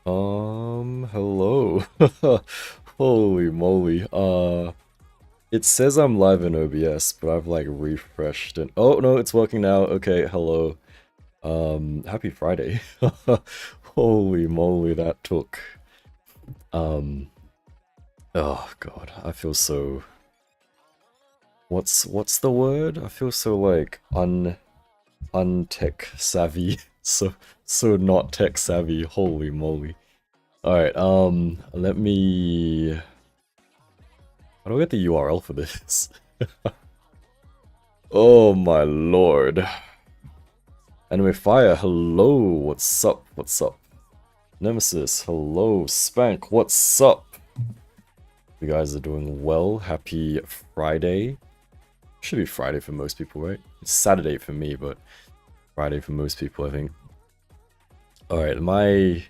Hello. Holy moly. It says I'm live in OBS, but I've like refreshed it. Oh no, it's working now. Okay, hello. Happy Friday. Holy moly, that took. Um, oh god, I feel so. What's the word? I feel so like untech savvy. So not tech savvy. Holy moly. Alright, let me... How do I get the URL for this? Oh my lord. Anime Fire, hello, what's up, what's up? Nemesis, hello, Spank, what's up? You guys are doing well, happy Friday. Should be Friday for most people, right? It's Saturday for me, but Friday for most people, I think. Alright, my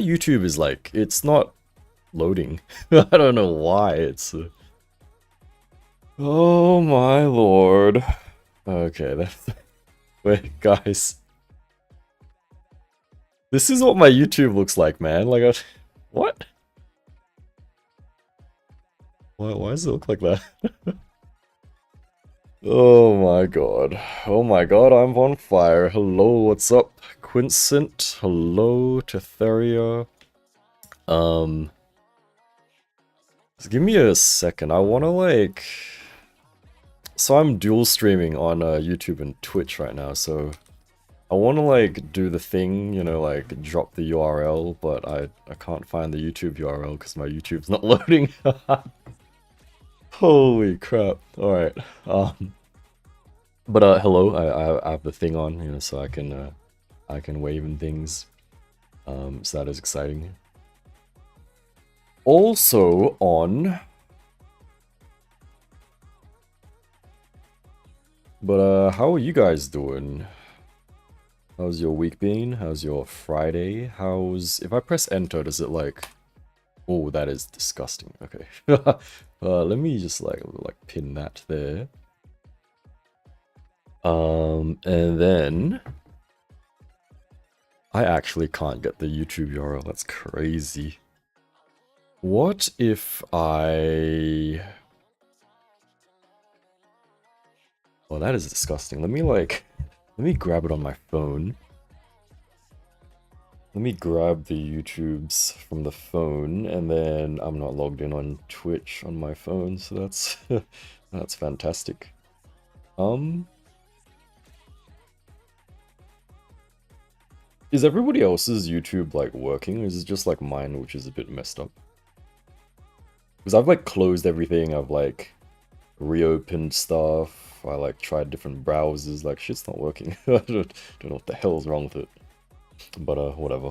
YouTube is like, it's not loading. I don't know why, it's... Oh my lord. Okay, that's... Wait, guys. This is what my YouTube looks like, man. Like, what? Why does it look like that? Oh my god. Oh my god, I'm on fire. Hello, what's up? Quincent. Hello, Tetheria. Just give me a second. I wanna like... So I'm dual streaming on YouTube and Twitch right now, so... I wanna like do the thing, you know, like drop the URL, but I can't find the YouTube URL because my YouTube's not loading. Holy crap. Alright. But hello, I have the thing on, you know, so I can wave and things. So that is exciting. Also on... But how are you guys doing? How's your week been? How's your Friday? How's... If I press enter, does it like... Oh, that is disgusting. Okay. Let me just like pin that there. And then... I actually can't get the YouTube URL. That's crazy. What if I... Oh, that is disgusting. Let me grab it on my phone. Let me grab the YouTubes from the phone, and then I'm not logged in on Twitch on my phone, so that's that's fantastic. Is everybody else's YouTube like working, or is it just like mine, which is a bit messed up? Because I've like closed everything, I've like reopened stuff, I like tried different browsers, like shit's not working. I don't know what the hell's wrong with it. But whatever.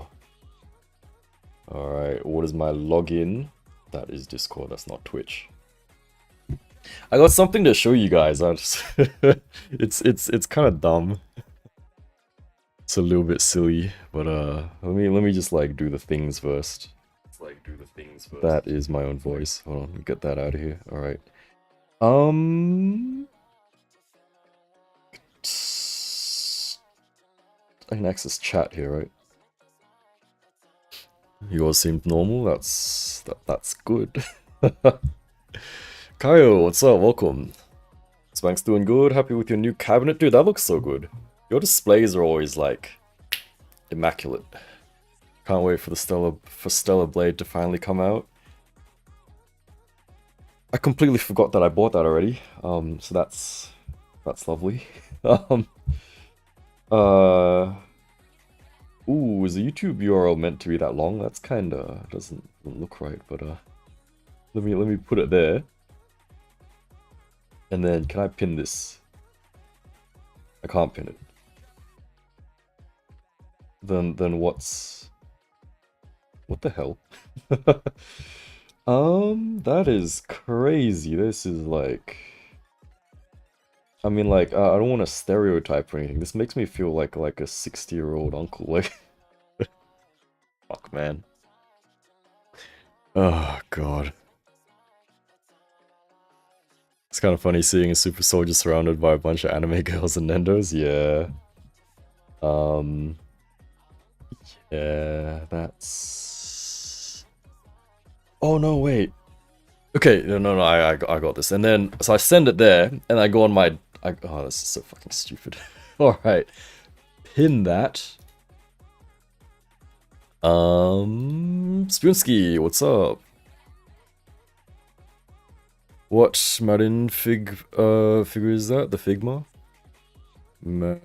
Alright, what is my login? That is Discord, that's not Twitch. I got something to show you guys. I just it's kind of dumb. It's a little bit silly, but let me just like do the things first. That is my own voice. Hold on, let me get that out of here. Alright. I can access chat here, right? Yours seemed normal. That's good. Kaio, what's up? Welcome. Spank's doing good. Happy with your new cabinet, dude. That looks so good. Your displays are always like immaculate. Can't wait for the Stellar Blade to finally come out. I completely forgot that I bought that already. So that's lovely. Ooh, is the YouTube URL meant to be that long? That's kinda doesn't look right, but let me put it there. And then can I pin this? I can't pin it. Then what the hell? That is crazy. This is like... I mean, like, I don't want to stereotype or anything. This makes me feel like a 60-year-old uncle. Like, fuck, man. Oh, God. It's kind of funny seeing a super soldier surrounded by a bunch of anime girls and Nendos. Yeah. Yeah, that's... Oh, no, wait. Okay, no, I got this. And then, so I send it there, and I go on my... oh, this is so fucking stupid. Alright. Pin that. Spoonsky, what's up? What Marin figure is that? The Figma? Marin...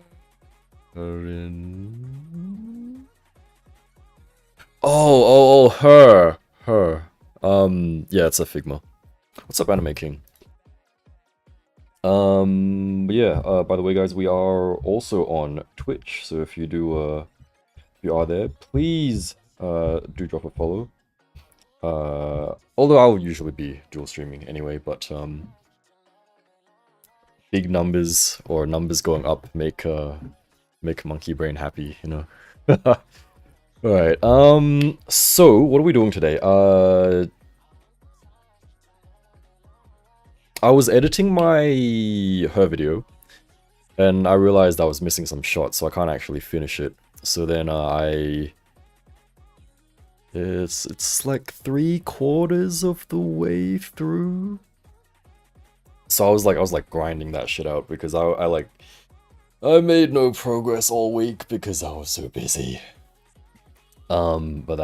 Oh, her. Yeah, it's a Figma. What's up, Anime King? But yeah, by the way, guys, we are also on Twitch, so if you do, if you are there, please, do drop a follow. Although I'll usually be dual streaming anyway, but, big numbers, or numbers going up, make Monkey Brain happy, you know? Alright, so, what are we doing today? I was editing her video, and I realized I was missing some shots, so I can't actually finish it. So then it's like 3/4 of the way through. So I was like grinding that shit out because I made no progress all week because I was so busy. But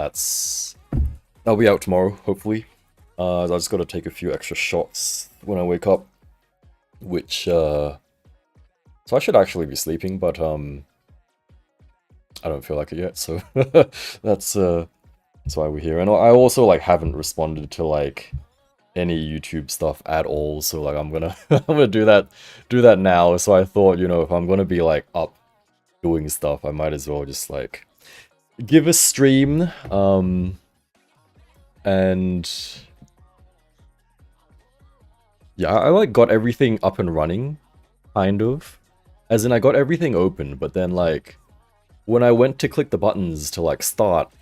that'll be out tomorrow, hopefully. I just gotta take a few extra shots when I wake up, which, so I should actually be sleeping, but, I don't feel like it yet, so that's why we're here. And I also, like, haven't responded to, like, any YouTube stuff at all, so, like, I'm gonna do that now. So I thought, you know, if I'm gonna be, like, up doing stuff, I might as well just, like, give a stream, and yeah, I like got everything up and running, kind of. As in, I got everything open, but then, like, when I went to click the buttons to, like, start,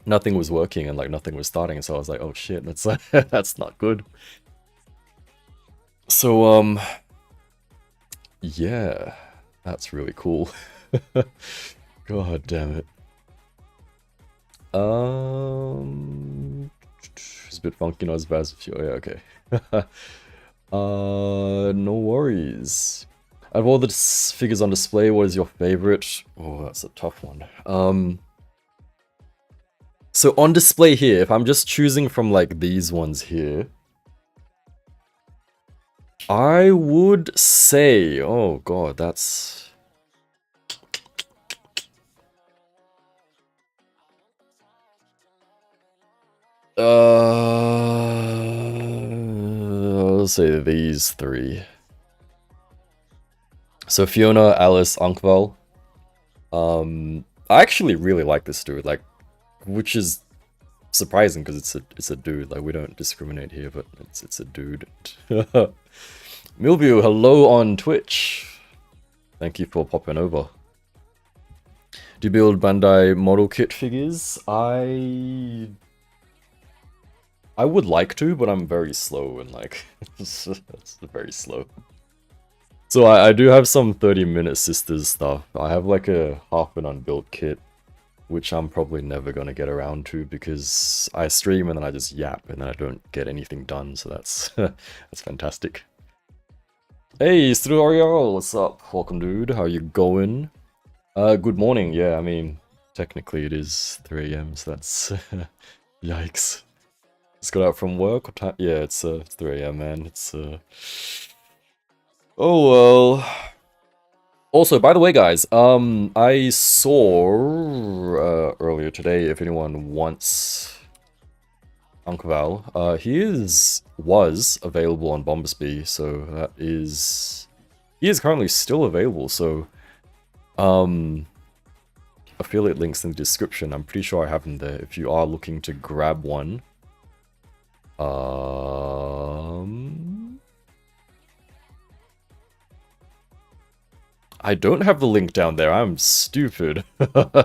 nothing was working and, like, nothing was starting, so I was like, oh shit, that's, that's not good. So, yeah, that's really cool. God damn it. It's a bit funky, not as bad as you. Oh, yeah, okay. No worries. Out of all the figures on display, what is your favorite? Oh, that's a tough one. So on display here, if I'm just choosing from like these ones here, I would say, oh god, that's... I'll say these three. So Fiona, Alice, Unkval. I actually really like this dude, like, which is surprising because it's a dude. Like, we don't discriminate here, but it's a dude. Milview, hello on Twitch. Thank you for popping over. Do you build Bandai model kit figures? I would like to, but I'm very slow and like it's very slow. So I do have some 30-minute sisters stuff. I have like a half an unbuilt kit, which I'm probably never gonna get around to because I stream and then I just yap and then I don't get anything done. So that's that's fantastic. Hey, Struariel, what's up? Welcome, dude. How you going? Good morning. Yeah, I mean, technically it is 3 AM, so that's yikes. Just got out from work. What time? Yeah, it's 3 AM, man. It's oh well. Also, by the way, guys, I saw earlier today, if anyone wants Unkval, he was available on Bombsby, so that is... He is currently still available, so... affiliate links in the description. I'm pretty sure I have them there if you are looking to grab one. I don't have the link down there. I'm stupid.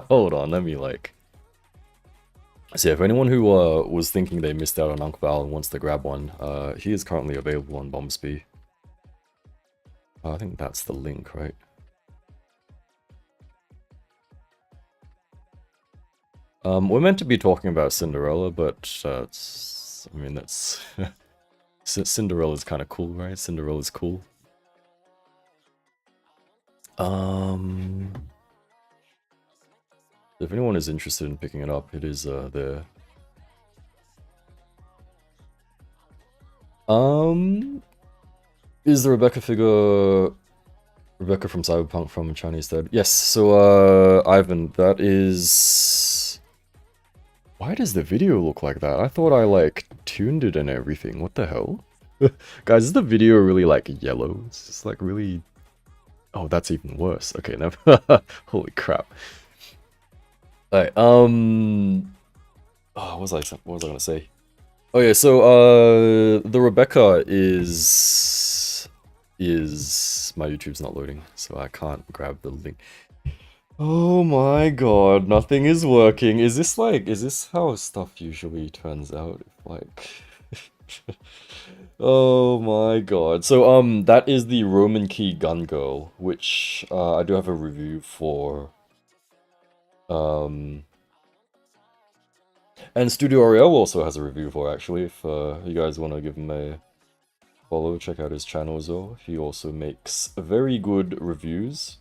Hold on, let me like... So yeah, if anyone who was thinking they missed out on Unkval and wants to grab one, he is currently available on Bombsby. I think that's the link, right? We're meant to be talking about Cinderella, but I mean, that's Cinderella's kind of cool, right? Cinderella's cool. If anyone is interested in picking it up, it is there. Is the Rebecca figure Rebecca from Cyberpunk from Chinese Dead? Yes. So Ivan, that is. Why does the video look like that? I thought I like tuned it and everything. What the hell? Guys, is the video really like yellow? It's just like really. Oh, that's even worse. Okay, never. Holy crap. Alright, oh, what was I gonna say? Oh yeah, so the Rebecca is my YouTube's not loading, so I can't grab the link. Oh my god, nothing is working. Is this how stuff usually turns out? Like oh my god. So that is the Roman Key Gun Girl, which I do have a review for. And Studio Ariel also has a review for, actually, if you guys want to give him a follow, check out his channel as well. He also makes very good reviews.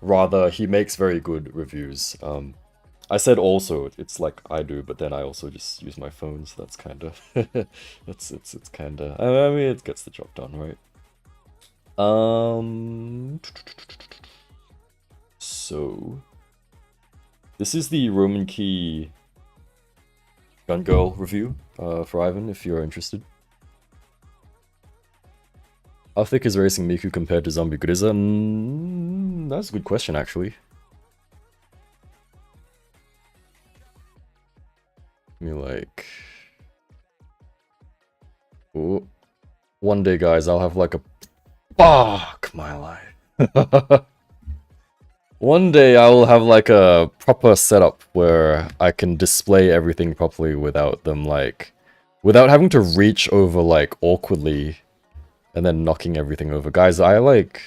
Rather, he makes very good reviews. I said also, it's like I do, but then I also just use my phone, so that's kind of... it's kind of... I mean, it gets the job done, right? So... This is the Roman Key Gun Girl review for Ivan, if you're interested. How thick is Racing Miku compared to Zombie Grizza? That's a good question, actually. I mean, like... Ooh. One day, guys, I'll have like a... Fuck my life. One day I will have like a proper setup where I can display everything properly without them like... Without having to reach over like awkwardly and then knocking everything over. Guys, I like...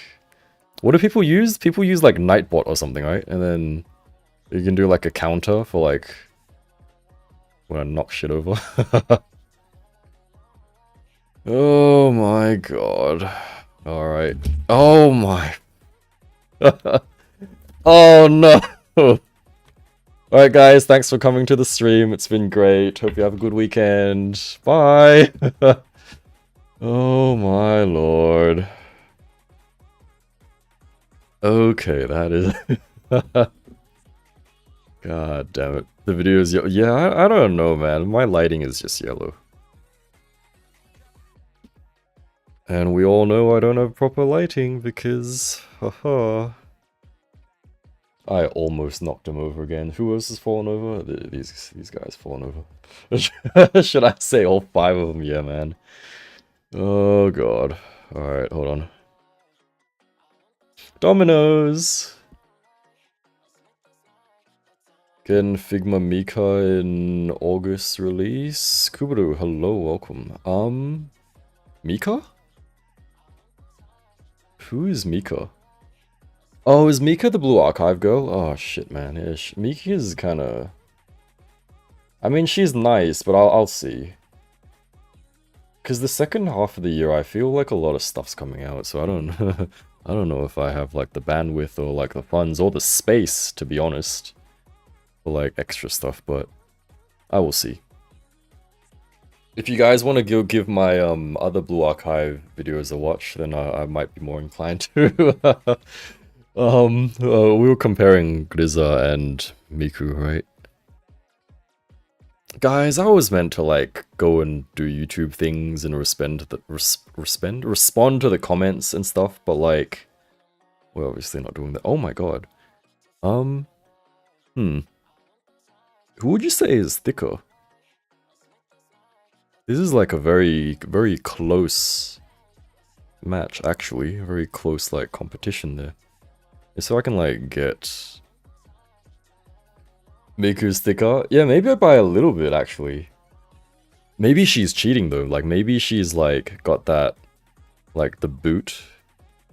What do people use? People use like Nightbot or something, right? And then you can do like a counter for like... when I knock shit over. Oh my god. Alright. Oh my... Oh no! Alright guys, thanks for coming to the stream. It's been great. Hope you have a good weekend. Bye! Oh my lord. Okay, that is... God damn it. The video is... Yeah, I don't know, man. My lighting is just yellow. And we all know I don't have proper lighting because... Haha. I almost knocked him over again. Who else has fallen over? These guys fallen over. Should I say all 5 of them? Yeah, man. Oh god. Alright, hold on. Dominoes! Getting Figma Mika in August release. Kubaru, hello, welcome. Mika? Who is Mika? Oh, is Mika the Blue Archive girl? Oh shit, man. Yeah, Mika is kinda... I mean, she's nice, but I'll see. Because the second half of the year, I feel like a lot of stuff's coming out, so I don't... I don't know if I have, like, the bandwidth or, like, the funds or the space, to be honest, for, like, extra stuff, but I will see. If you guys want to give my other Blue Archive videos a watch, then I might be more inclined to. We were comparing Grizza and Miku, right? Guys, I was meant to like go and do YouTube things and respond to the comments and stuff, but like we're obviously not doing that. Oh my god. Who would you say is thicker? This is like a very close match, actually. A very close like competition there. So I can like get Miku's thicker. Yeah, maybe I buy a little bit actually. Maybe she's cheating though. Like maybe she's like got that like the boot,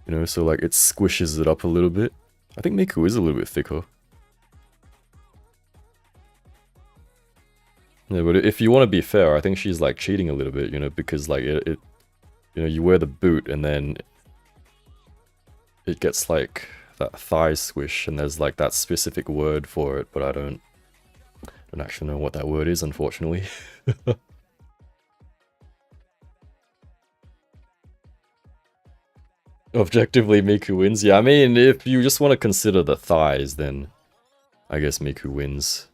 you know, so like it squishes it up a little bit. I think Miku is a little bit thicker. Yeah, but if you want to be fair, I think she's like cheating a little bit, you know, because like it you know, you wear the boot and then it gets like that thigh squish, and there's like that specific word for it, but I don't actually know what that word is, unfortunately. Objectively, Miku wins. Yeah, I mean, if you just want to consider the thighs, then I guess Miku wins.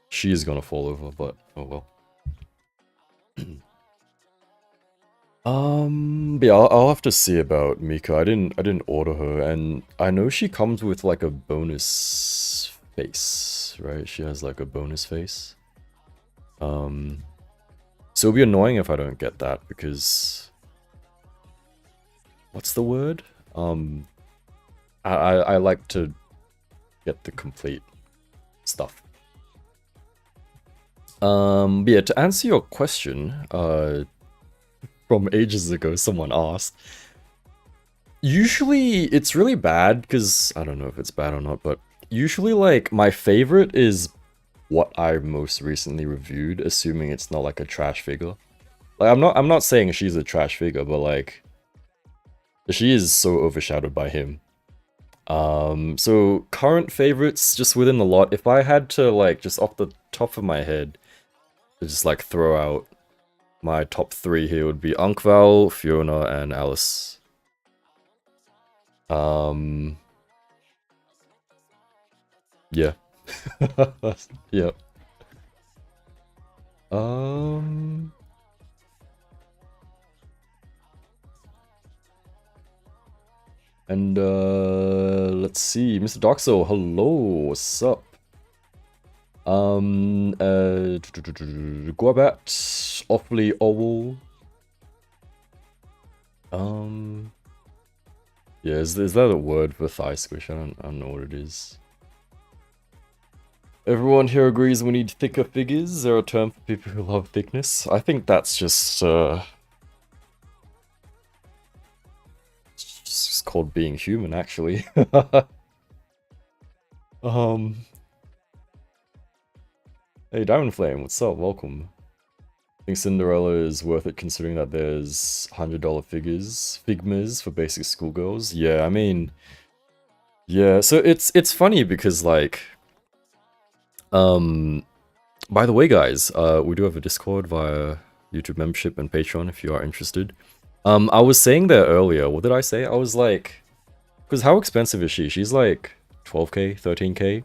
She is gonna fall over, but oh well. Yeah, I'll have to see about Mika. I didn't order her, and I know she comes with like a bonus face, right? She has like a bonus face. So it'll be annoying if I don't get that, because what's the word? I like to get the complete stuff. But yeah, to answer your question, from ages ago, someone asked. Usually, it's really bad, because I don't know if it's bad or not, but usually, like, my favorite is what I most recently reviewed, assuming it's not like a trash figure. Like, I'm not saying she's a trash figure, but like, she is so overshadowed by him. So current favorites just within the lot, if I had to like just off the top of my head, just like throw out my top 3 here would be Unkval, Fiona, and Alice. Yeah. Yep. And let's see, Mr. Doxo, hello, what's up? Guabat, awfully owl. Yeah, is that a word for thigh squish? I don't know what it is. Everyone here agrees we need thicker figures. Is there a term for people who love thickness? I think that's just it's called being human, actually. Hey, Diamond Flame, what's up? Welcome. I think Cinderella is worth it considering that there's $100 figmas for basic schoolgirls. Yeah, I mean, yeah. So it's funny because like, by the way, guys, we do have a Discord via YouTube membership and Patreon if you are interested. I was saying there earlier. What did I say? I was like, because how expensive is she? She's like 12k, 13k.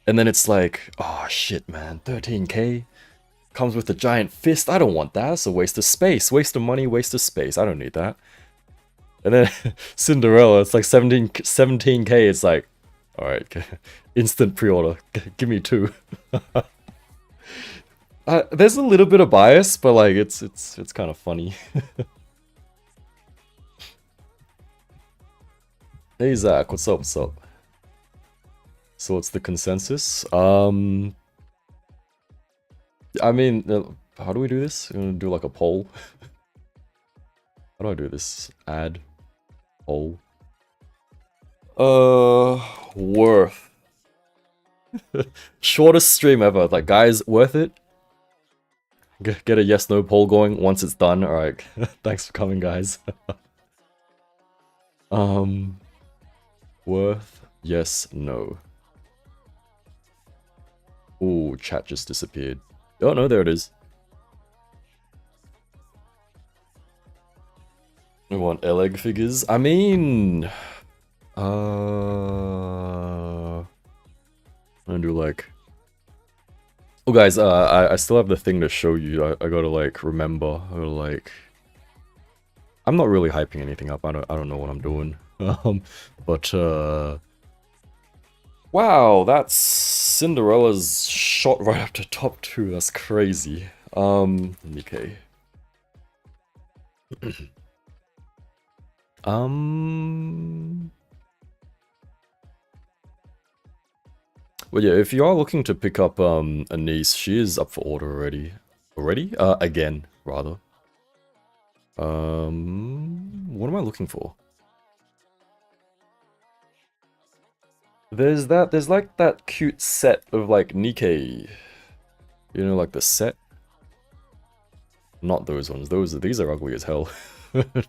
And then it's like, oh shit, man, 13k? Comes with a giant fist. I don't want that. It's a waste of space. Waste of money, waste of space. I don't need that. And then Cinderella, it's like 17k. It's like, alright, instant pre-order. Give me 2. There's a little bit of bias, but like, it's kind of funny. Hey Zach, what's up, what's up? So what's the consensus? I mean, how do we do this? We're gonna do like a poll. How do I do this? Add poll. Worth. Shortest stream ever. Like, guys, worth it? Get a yes/no poll going once it's done. All right. Thanks for coming, guys. Worth? Yes, no. Ooh, chat just disappeared. Oh no, there it is. We want Eleg figures. I mean, I'm gonna do like. Oh guys, I still have the thing to show you. I gotta like remember. I gotta like. I'm not really hyping anything up. I don't know what I'm doing. But wow, that's Cinderella's shot right up to top 2. That's crazy. Okay. Well, yeah, if you are looking to pick up a niece, she is up for order already. Again, rather. What am I looking for? There's like that cute set of like Nikkei You know, like the set? Not those ones. These are ugly as hell.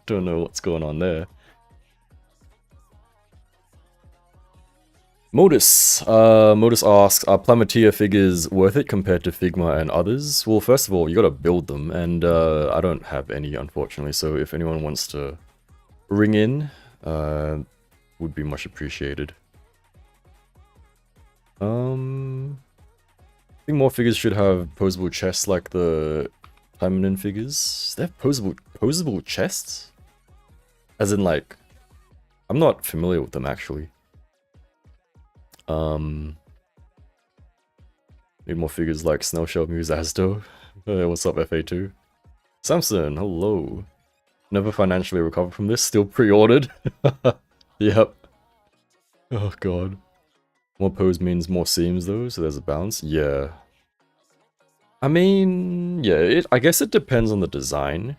Don't know what's going on there. Modus. Modus asks, are Plamatia figures worth it compared to Figma and others? Well, first of all, you gotta build them, and I don't have any, unfortunately, so if anyone wants to ring in, would be much appreciated. I think more figures should have posable chests like the feminine figures. They have posable chests? As in, like, I'm not familiar with them, actually. Need more figures like Snail Shell Muse Asdo. What's up, FA2? Samson, hello. Never financially recovered from this, still pre-ordered. Yep. Oh god. More pose means more seams though, so there's a balance. Yeah. I mean, yeah, I guess it depends on the design.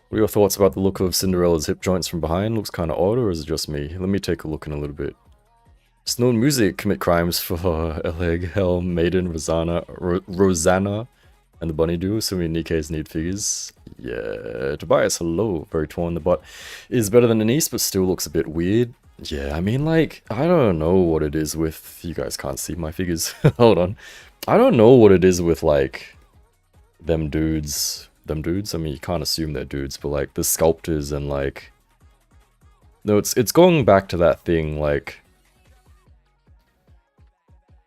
What are your thoughts about the look of Cinderella's hip joints from behind? Looks kind of odd, or is it just me? Let me take a look in a little bit. Snow and Music commit crimes for Eleg, Helm, Maiden, Rosanna, and the Bunny Duo. So many Nikkeis need figures. Yeah, Tobias, hello. Very torn. The butt is better than Anneliese, but still looks a bit weird. Yeah, I mean, like, I don't know what it is with... You guys can't see my figures. Hold on. I don't know what it is with, like, them dudes. I mean, you can't assume they're dudes, but, like, the sculptors and, like... No, it's going back to that thing, like...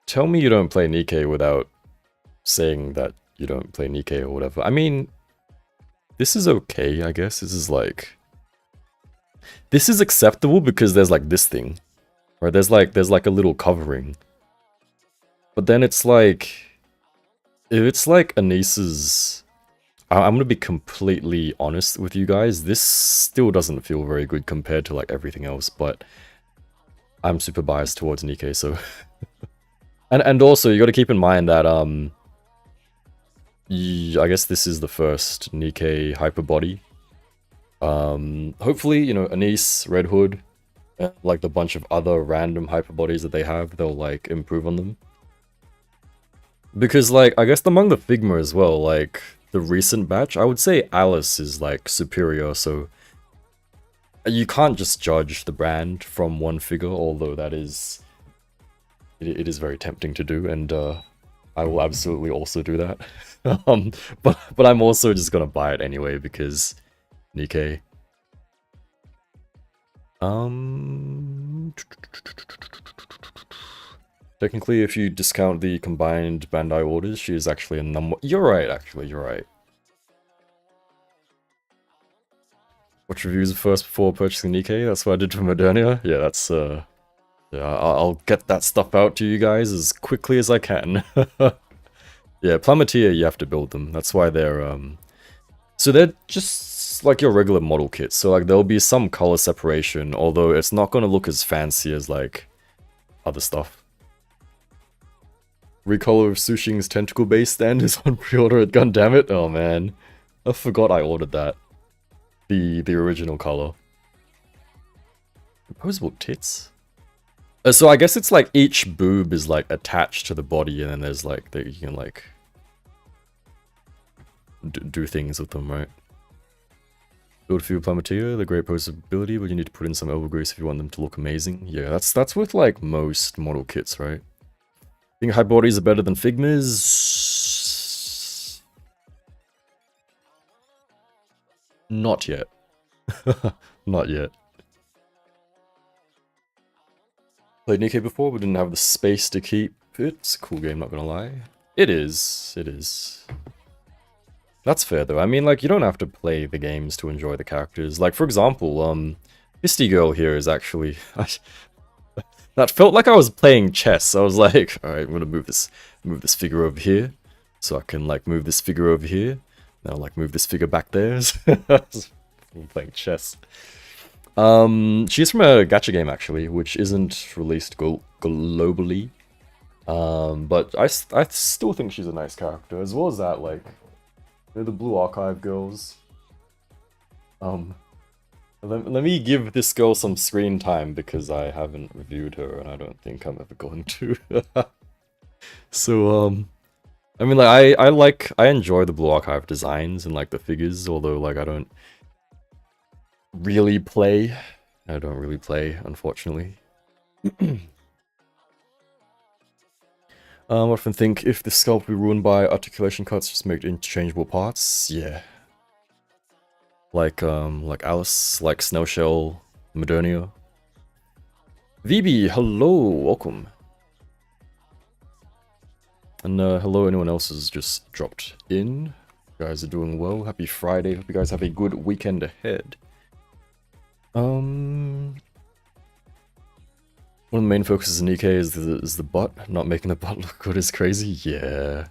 Tell me you don't play Nikkei without saying that you don't play Nikkei or whatever. I mean, this is okay, I guess. This is like... This is acceptable because there's like this thing. Right? There's like a little covering. But then it's like... If it's like Annissa's... I'm gonna be completely honest with you guys. This still doesn't feel very good compared to like everything else, but... I'm super biased towards Nikkei, so... And also, you gotta keep in mind that, I guess this is the first Nikkei hyper body. Hopefully, you know, Anneliese, Red Hood, like the bunch of other random hyper bodies that they have, they'll, like, improve on them. Because, like, I guess among the Figma as well, like, the recent batch, I would say Alice is, like, superior, so... You can't just judge the brand from one figure, although that is... It is very tempting to do, and I will absolutely also do that. But I'm also just gonna buy it anyway because Nikkei. Technically, if you discount the combined Bandai orders, she is actually a number. You're right, actually, you're right. Watch reviews first before purchasing Nikkei. That's what I did for Modernia. Yeah, that's Yeah, I'll get that stuff out to you guys as quickly as I can. Yeah, Plamatia, you have to build them. That's why they're, So they're just like your regular model kits. So, like, there'll be some color separation, although it's not gonna look as fancy as, like, other stuff. Recolor of Sushing's tentacle-based stand is on pre-order at Gundamit. Oh, man. I forgot I ordered that. The original color. Opposable tits? So I guess it's like each boob is like attached to the body, and then there's like that you can like do things with them, right? Build few Plamatia, the great posability, but you need to put in some elbow grease if you want them to look amazing. Yeah, that's with like most model kits, right? Think high bodies are better than Figmas? Not yet. Not yet. Played Nikkei before, but didn't have the space to keep it. It's a cool game, not gonna lie. It is. It is. That's fair, though. I mean, like, you don't have to play the games to enjoy the characters. Like, for example, Misty Girl here is actually... that felt like I was playing chess. I was like, alright, I'm gonna move this figure over here. So I can, like, move this figure over here. Now, like, move this figure back there. I'm playing chess. She's from a gacha game, actually, which isn't released globally. But I still think she's a nice character, as well as that, like, they're the Blue Archive girls. Let me give this girl some screen time, because I haven't reviewed her, and I don't think I'm ever going to. So, I mean, like, I enjoy the Blue Archive designs and, like, the figures, although, like, I don't really play. I don't really play, unfortunately. I often think if the sculpt be ruined by articulation cuts, just make interchangeable parts. Yeah. Like Alice, like Snail Shell, Modernia. VB, hello, welcome. And hello, anyone else has just dropped in. You guys are doing well. Happy Friday. Hope you guys have a good weekend ahead. One of the main focuses in EK is the butt. Not making the butt look good is crazy. Yeah.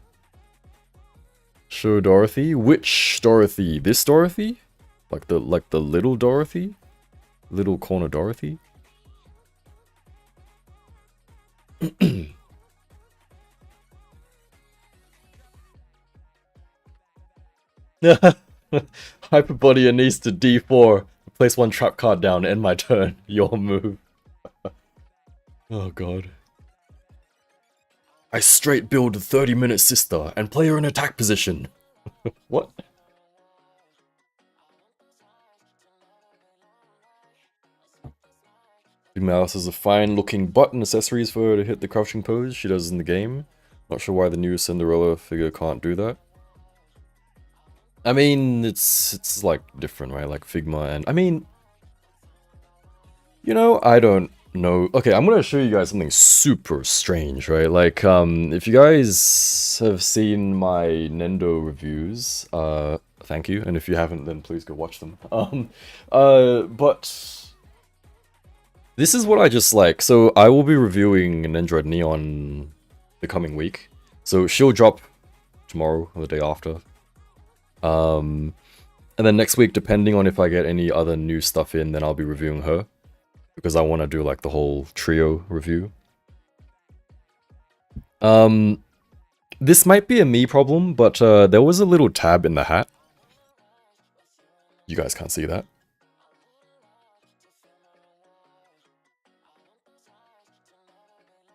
Show Dorothy. Which Dorothy? This Dorothy? Like the little Dorothy? Little corner Dorothy? Hyperbody Anneliese to D4. Place one trap card down, end my turn. Your move. Oh god. I straight build 30-minute sister and play her in attack position. What? Mouse has a fine looking button accessories for her to hit the crouching pose she does in the game. Not sure why the new Cinderella figure can't do that. I mean, it's like different, right? Like Figma and... I mean... You know, I don't know. Okay, I'm gonna show you guys something super strange, right? Like, if you guys have seen my Nendo reviews, thank you. And if you haven't, then please go watch them. But... This is what I just like. So I will be reviewing Nendoroid Neon the coming week. So she'll drop tomorrow or the day after. And then next week, depending on if I get any other new stuff in, then I'll be reviewing her. Because I want to do like the whole trio review. This might be a me problem, but there was a little tab in the hat. You guys can't see that.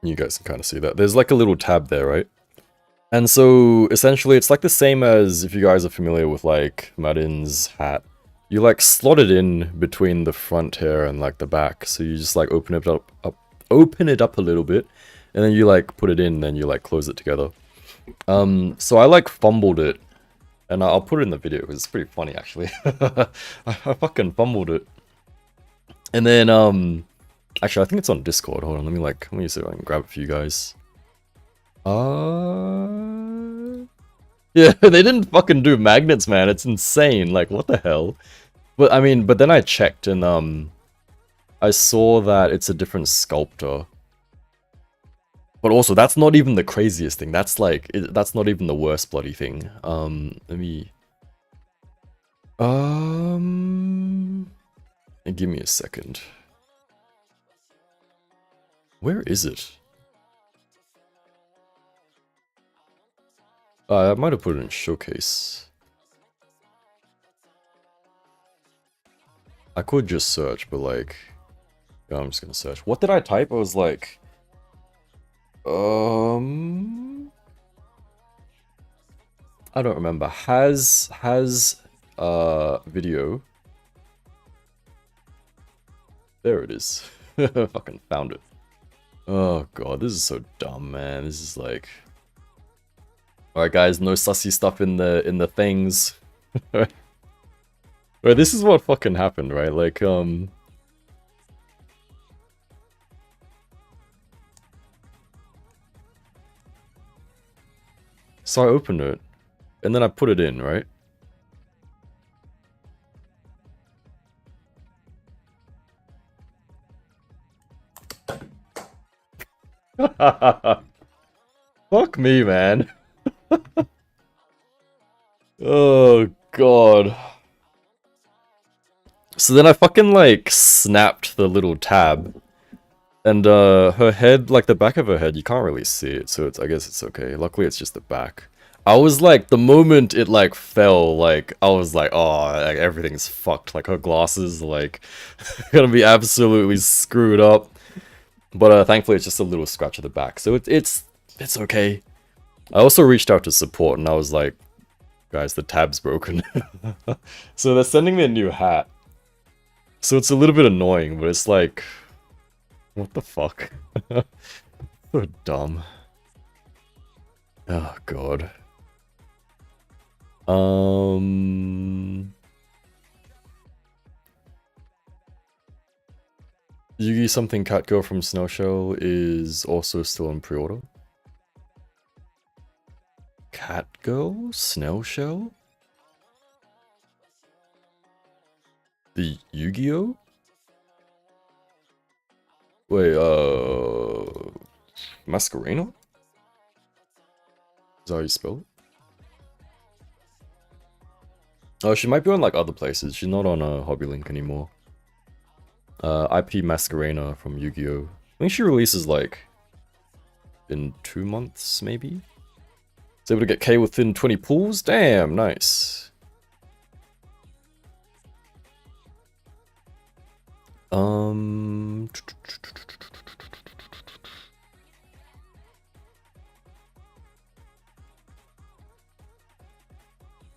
You guys can kind of see that. There's like a little tab there, right? And so, essentially, it's like the same as if you guys are familiar with, like, Madin's hat. You, like, slot it in between the front hair and, like, the back. So you just, like, open it up a little bit. And then you, like, put it in, and then you, like, close it together. So I, like, fumbled it. And I'll put it in the video, because it's pretty funny, actually. I fucking fumbled it. And then, actually, I think it's on Discord. Hold on, let me see if I can grab it for you guys. Yeah, they didn't fucking do magnets, man. It's insane. Like, what the hell? But, I mean, but then I checked and, I saw that it's a different sculptor. But also, that's not even the craziest thing. That's, like, that's not even the worst bloody thing. Let me... give me a second. Where is it? I might have put it in showcase. I could just search, but like... Yeah, I'm just gonna search. What did I type? I was like... I don't remember. Has video. There it is. Fucking found it. Oh god, this is so dumb, man. This is like... Alright guys, no sussy stuff in the things. Right, this is what fucking happened, right? Like, so I opened it, and then I put it in, right? Fuck me, man. Oh god. So then I fucking like snapped the little tab. And her head, like the back of her head, you can't really see it, so I guess it's okay. Luckily it's just the back. I was like, the moment it like fell, like, I was like, oh, like, everything's fucked. Like her glasses, like, gonna be absolutely screwed up. But thankfully it's just a little scratch at the back. So it's It's okay. I also reached out to support and I was like, guys, the tab's broken. So they're sending me a new hat. So it's a little bit annoying, but it's like, what the fuck? So dumb. Oh god. Yugi something Catgirl from Snowshell is also still on pre-order. Catgirl? Snowshell? The Yu-Gi-Oh? Wait, Masquerena? Is that how you spell it? Oh, she might be on like other places. She's not on Hobby Link anymore. IP Masquerena from Yu-Gi-Oh! I think she releases like in 2 months, maybe? Is able to get K within 20 pulls? Damn, nice.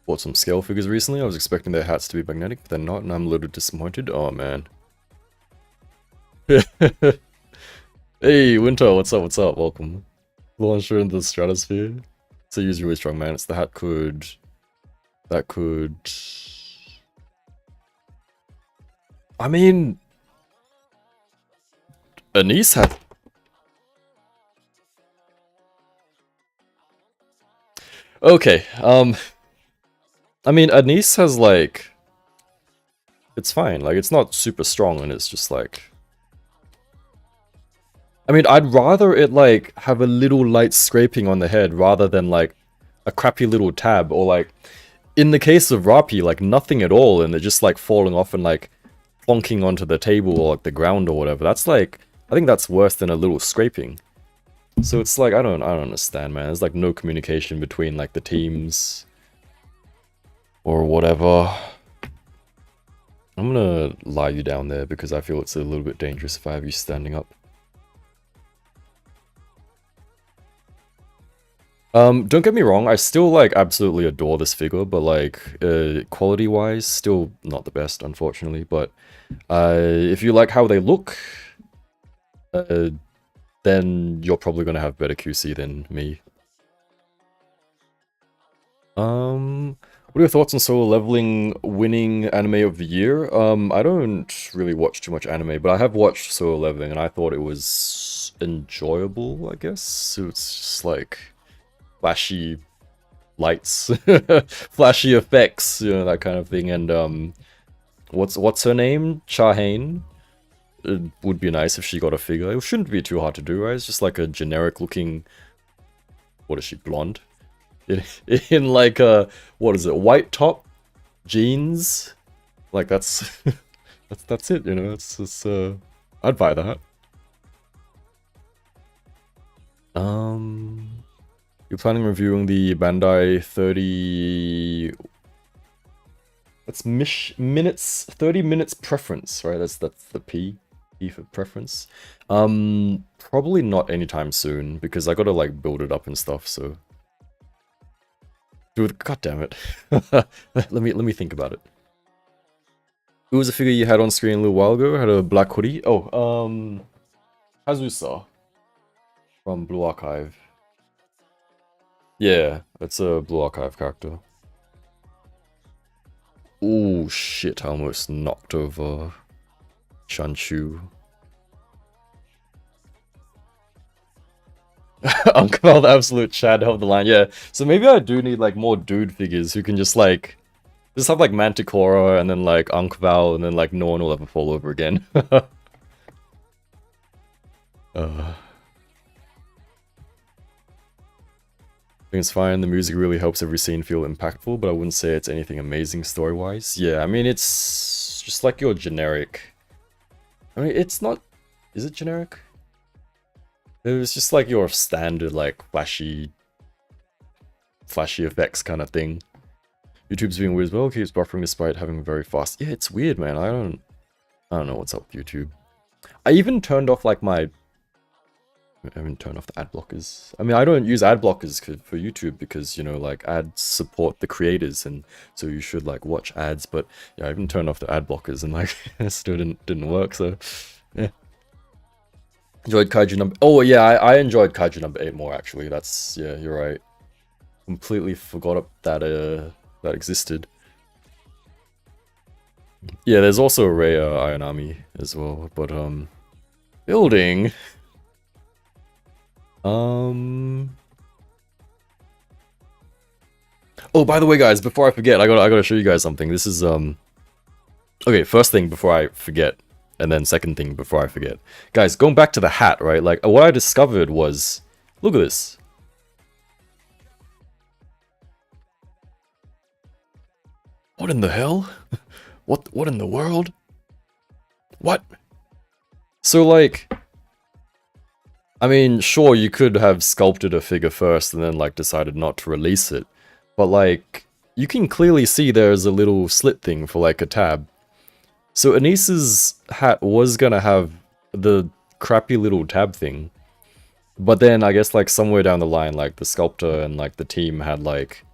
Bought some scale figures recently. I was expecting their hats to be magnetic, but they're not, and I'm a little disappointed. Oh, man. Hey, Winter, what's up, what's up? Welcome. Launcher in the stratosphere. So use really strong man. It's the hat could... That could... I mean... Anise had... Okay, I mean, Anise has, like... It's fine, like, it's not super strong, and it's just, like... I mean, I'd rather it, like, have a little light scraping on the head, rather than, like, a crappy little tab, or, like... In the case of Rapi, like, nothing at all, and they're just, like, falling off and, like, plonking onto the table, or, like, the ground, or whatever. That's, like... I think that's worse than a little scraping. So it's, like, I don't understand, man. There's, like, no communication between, like, the teams... or whatever. I'm gonna lie you down there because I feel it's a little bit dangerous if I have you standing up. Don't get me wrong, I still like absolutely adore this figure, but like quality-wise, still not the best, unfortunately. But if you like how they look, then you're probably gonna have better QC than me. What are your thoughts on Solo Leveling winning anime of the year? I don't really watch too much anime, but I have watched Solo Leveling and I thought it was enjoyable, I guess. So it's just like flashy lights, flashy effects, you know, that kind of thing. And what's her name? Chahane. It would be nice if she got a figure. It shouldn't be too hard to do, right? It's just like a generic looking... What is she, blonde? In like a, what is it, white top, jeans, like that's that's it, you know. It's I'd buy that. You're planning on reviewing the Bandai 30. That's minutes, 30 minutes preference, right? That's the P for preference. Probably not anytime soon because I gotta like build it up and stuff. So. Dude, god damn it. let me think about it. Who was a figure you had on screen a little while ago? Had a black hoodie. Oh, Hazusa from Blue Archive. Yeah, it's a Blue Archive character. Oh shit, I almost knocked over Qianqiu. Unkval, the absolute Chad held the line. Yeah, so maybe I do need like more dude figures who can just like have like Manticora and then like Unkval and then like no one will ever fall over again. I think it's fine. The music really helps every scene feel impactful, but I wouldn't say it's anything amazing story-wise. Yeah, I mean it's just like your generic. I mean it's not. Is it generic? It was just like your standard, like, flashy effects kind of thing. YouTube's being weird as well, keeps buffering despite having very fast... Yeah, it's weird, man. I don't know what's up with YouTube. I even turned off, like, my I haven't turned off the ad blockers. I mean, I don't use ad blockers for YouTube because, you know, like, ads support the creators, and so you should, like, watch ads, but, yeah, I haven't turned off the ad blockers, and, like, it still didn't work, so, yeah. Enjoyed Kaiju number... Oh, yeah, I enjoyed Kaiju number 8 more, actually. That's... Yeah, you're right. Completely forgot that, that existed. Yeah, there's also a Rei Ayanami as well, but, building... Oh, by the way, guys, before I forget, I gotta show you guys something. This is, okay, first thing before I forget, and then second thing before I forget. Guys, going back to the hat, right? Like, what I discovered was... Look at this. What in the hell? What in the world? What? So, like... I mean, sure, you could have sculpted a figure first and then, like, decided not to release it. But, like, you can clearly see there's a little slit thing for, like, a tab. So Annissa's hat was gonna have the crappy little tab thing. But then, I guess, like, somewhere down the line, like, the sculptor and, like, the team had, like,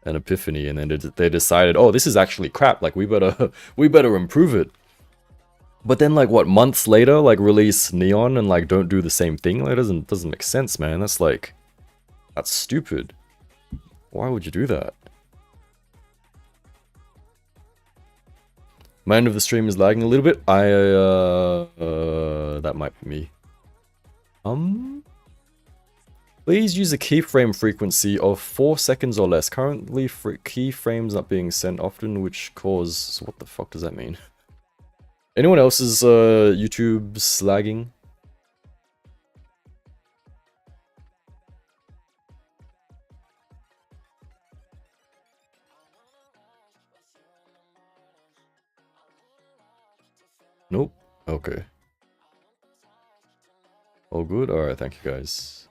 an epiphany, and then they decided, oh, this is actually crap, like, we better improve it. But then, like, what, months later, like, release Neon and, like, don't do the same thing? Like, doesn't make sense, man. That's, like... That's stupid. Why would you do that? My end of the stream is lagging a little bit. That might be me. Please use a keyframe frequency of 4 seconds or less. Currently, keyframes not being sent often, which cause... What the fuck does that mean? Anyone else's YouTube's lagging? Nope. Okay. All good? Alright, thank you guys.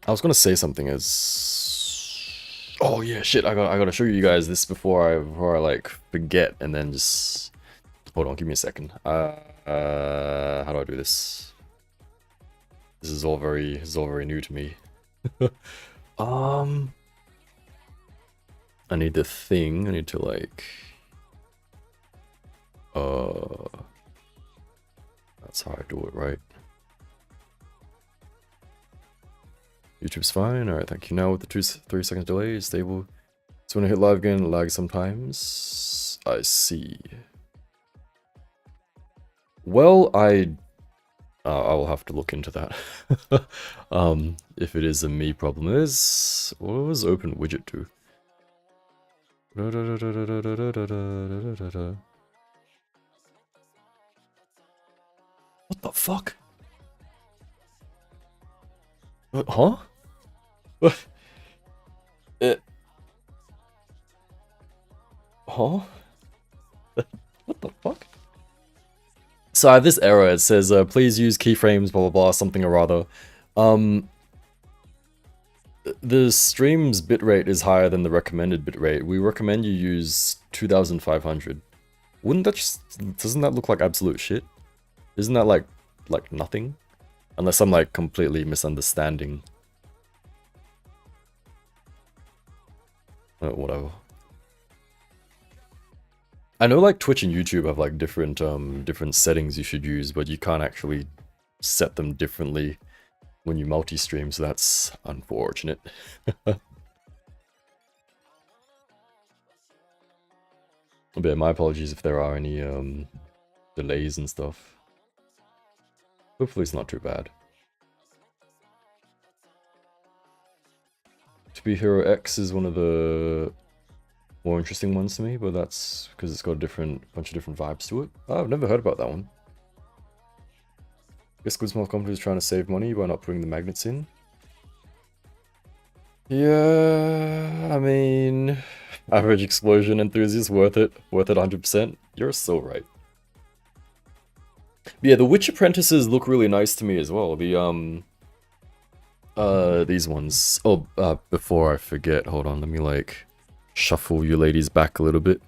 I was gonna say something as... Oh yeah, shit, I gotta show you guys this before I like forget, and then just... Hold on, give me a second. How do I do this? This is all very new to me. I need the thing, I need to like... That's how I do it, right? YouTube's fine. Alright, thank you. Now with the 3 second delay, it's stable. So when I hit live again, it lags sometimes. I see. Well, I will have to look into that. If it is a me problem. What was open widget do? What the fuck? Huh? What? Huh? What the fuck? So I have this error, it says, please use keyframes, blah blah blah, something or other. The stream's bitrate is higher than the recommended bitrate. We recommend you use 2500. Wouldn't that just... Doesn't that look like absolute shit? Isn't that like nothing? Unless I'm like completely misunderstanding. Whatever. I know like Twitch and YouTube have like different settings you should use, but you can't actually set them differently when you multi-stream, so that's unfortunate. But yeah, my apologies if there are any delays and stuff. Hopefully it's not too bad. To Be Hero X is one of the more interesting ones to me, but that's because it's got a bunch of different vibes to it. Oh, I've never heard about that one. Guess good small company is trying to save money by not putting the magnets in. Yeah, I mean, average explosion enthusiast, worth it 100%. You're so right. But yeah, the Witch Apprentices look really nice to me as well. The These ones. Oh, before I forget, hold on, let me like shuffle you ladies back a little bit.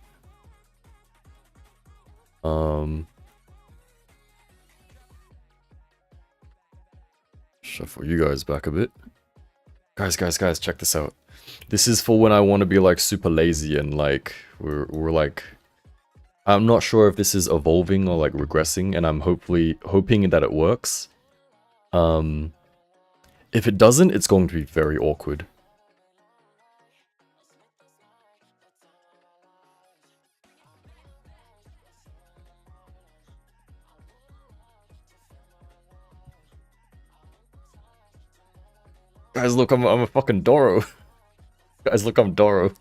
Shuffle you guys back a bit. Guys, check this out. This is for when I want to be like super lazy and like we're like, I'm not sure if this is evolving or like regressing, and I'm hoping that it works. If it doesn't, it's going to be very awkward. Guys, look, I'm a fucking Doro. Guys, look, I'm Doro.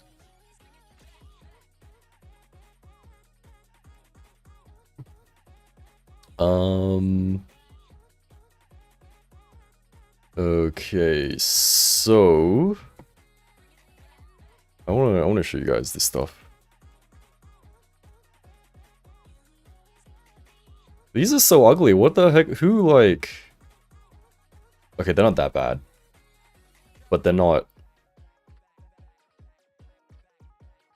Okay, so I wanna show you guys this stuff. These are so ugly. What the heck? Who like? Okay, they're not that bad, but they're not.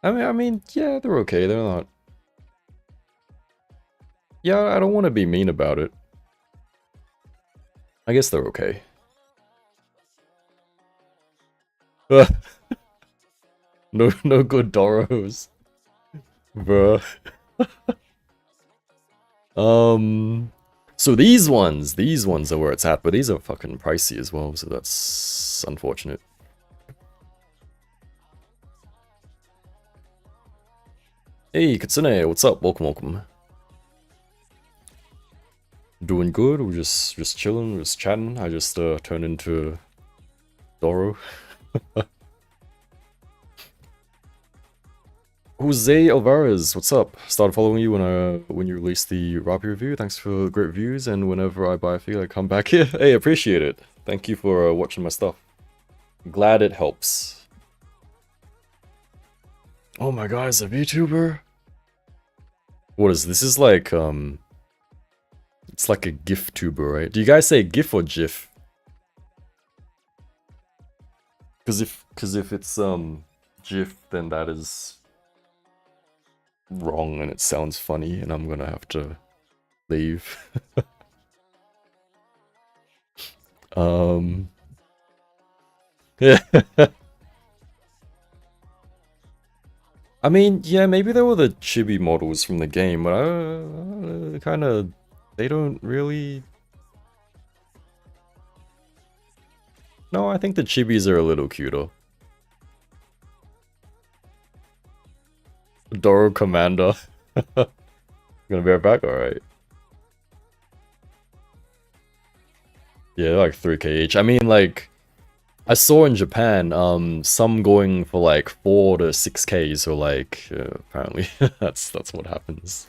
I mean, yeah, they're okay. They're not. Yeah, I don't want to be mean about it. I guess they're okay. No good Doros. Bruh. So these ones are where it's at, but these are fucking pricey as well, so that's unfortunate. Hey, Kazune, what's up? Welcome. Doing good, we're just chilling, just chatting. I just turned into Doro. Jose Alvarez, what's up? Started following you when you released the Rapi review. Thanks for the great reviews, and whenever I buy a figure, I come back here. Hey, appreciate it. Thank you for watching my stuff. Glad it helps. Oh my god, is a VTuber? What is this? Is like it's like a GIF tuber, right? Do you guys say GIF or GIF? Because if it's GIF, then that is wrong and it sounds funny, and I'm gonna have to leave. Yeah. I mean, yeah, maybe they were the chibi models from the game, but I kind of, they don't really. No, I think the chibis are a little cuter. Doro Commander. Gonna be right back? Alright. Yeah, they're like 3k each. I mean, like, I saw in Japan, some going for like 4 to 6k, so like, apparently, that's what happens.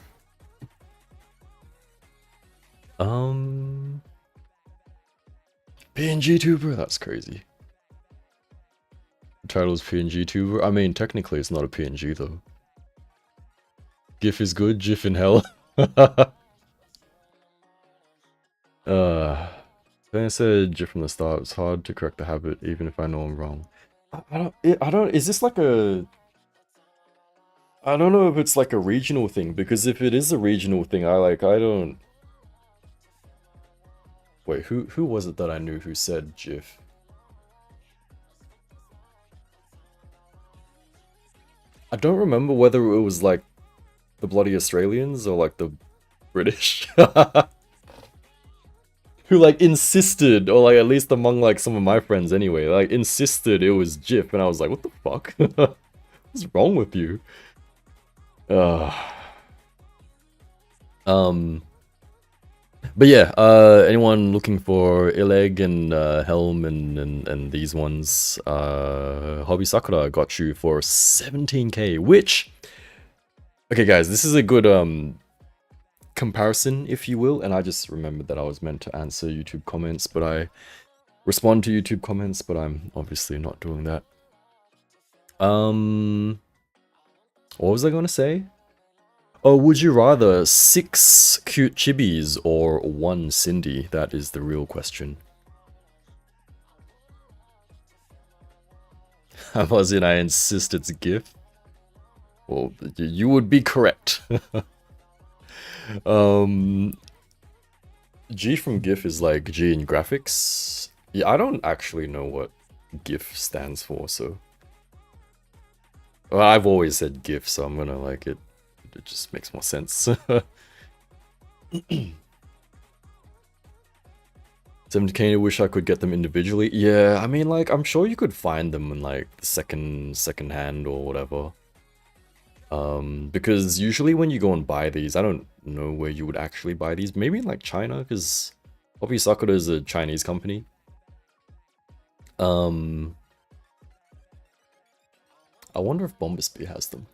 PNG tuber? That's crazy. The title is PNG tuber? I mean, technically it's not a PNG though. GIF is good, GIF in hell. I said GIF from the start. It's hard to correct the habit, even if I know I'm wrong. I don't, is this like a... I don't know if it's like a regional thing, because if it is a regional thing, I don't... Wait, who was it that I knew who said GIF? I don't remember whether it was like the bloody Australians or like the British. Who like insisted, or like at least among like some of my friends anyway, like insisted it was GIF, and I was like, what the fuck? What's wrong with you? But yeah, anyone looking for Ileg and Helm and these ones, Hobby Sakura got you for 17k, which, okay guys, this is a good comparison, if you will, and I just remembered that I was meant to answer YouTube comments, but I respond to YouTube comments, but I'm obviously not doing that. What was I gonna say? Oh, would you rather 6 cute chibis or 1 Cindy? That is the real question. As in, I insist it's GIF. Well, you would be correct. G from GIF is like G in graphics. Yeah, I don't actually know what GIF stands for, so... Well, I've always said GIF, so I'm gonna like it. It just makes more sense. 70k, I wish I could get them individually. Yeah, I mean, like, I'm sure you could find them in, like, the second hand or whatever. Because usually when you go and buy these, I don't know where you would actually buy these. Maybe in, like, China, because Poppy Sakura is a Chinese company. I wonder if Bombasby has them.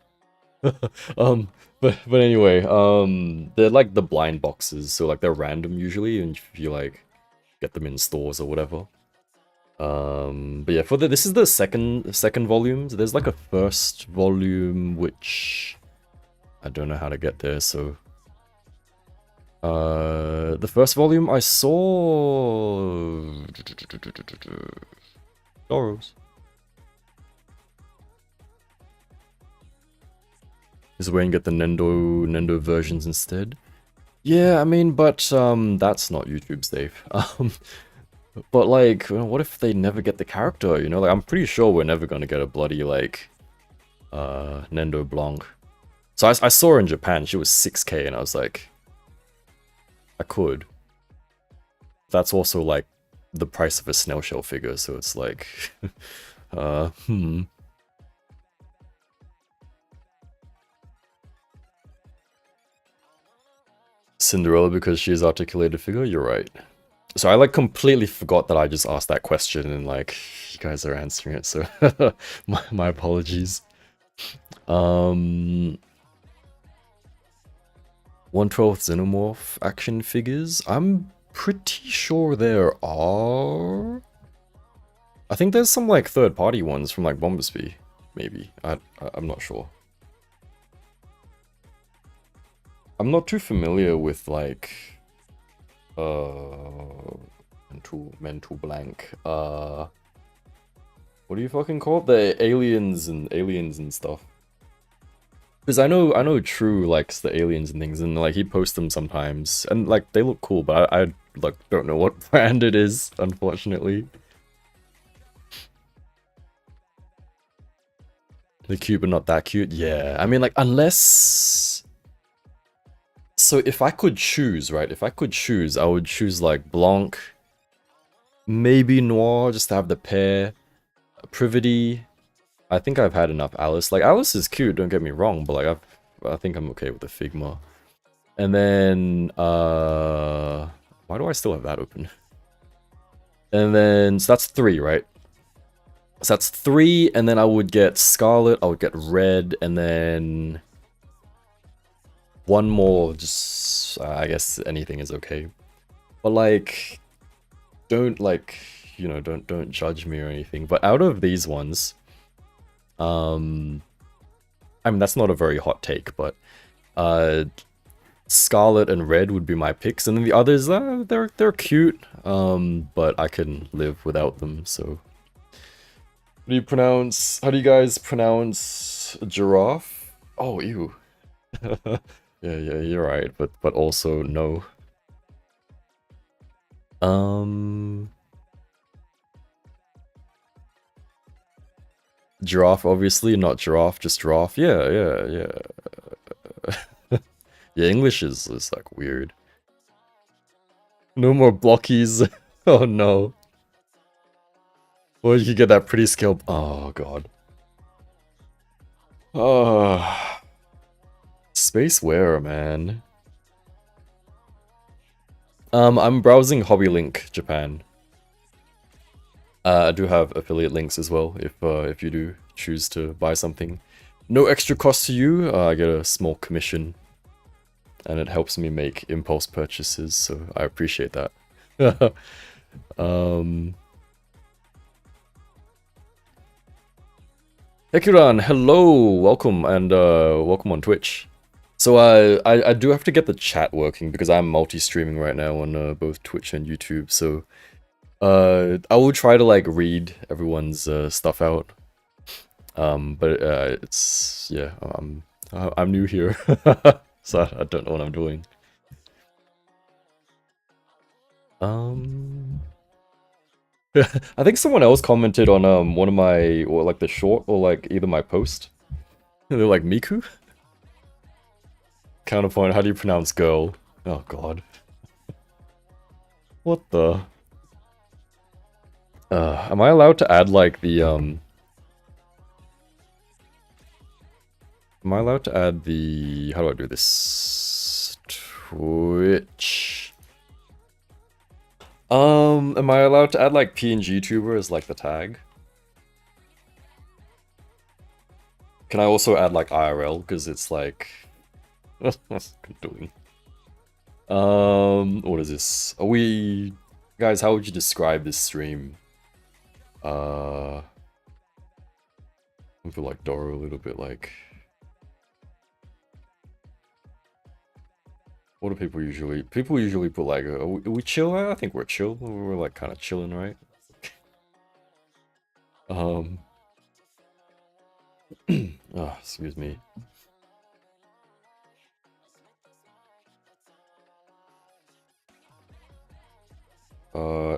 But anyway, they're like the blind boxes, so like they're random usually, and if you like get them in stores or whatever. But yeah, for this is the second volume. So there's like a first volume which I don't know how to get there. So the first volume I saw Doros. Is where you can get the Nendo versions instead. Yeah, I mean, but that's not YouTube's Dave. But like, what if they never get the character? You know, like I'm pretty sure we're never gonna get a bloody like Nendo Blanc. So I saw her in Japan. She was 6k, and I was like, I could. That's also like the price of a snail shell figure, so it's like, Cinderella because she's articulated figure, you're right. So I like completely forgot that I just asked that question and like you guys are answering it, so my apologies. 1/12 Xenomorph action figures. I'm pretty sure there are. I think there's some like third-party ones from like Bombasby, maybe. I'm not sure. I'm not too familiar with like mental blank. What do you fucking call it? The aliens and stuff. Because I know True likes the aliens and things, and like he posts them sometimes, and like they look cool, but I like don't know what brand it is, unfortunately. The cute but not that cute. Yeah, I mean like unless. So if I could choose, right? If I could choose, I would choose like Blanc, maybe Noir, just to have the pair. Privity. I think I've had enough Alice. Like Alice is cute, don't get me wrong, but like I think I'm okay with the Figma. And then why do I still have that open? And then so that's 3, right? So that's 3, and then I would get Scarlet, I would get Red, and then one more, just, I guess anything is okay. But like, don't like, you know, don't judge me or anything. But out of these ones, I mean, that's not a very hot take, but Scarlet and Red would be my picks. And then the others, they're cute, but I can live without them, so. How do you guys pronounce giraffe? Oh, ew. Yeah, you're right, but also no. Giraffe, obviously, not giraffe, just giraffe. Yeah. Yeah, English is like weird. No more blockies. Oh no. Well, you could get that pretty scale. Oh god. Oh. Space Wearer, man. I'm browsing HobbyLink Japan. I do have affiliate links as well if you do choose to buy something. No extra cost to you. I get a small commission, and it helps me make impulse purchases, so I appreciate that. Hekiran, hello, welcome, and welcome on Twitch. So I do have to get the chat working because I'm multi-streaming right now on both Twitch and YouTube. So I will try to like read everyone's stuff out. But it's yeah, I'm new here, so I don't know what I'm doing. I think someone else commented on one of my, or like the short, or like either my post. They're like, Miku? Counterpoint, how do you pronounce girl? Oh god. What the? Am I allowed to add like the Am I allowed to add the, how do I do this? Twitch. Am I allowed to add like PNG tuber as like the tag? Can I also add like IRL? Because it's like... What's it doing? What is this? Are we... Guys, how would you describe this stream? I feel like Doro a little bit like... What do people usually... People usually put like, are we chill? I think we're chill. We're like kind of chilling, right? Oh, excuse me.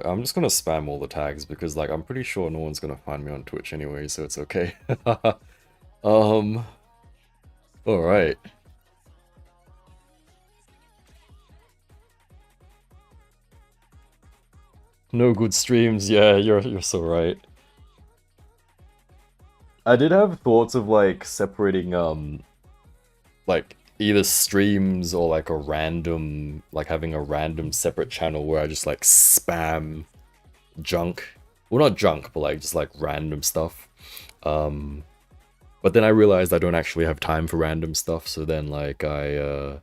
I'm just gonna spam all the tags because like I'm pretty sure no one's gonna find me on Twitch anyway, so it's okay. Alright. No good streams, yeah, you're so right. I did have thoughts of like separating like either streams or like a random, like having a random separate channel where I just like spam junk. Well, not junk, but like just like random stuff. But then I realized I don't actually have time for random stuff, so then like where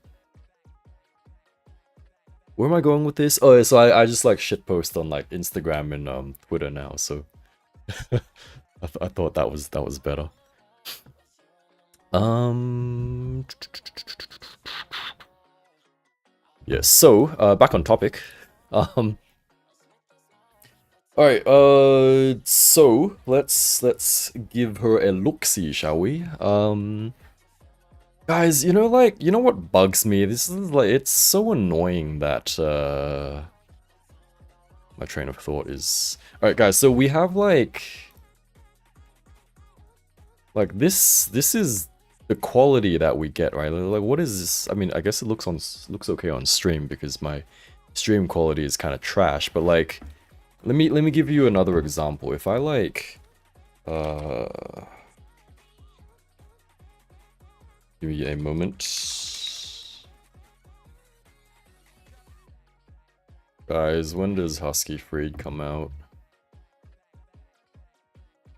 am I going with this? Oh, so I just like shitpost on like Instagram and Twitter now, so I thought that was better. Yeah, so back on topic. Alright, so let's give her a look-see, shall we? Guys, you know, like, you know what bugs me? This is like, it's so annoying that my train of thought is... Alright, guys, so we have like this is the quality that we get, right? Like, what is this? I mean, I guess it looks okay on stream because my stream quality is kind of trash, but like, let me give you another example. If I like, give me a moment. Guys, when does Husky Friede come out?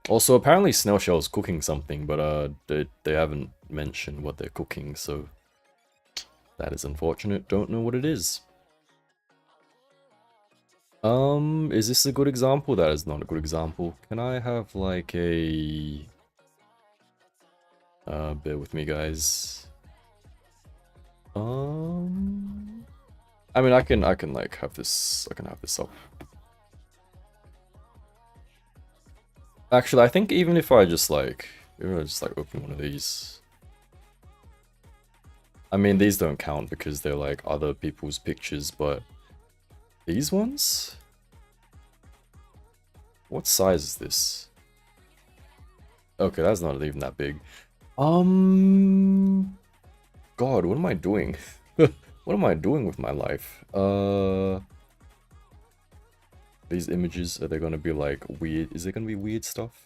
Also, apparently Snail Shell's cooking something, but they haven't mentioned what they're cooking, so that is unfortunate. Don't know what it is. Is this a good example? That is not a good example. Can I have like a... bear with me, guys. I mean, I can like have this. I can have this up. Actually, I think even if I just like open one of these. I mean, these don't count because they're like other people's pictures, but these ones? What size is this? Okay, that's not even that big. God, what am I doing? What am I doing with my life? These images, are they gonna be like weird? Is it gonna be weird stuff?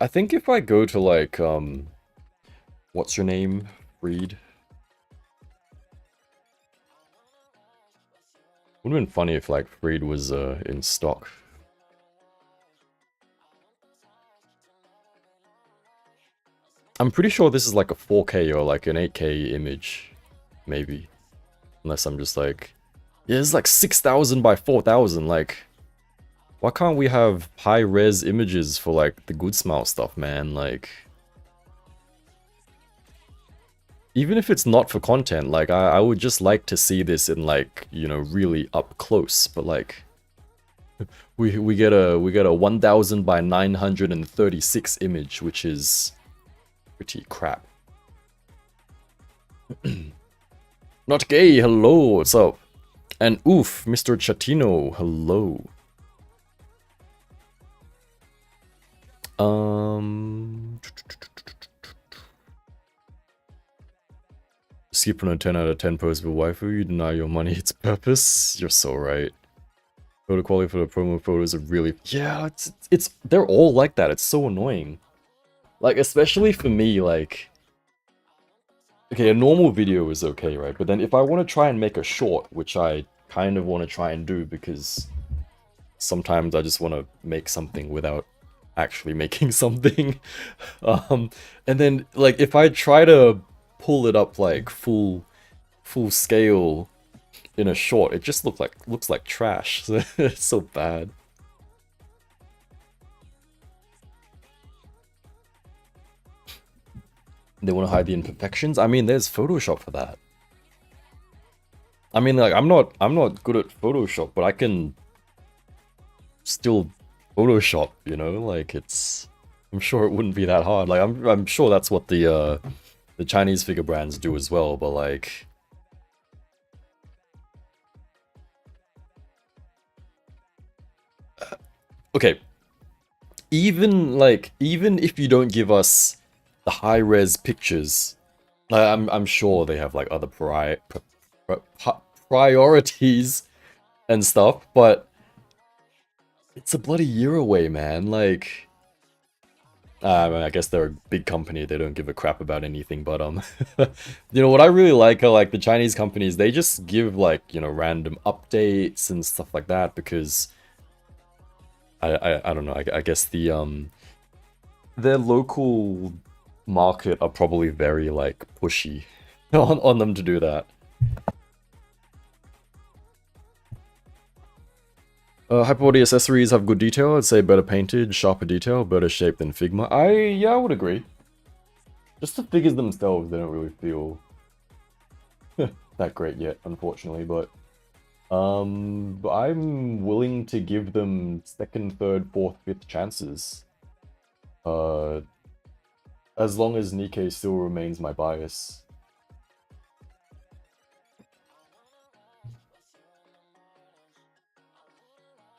I think if I go to like, what's your name? Friede? Would've been funny if like Friede was in stock. I'm pretty sure this is like a 4K or like an 8K image, maybe. Unless I'm just like, yeah, it's like 6,000 by 4,000, like, why can't we have high-res images for like the good smile stuff, man? Like, even if it's not for content, like, I would just like to see this in like, you know, really up close, but like, we get a 1000 by 936 image, which is pretty crap. Not gay, hello, what's up? And oof, Mr. Chatino, hello. Skip on a 10 out of 10 post for waifu, you deny your money its purpose. You're so right. Photo quality for the promo photos are really... Yeah, it's they're all like that, it's so annoying. Like, especially for me, like... Okay, a normal video is okay, right? But then if I want to try and make a short, which I kind of want to try and do because sometimes I just want to make something without actually making something. And then, like, if I try to pull it up, like, full scale in a short, it just looks like trash. It's so bad. They want to hide the imperfections? I mean, there's Photoshop for that. I mean, like, I'm not good at Photoshop, but I can still Photoshop, you know? Like, it's... I'm sure it wouldn't be that hard. Like, I'm sure that's what the Chinese figure brands do as well, but like... Okay. Even if you don't give us the high-res pictures, I'm sure they have like other priorities and stuff, but it's a bloody year away, man. Like, I guess they're a big company, they don't give a crap about anything, but you know, what I really like are like the Chinese companies, they just give like, you know, random updates and stuff like that, because I don't know, I guess the their local market are probably very like pushy on them to do that. Hyperbody accessories have good detail. I'd say better painted, sharper detail, better shape than Figma. Yeah, I would agree. Just the figures themselves, they don't really feel that great yet, unfortunately, but I'm willing to give them second, third, fourth, fifth chances. As long as Nikkei still remains my bias.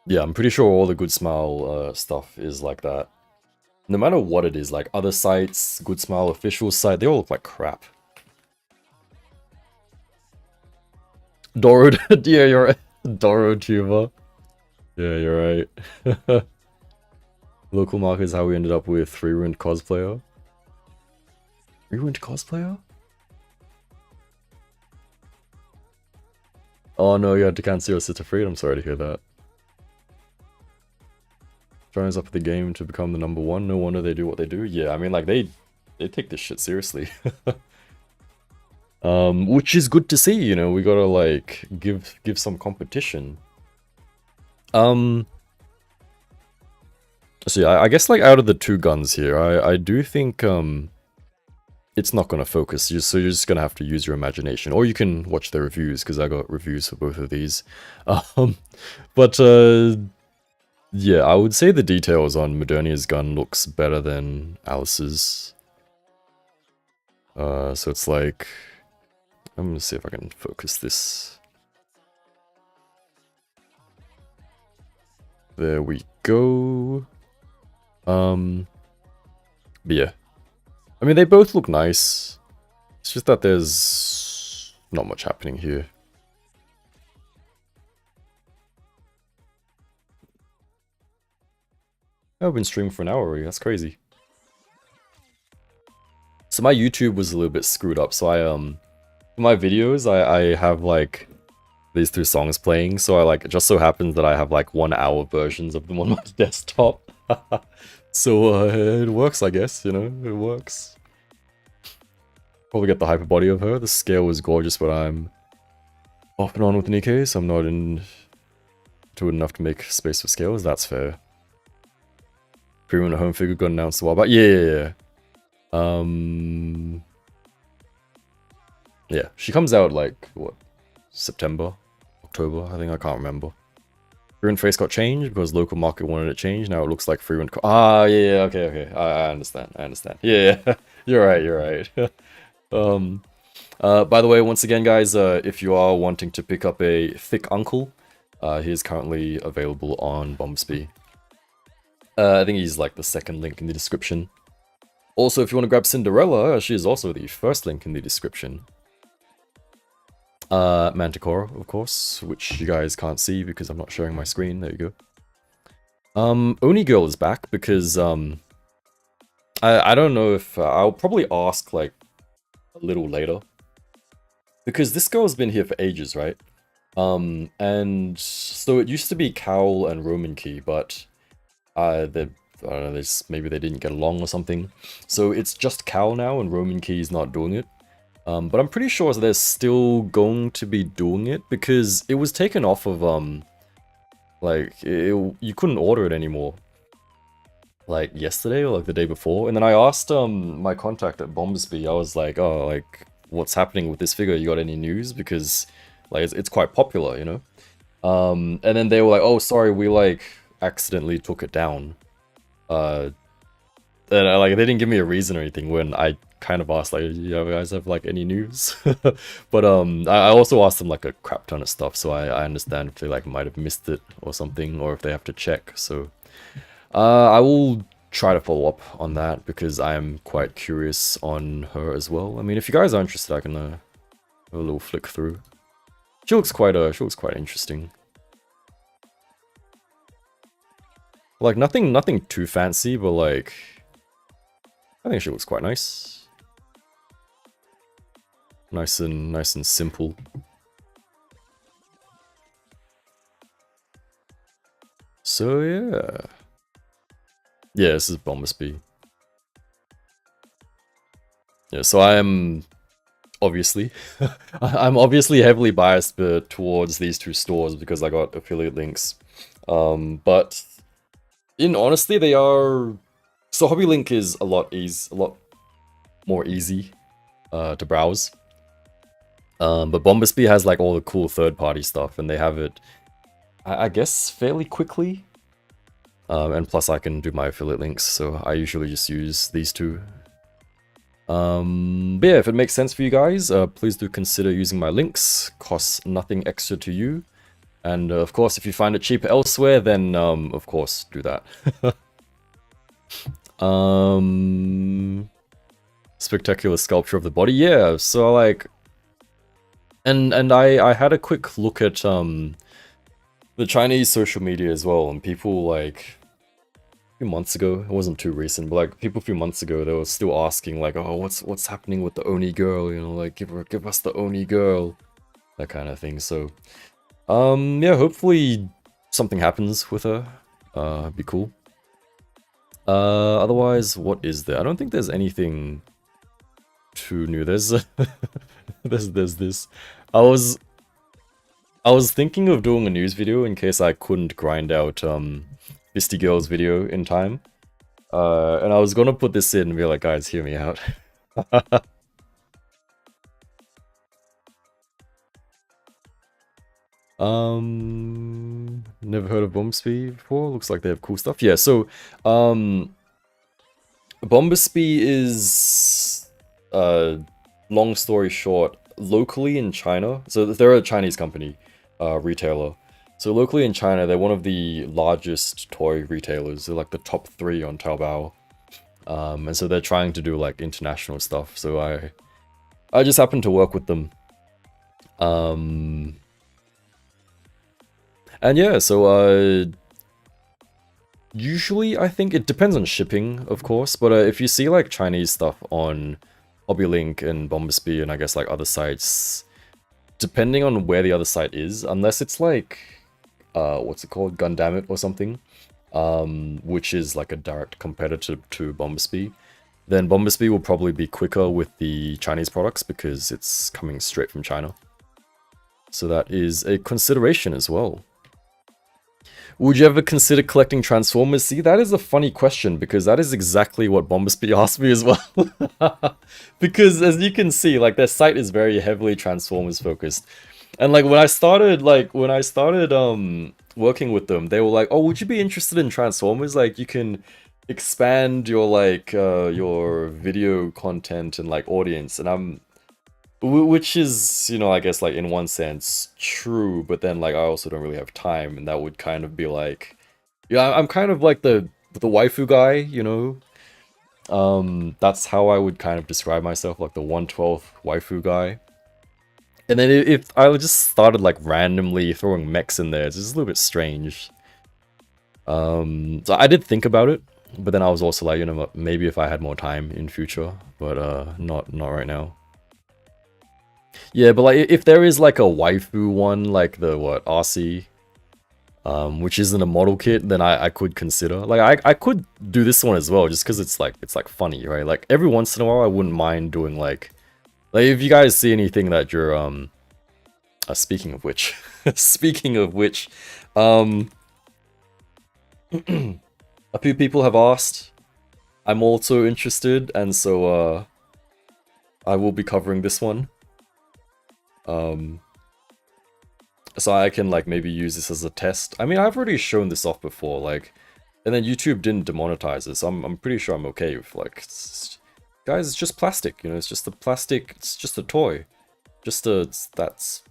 Yeah, I'm pretty sure all the Good Smile stuff is like that. No matter what it is, like other sites, Good Smile official site, they all look like crap. Doro, yeah, you're right. Doro tuber. Yeah, you're right. Local market is how we ended up with 3-Ruined Cosplayer. 3-Ruined Cosplayer? Oh no, you had to cancel your sister Friede. I'm sorry to hear that. China's up at the game to become the #1. No wonder they do what they do. Yeah, I mean, like, they take this shit seriously. Which is good to see, you know, we gotta, like, give some competition. So yeah, I guess, like, out of the two guns here, I do think, it's not gonna focus, so you're just gonna have to use your imagination. Or you can watch the reviews, because I got reviews for both of these. But, yeah, I would say the details on Modernia's gun looks better than Alice's. So it's like... I'm gonna see if I can focus this. There we go. But yeah. I mean, they both look nice. It's just that there's not much happening here. I've been streaming for an hour already, that's crazy. So my YouTube was a little bit screwed up, so for my videos, I have like these two songs playing, so I like, it just so happens that I have like 1 hour versions of them on my desktop. So it works, I guess, you know, it works. Probably get the hyper body of her. The scale was gorgeous, but I'm off and on with Nikkei, so I'm not into it enough to make space for scales. That's fair. Premium home figure got announced a while back. Yeah. Yeah, she comes out like, what, September? October? I think, I can't remember. Freewind face got changed because local market wanted it changed. Now it looks like Freewind. Ah, yeah, okay. I understand. Yeah, you're right. By the way, once again, guys, if you are wanting to pick up a thick Unkval, he is currently available on Bombsby. I think he's like the second link in the description. Also, if you want to grab Cinderella, she is also the first link in the description. Manticora, of course, which you guys can't see because I'm not sharing my screen. There you go. Oni Girl is back because, I don't know if, I'll probably ask, like, a little later. Because this girl's been here for ages, right? And so it used to be Cowl and Roman Key, but, I don't know, maybe they didn't get along or something. So it's just Cowl now, and Roman Key's not doing it. But I'm pretty sure they're still going to be doing it, because it was taken off of, you couldn't order it anymore. Like, yesterday or, like, the day before. And then I asked, my contact at Bombsby, I was like, oh, like, what's happening with this figure? You got any news? Because, like, it's quite popular, you know? And then they were like, oh, sorry, we, like, accidentally took it down. And, like, they didn't give me a reason or anything when I kind of asked, like, you guys have, like, any news? But, I also asked them, like, a crap ton of stuff, so I understand if they, like, might have missed it or something, or if they have to check, so... I will try to follow up on that, because I am quite curious on her as well. I mean, if you guys are interested, I can, have a little flick through. She looks quite interesting. Like, nothing too fancy, but, like... I think she looks quite nice. Nice and simple. So yeah. Yeah, this is Bombsby. Yeah, so I am obviously I'm obviously heavily biased towards these two stores because I got affiliate links. But in honesty, they are... So HobbyLink is a lot more easy to browse. But Bombsby has like all the cool third-party stuff, and they have it, I guess, fairly quickly. And plus I can do my affiliate links, so I usually just use these two. But yeah, if it makes sense for you guys, please do consider using my links. Costs nothing extra to you. And of course, if you find it cheaper elsewhere, then of course, do that. Spectacular sculpture of the body, yeah, so like... And I had a quick look at the Chinese social media as well, and people like a few months ago, it wasn't too recent, but like people a few months ago, they were still asking like, oh, what's happening with the Oni girl, you know, like give us the Oni girl, that kind of thing. So yeah, hopefully something happens with her. Be cool. Otherwise, what is there? I don't think there's anything too new. There's there's this. I was thinking of doing a news video in case I couldn't grind out Fisty Girl's video in time. And I was gonna put this in and be like, guys, hear me out. Never heard of Bombsby before. Looks like they have cool stuff. Yeah, so Bombsby is long story short, locally in China. So they're a Chinese company, retailer. So locally in China, they're one of the largest toy retailers. They're like the top 3 on Taobao. And so they're trying to do like international stuff. So I just happen to work with them. And yeah, so usually I think it depends on shipping, of course, but if you see like Chinese stuff on HobbyLink and Bombsby and I guess like other sites, depending on where the other site is, unless it's like what's it called, Gundamit or something, which is like a direct competitor to Bombsby, then Bombsby will probably be quicker with the Chinese products because it's coming straight from China. So that is a consideration as well. Would you ever consider collecting Transformers? See, that is a funny question, because that is exactly what Bombsby asked me as well. Because, as you can see, like, their site is very heavily Transformers focused. And, like, when I started working with them, they were like, "Oh, would you be interested in Transformers? Like, you can expand your like your video content and like audience." And which is, you know, I guess like in one sense true, but then like I also don't really have time, and that would kind of be like, yeah, I'm kind of like the waifu guy, you know. That's how I would kind of describe myself, like the 1/12 waifu guy. And then if I just started like randomly throwing mechs in there, it's just a little bit strange. So I did think about it, but then I was also like, you know, maybe if I had more time in future, but not right now. Yeah, but like if there is like a waifu one, like the what, RC, which isn't a model kit, then I could consider. Like I could do this one as well, just because it's like funny, right? Like every once in a while, I wouldn't mind doing like if you guys see anything that you're speaking of which, speaking of which, a few people have asked. I'm also interested, and so I will be covering this one. So I can like maybe use this as a test. I mean, I've already shown this off before, like, and then YouTube didn't demonetize it, so I'm pretty sure I'm okay with like, guys, it's just plastic, you know, it's just a plastic, it's just a toy, that's.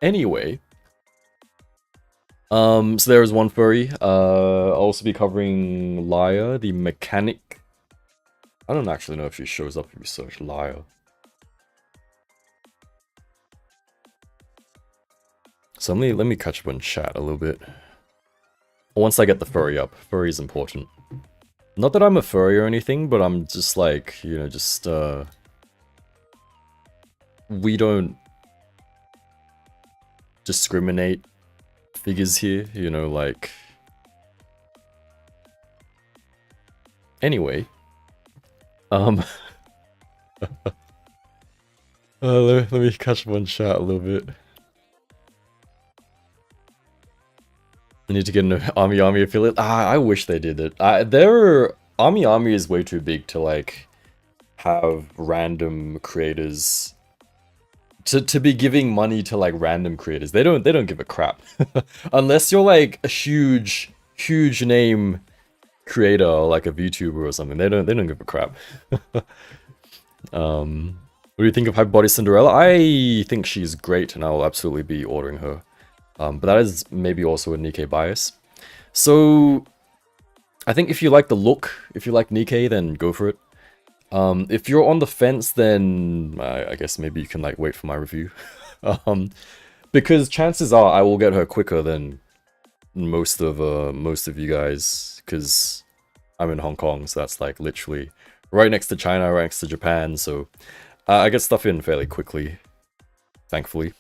Anyway, so there is one furry. I'll also be covering Lyra, the mechanic. I don't actually know if she shows up if you search Lyra. So let me catch up on chat a little bit. Once I get the furry up. Furry is important. Not that I'm a furry or anything, but I'm just like, you know, just we don't discriminate figures here, you know, like. Anyway. Let me catch up on chat a little bit. I need to get an Army affiliate. I wish they did it. Army is way too big to like have random creators to be giving money to like random creators. They don't give a crap. Unless you're like a huge name creator, like a VTuber or something. They don't give a crap. What do you think of Hyper Body Cinderella? I think she's great, and I will absolutely be ordering her. But that is maybe also a Nikkei bias. So I think if you like the look, if you like Nikkei, then go for it. If you're on the fence, then I guess maybe you can like wait for my review. Because chances are I will get her quicker than most of you guys, because I'm in Hong Kong, so that's like literally right next to China, right next to Japan, so I get stuff in fairly quickly, thankfully.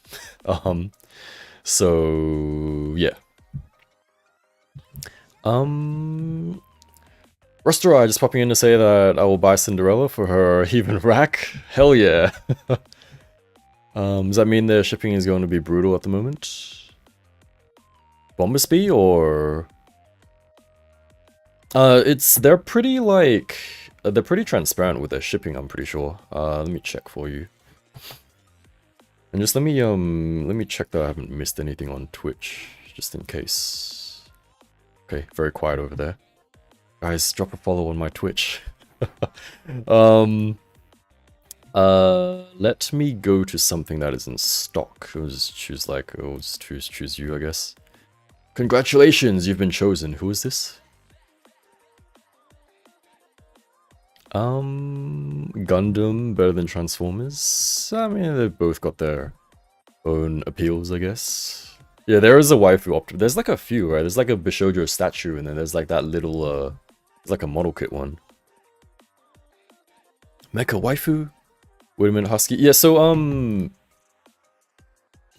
So yeah. Rustra just popping in to say that I will buy Cinderella for her even rack. Hell yeah. Does that mean their shipping is going to be brutal at the moment? Bombasby or they're pretty like they're pretty transparent with their shipping, I'm pretty sure. Let me check for you. And just let me check that I haven't missed anything on Twitch, just in case. Okay, very quiet over there. Guys, drop a follow on my Twitch. Let me go to something that is in stock. I'll just choose like, I'll just choose you, I guess. Congratulations, you've been chosen. Who is this? Gundam better than Transformers? I mean, they've both got their own appeals, I guess. Yeah, there is a waifu option. There's like a few, right? There's like a Bishojo statue, and then there's like that little, it's like a model kit one. Mecha waifu? Wait a minute, Husky. Yeah, so,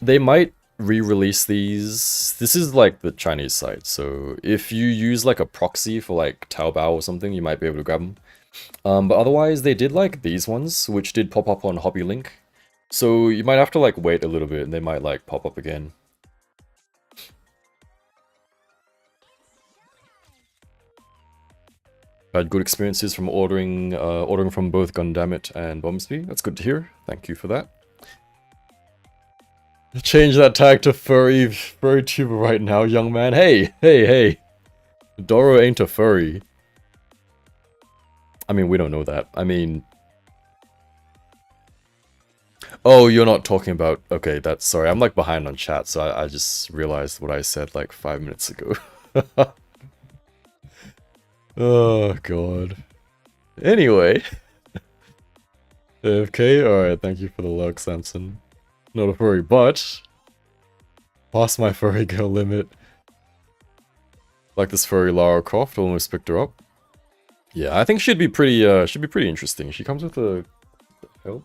they might re-release these. This is like the Chinese site, so if you use like a proxy for like Taobao or something, you might be able to grab them. But otherwise, they did like these ones, which did pop up on Hobby Link. So you might have to like wait a little bit, and they might like pop up again. I had good experiences from ordering from both Gundamit and Bombsby. That's good to hear. Thank you for that. Change that tag to furry tuber right now, young man. Hey. Doro ain't a furry. I mean, we don't know that. I mean... Oh, you're not talking about... Okay, that's... Sorry, I'm like behind on chat, so I just realized what I said like 5 minutes ago. Oh, God. Anyway. Okay, alright, thank you for the luck, Samson. Not a furry, but... Past my furry girl limit. Like this furry Lara Croft, almost picked her up. Yeah, I think she'd be pretty interesting. She comes with a... What the hell?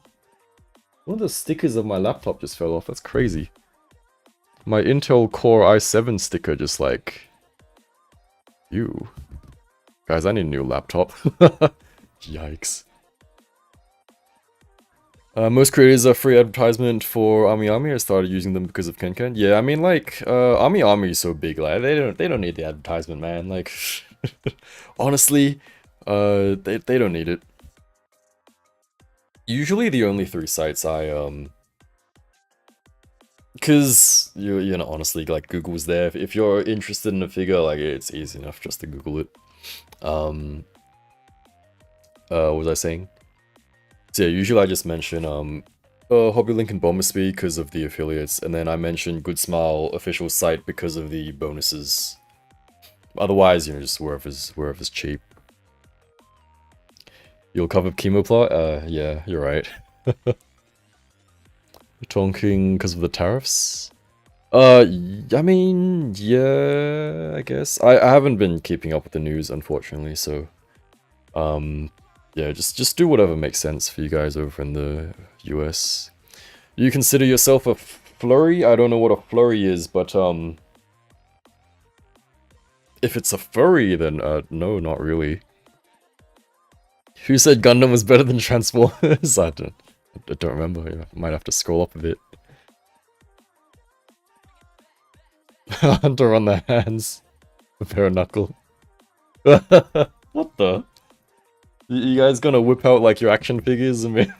One of the stickers of my laptop just fell off, that's crazy. My Intel Core i7 sticker just like... Ew. Guys, I need a new laptop. Yikes. Most creators are free advertisement for Ami. I started using them because of Ken. Yeah, I mean like, Ami is so big, like they don't need the advertisement, man. Like, honestly, they don't need it. Usually the only 3 sites I cause you know, honestly, like Google's there. If you're interested in a figure, like it's easy enough just to Google it. What was I saying? So yeah, usually I just mention Hobby Link and Bombersby because of the affiliates, and then I mention Good Smile official site because of the bonuses. Otherwise, you know, just wherever's cheap. You'll cover KemoPla? Yeah, you're right. Talking because of the tariffs? I mean, yeah, I guess. I haven't been keeping up with the news, unfortunately, so... yeah, just do whatever makes sense for you guys over in the US. You consider yourself a flurry? I don't know what a flurry is, but, if it's a furry, then, no, not really. Who said Gundam was better than Transformers? I don't remember. I might have to scroll up a bit. Hunter on their hands. Bare knuckle. What the? You guys gonna whip out like your action figures and me?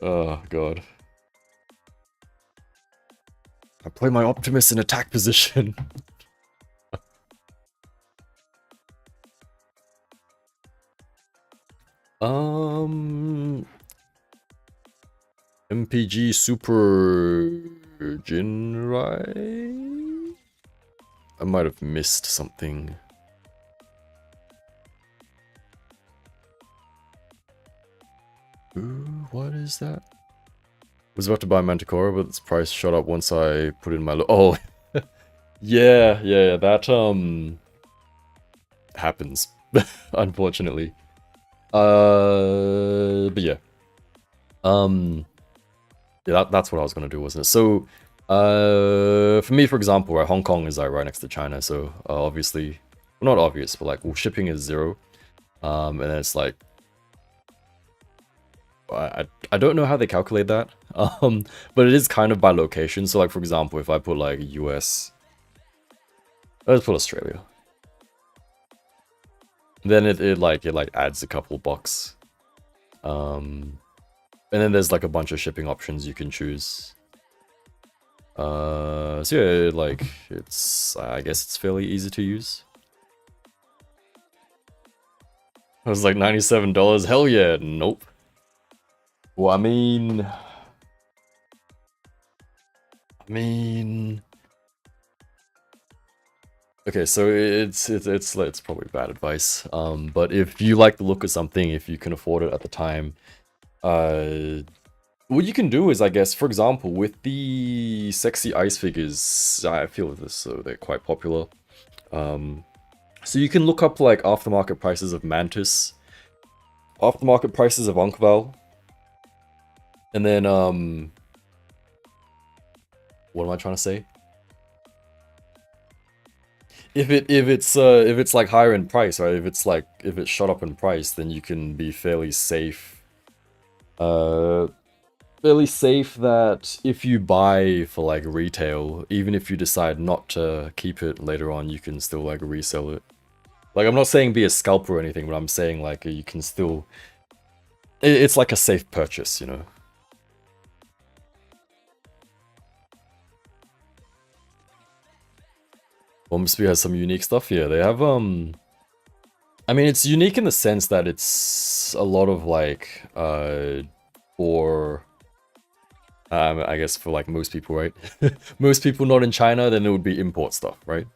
Oh god. I play my Optimus in attack position. MPG Super Jinrai? I might have missed something. Ooh, what is that? I was about to buy Manticora, but its price shot up once I put in my oh, yeah, that happens, unfortunately. But yeah, yeah, that's what I was gonna do, wasn't it? So, for me, for example, right, Hong Kong is like right next to China, so obviously, well, not obvious, but like, well, shipping is 0, and then it's like. I don't know how they calculate that, but it is kind of by location. So like, for example, if I put like US, let's put Australia, then it like adds a couple bucks, and then there's like a bunch of shipping options you can choose. So yeah, like it's, I guess it's fairly easy to use. I was like $97, hell yeah, nope. Well, I mean, okay, so it's probably bad advice. But if you like the look of something, if you can afford it at the time, what you can do is, I guess, for example, with the sexy ice figures, I feel this, so they're quite popular. So you can look up like aftermarket prices of Mantis, aftermarket prices of Unkval. And then, what am I trying to say? If it's like higher in price, right? If it's shot up in price, then you can be fairly safe. Fairly safe that if you buy for like retail, even if you decide not to keep it later on, you can still like resell it. Like, I'm not saying be a scalper or anything, but I'm saying like you can still. It's like a safe purchase, you know. Bumblebee has some unique stuff here. They have, I mean, it's unique in the sense that it's a lot of, like, for... I guess for, like, most people, right? Most people not in China, then it would be import stuff, right?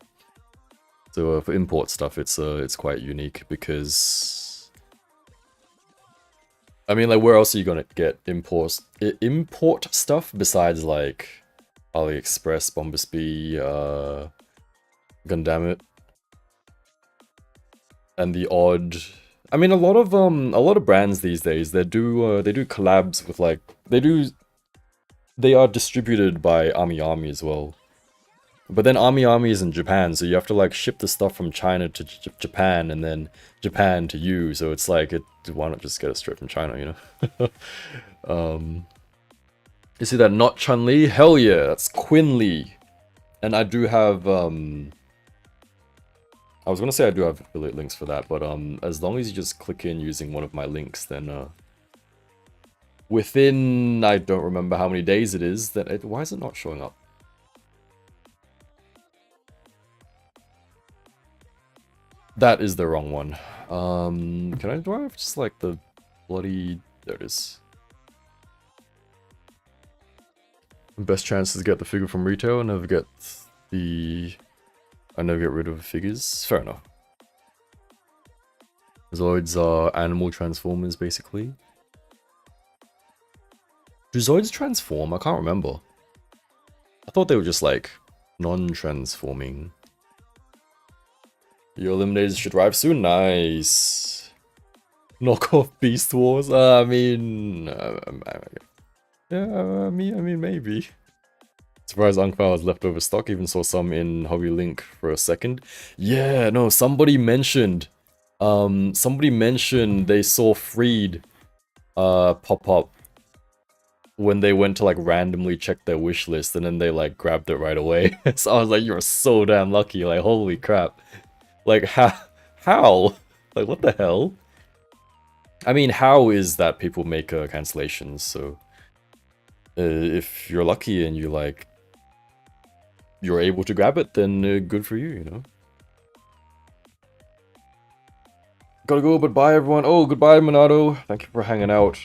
So for import stuff, it's quite unique because... I mean, like, where else are you gonna get import stuff besides, like, AliExpress, Bumblebee, Gundamit, and the odd... I mean, a lot of brands these days, they do collabs with, like, they are distributed by Ami as well. But then Ami is in Japan, so you have to, like, ship the stuff from China to Japan, and then Japan to you, so it's like, why not just get it straight from China, you know? You see that not Chun-Li? Hell yeah, that's Quinn-Li. And I do have, I was gonna say I do have affiliate links for that, but as long as you just click in using one of my links, then within, I don't remember how many days it is, why is it not showing up? That is the wrong one. Do I have just like the bloody, there it is. Best chance is to get the figure from retail, I never get rid of figures. Fair enough. Zoids are animal transformers, basically. Do Zoids transform? I can't remember. I thought they were just like non-transforming. Your eliminators should arrive soon. Nice. Knock off Beast Wars. I mean, yeah, I mean, maybe. Surprised Unkval has leftover stock. Even saw some in Hobby Link for a second. Yeah, no, somebody mentioned they saw Friede pop up when they went to like randomly check their wish list, and then they like grabbed it right away. So I was like, you're so damn lucky. Like, holy crap. Like, how? Like, what the hell? I mean, how is that people make cancellations, so... if you're lucky and you're able to grab it, then good for you, you know? Gotta go, but bye everyone. Oh, goodbye, Monado. Thank you for hanging out.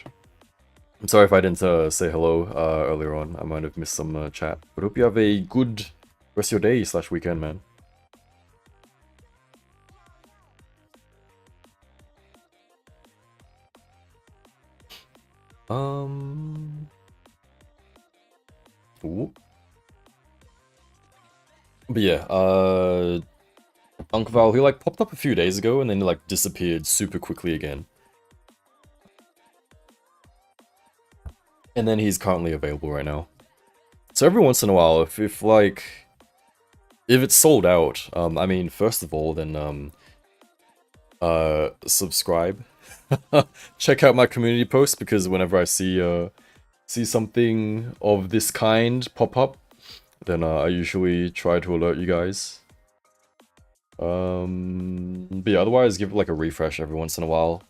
I'm sorry if I didn't say hello earlier on. I might have missed some chat. But hope you have a good rest of your day / weekend, man. Ooh. But yeah, Unkval, he like popped up a few days ago and then he like disappeared super quickly again. And then he's currently available right now. So every once in a while, if it's sold out, I mean, first of all, then subscribe. Check out my community posts, because whenever I see something of this kind pop up, then I usually try to alert you guys. But yeah, otherwise give it like a refresh every once in a while.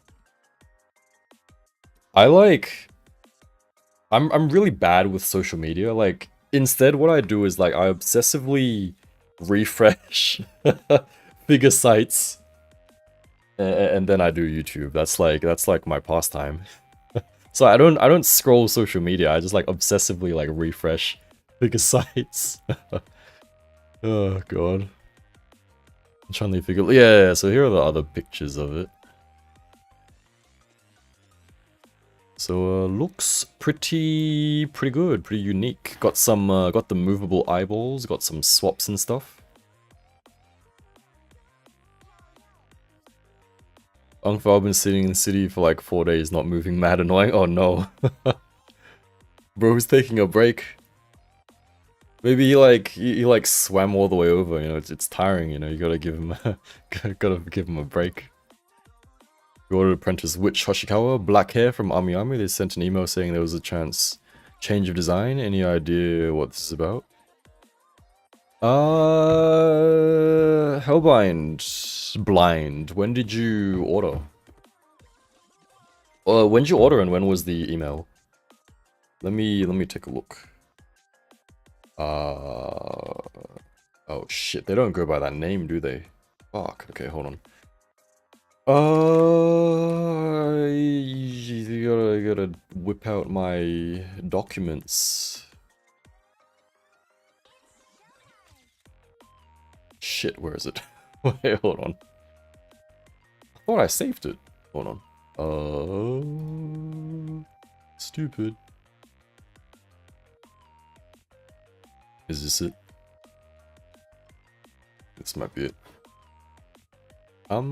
I'm really bad with social media. Like, instead what I do is like I obsessively refresh figure sites, and then I do YouTube. That's like my pastime. So I don't scroll social media. I just like obsessively like refresh figure sites. Oh god. I'm trying to figure. Yeah, so here are the other pictures of it. So looks pretty good, pretty unique. Got some got the movable eyeballs, got some swaps and stuff. Unkval been sitting in the city for like 4 days, not moving, mad annoying. Oh no. Bro's taking a break. Maybe he like swam all the way over, you know, it's tiring, you know, you gotta give him a break. You ordered Apprentice Witch Hoshikawa, black hair from Ami. They sent an email saying there was a change of design. Any idea what this is about? Hellbind Blind. When did you order? When did you order and when was the email? Let me take a look. Oh shit, they don't go by that name, do they? Fuck, okay, hold on. You gotta whip out my documents. Shit, where is it? Wait, hold on. I thought I saved it. Hold on. Stupid. Is this it? This might be it. Oh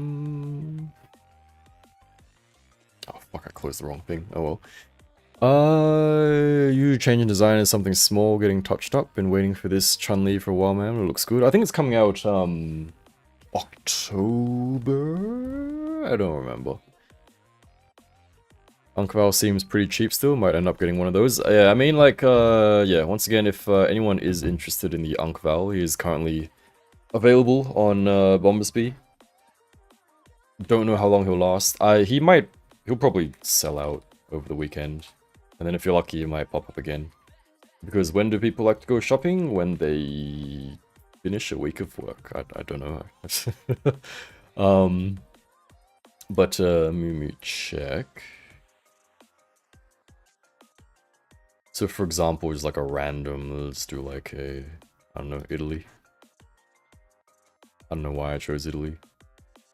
fuck, I closed the wrong thing. Oh well. You changing design is something small getting touched up. Been waiting for this Chun-Li for a while, man. It looks good. I think it's coming out, October? I don't remember. Unkval seems pretty cheap still. Might end up getting one of those. Yeah, I mean, like, yeah, once again, if anyone is interested in the Unkval, he is currently available on Bombersby. Don't know how long he'll last. He'll probably sell out over the weekend. And then if you're lucky, he might pop up again. Because when do people like to go shopping? When they finish a week of work. I don't know. But let me check. So for example, just like a random, let's do like a, I don't know, Italy. I don't know why I chose Italy.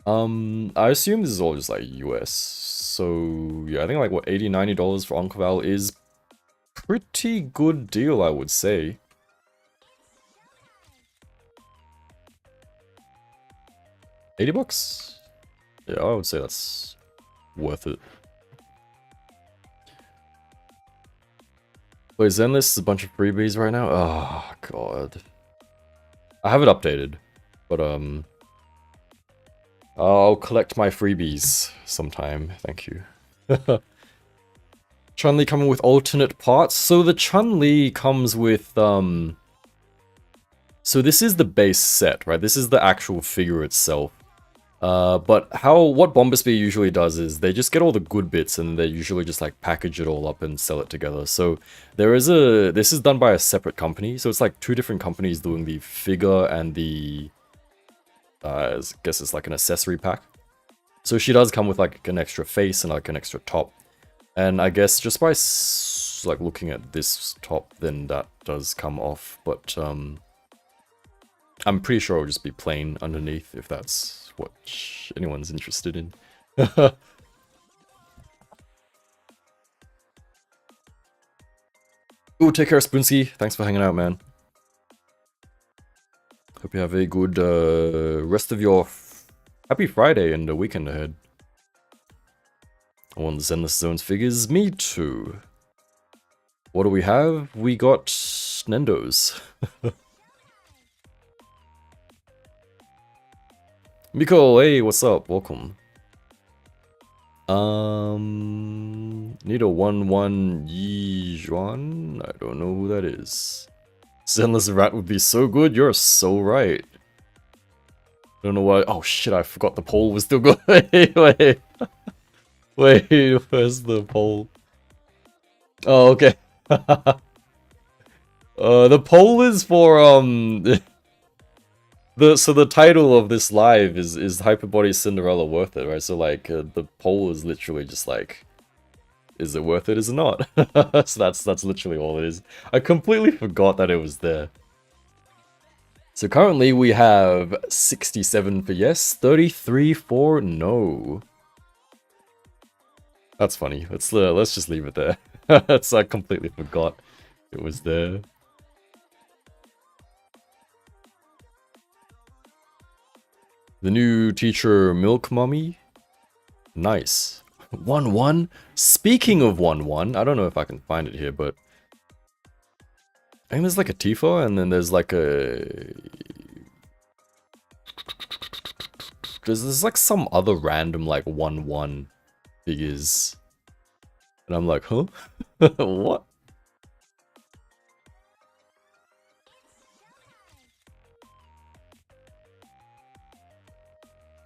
I assume this is all just like US. So yeah, I think like what, $80, $90 for Unkval is pretty good deal, I would say. $80? Yeah, I would say that's worth it. Wait, Zenlist is a bunch of freebies right now? Oh god. I have it updated, but I'll collect my freebies sometime, thank you. Chun-Li coming with alternate parts. So the Chun-Li comes with, so this is the base set, right? This is the actual figure itself. But what Bombersby usually does is they just get all the good bits and they usually just like package it all up and sell it together. So this is done by a separate company. So it's like two different companies doing the figure and the, I guess it's like an accessory pack. So she does come with like an extra face and like an extra top. And I guess just by like looking at this top, then that does come off. But I'm pretty sure it'll just be plain underneath if that's what anyone's interested in. Ooh, take care, Spoonsky. Thanks for hanging out, man. Hope you have a good rest of your happy Friday and a weekend ahead. I want the Zenless Zones figures. Me too. What do we have? We got Nendos. Miko, hey, what's up? Welcome. Need a 1-1 Yi Juan? I don't know who that is. Zenless Rat would be so good, you're so right. Don't know why. Oh shit, I forgot the poll was still going. Wait. Wait, where's the poll? Oh, okay. The poll is for, so the title of this live is Hyperbody Cinderella worth it, right? So like the poll is literally just like, is it worth it? Is it not? So that's literally all it is. I completely forgot that it was there. So currently we have 67 for yes, 33 for no. That's funny. Let's just leave it there. I completely forgot it was there. The new teacher, Milk Mummy. Nice. 1-1? Speaking of 1-1, I don't know if I can find it here, but I think there's like a Tifa, and then there's like a... There's like some other random like 1-1 figures. And I'm like, huh? What?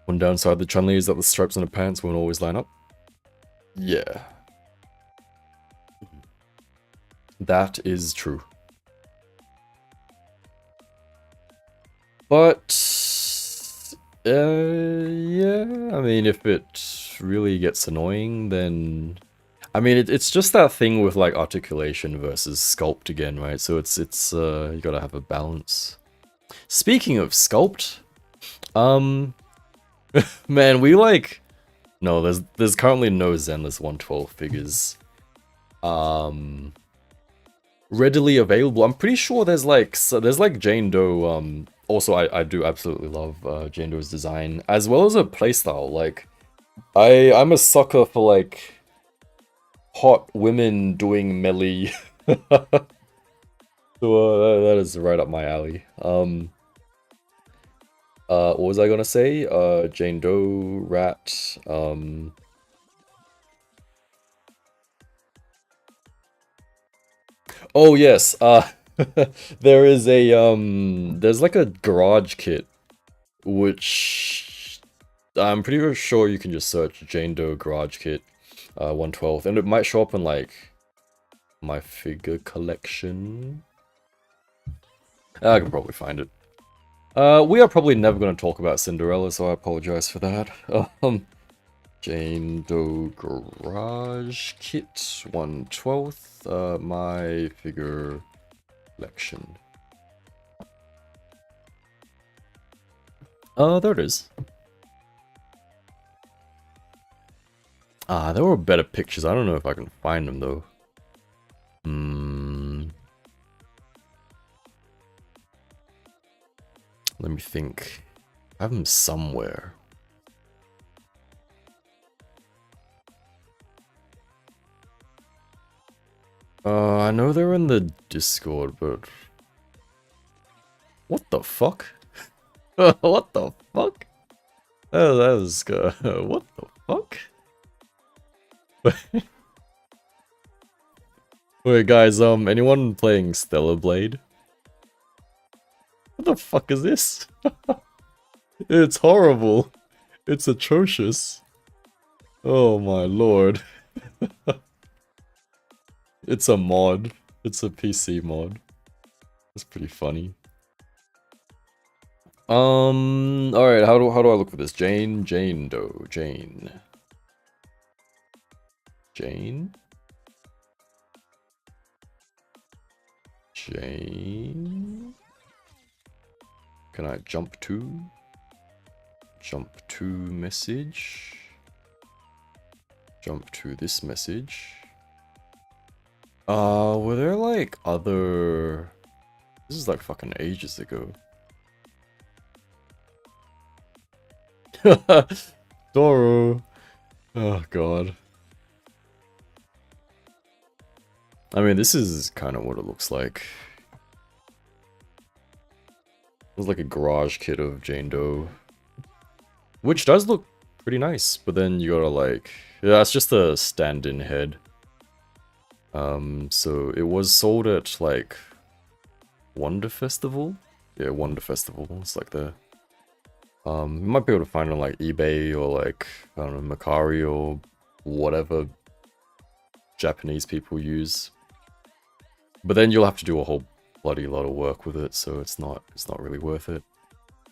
One downside of the Chun-Li is that the stripes on her pants won't always line up. Yeah. That is true. But yeah, I mean, if it really gets annoying, then I mean, it's just that thing with like articulation versus sculpt again, right? So it's you gotta have a balance. Speaking of sculpt, man, we like no, there's currently no Zenless 112 figures readily available. I'm pretty sure there's like Jane Doe. Also, I do absolutely love Jane Doe's design as well as her playstyle. Like, I'm a sucker for like hot women doing melee. So that is right up my alley. What was I gonna say? Jane Doe, Rat. Oh yes. There is a there's like a garage kit, which I'm pretty sure you can just search Jane Doe garage kit, 112, and it might show up in like my figure collection. I can probably find it. We are probably never going to talk about Cinderella, so I apologize for that. Jane Doe Garage Kit 1/12, my figure collection. There it is. There were better pictures. I don't know if I can find them though. Let me think. I have them somewhere. I know they're in the Discord, but what the fuck? What the fuck? That was what the fuck? Wait, guys, anyone playing Stellar Blade? What the fuck is this? It's horrible. It's atrocious. Oh my lord. It's a mod. It's a PC mod. That's pretty funny. Alright, how do I look for this? Jane Doe. Jane. Can I jump to? Jump to message. Jump to this message. Were there like other... This is like fucking ages ago. Doro. Oh god. I mean, this is kind of what it looks like. It's like a garage kit of Jane Doe. Which does look pretty nice, but then you gotta like... Yeah, it's just a stand-in head. So it was sold at like... Wonder Festival? Yeah, Wonder Festival. It's like the... you might be able to find it on like eBay or like, I don't know, Mercari or whatever Japanese people use. But then you'll have to do a whole bloody lot of work with it, so it's not really worth it.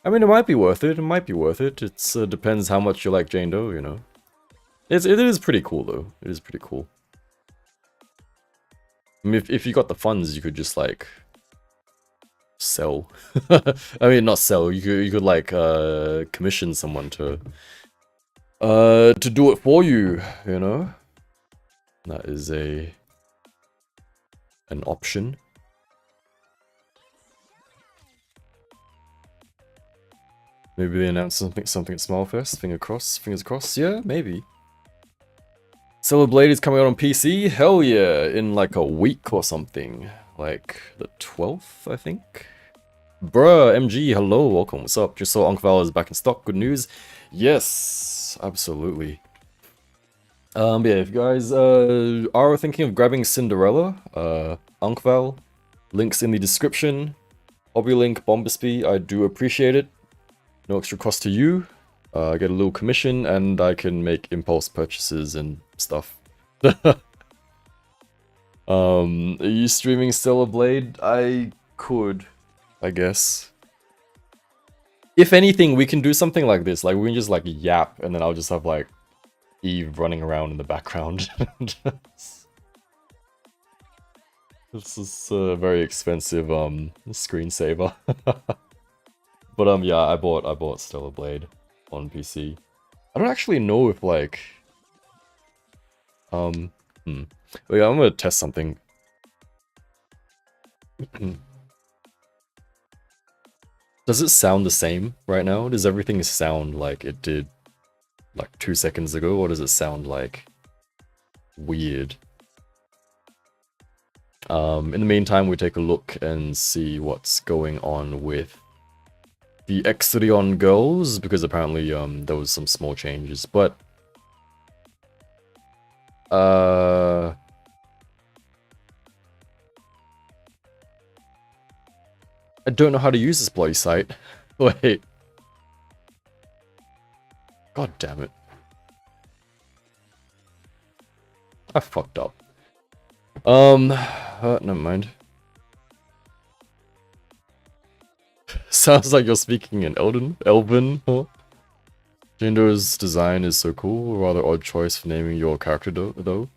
I mean, it might be worth it. It might be worth it. It depends how much you like Jane Doe, you know. It is pretty cool though. It is pretty cool. I mean, if you got the funds, you could just like sell. I mean, not sell. You could like commission someone to do it for you. You know, that is an option. Maybe they announce something at Smilefest. Fingers crossed. Yeah, maybe. Stellar Blade is coming out on PC? Hell yeah, in like a week or something. Like the 12th, I think? Bruh, MG, hello, welcome, what's up? Just saw Unkval is back in stock, good news. Yes, absolutely. Yeah, if you guys are thinking of grabbing Cinderella, Unkval, links in the description. Hobby link, Bombaspy, I do appreciate it. No extra cost to you. I get a little commission and I can make impulse purchases and stuff. Are you streaming Stellar Blade? I could, I guess. If anything, we can do something like this. Like, we can just, like, yap, and then I'll just have, like, Eve running around in the background. This is a very expensive, screensaver. But, yeah, I bought Stellar Blade on PC. I don't actually know if, like... Wait, I'm gonna test something. Does it sound the same right now? Does everything sound like it did like 2 seconds ago, or does it sound like weird? In the meantime, we take a look and see what's going on with the Extrion girls, because apparently there was some small changes, but I don't know how to use this bloody site. Wait. God damn it. I fucked up. Never mind. Sounds like you're speaking in Elven, huh? Jindo's design is so cool. Rather odd choice for naming your character though.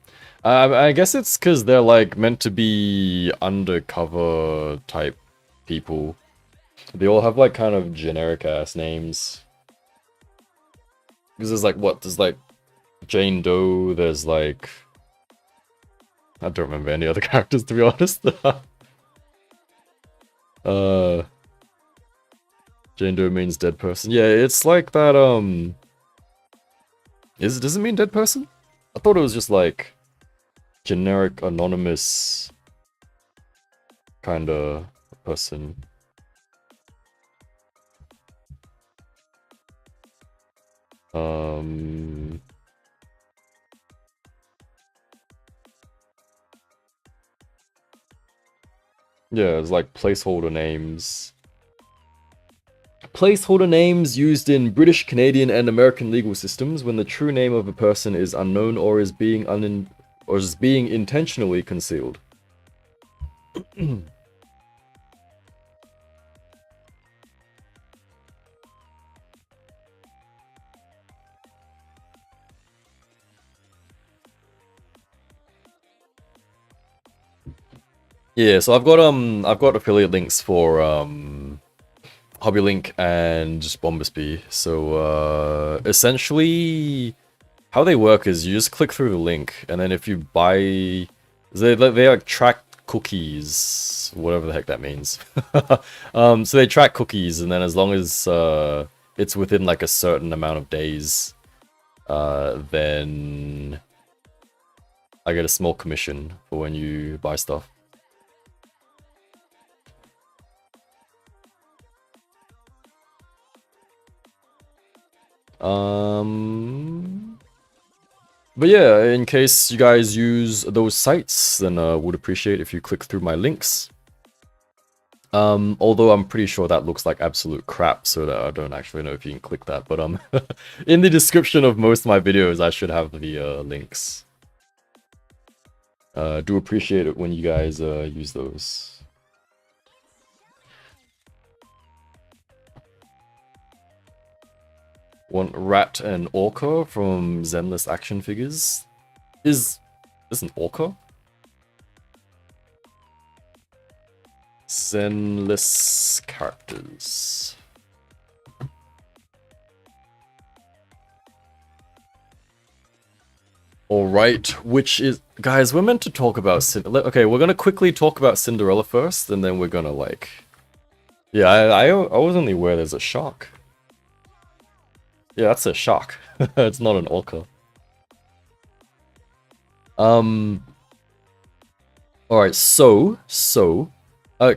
I guess it's because they're like meant to be undercover type people. They all have like kind of generic ass names. Because there's like what? There's like Jane Doe, there's like... I don't remember any other characters, to be honest. Jane Doe means dead person. Yeah, it's like that, does it mean dead person? I thought it was just like generic, anonymous kinda person. Yeah, it's like placeholder names. Placeholder names used in British, Canadian, and American legal systems when the true name of a person is unknown or is being intentionally concealed. Yeah, so I've got affiliate links for HobbyLink and Bombusby. So essentially how they work is you just click through the link, and then if you buy, they like track cookies, whatever the heck that means. So they track cookies, and then as long as it's within like a certain amount of days, then I get a small commission for when you buy stuff. But yeah, in case you guys use those sites, then would appreciate if you click through my links. Although I'm pretty sure that looks like absolute crap, so that I don't actually know if you can click that. But in the description of most of my videos, I should have the links. Do appreciate it when you guys use those. Want Rat and Orca from Zenless Action Figures. Is this an Orca? Zenless characters. Alright, which is... Guys, we're meant to talk about... Okay, we're gonna quickly talk about Cinderella first, and then we're gonna, like... Yeah, I was only aware there's a shark. Yeah, that's a shark. It's not an orca. Alright, so...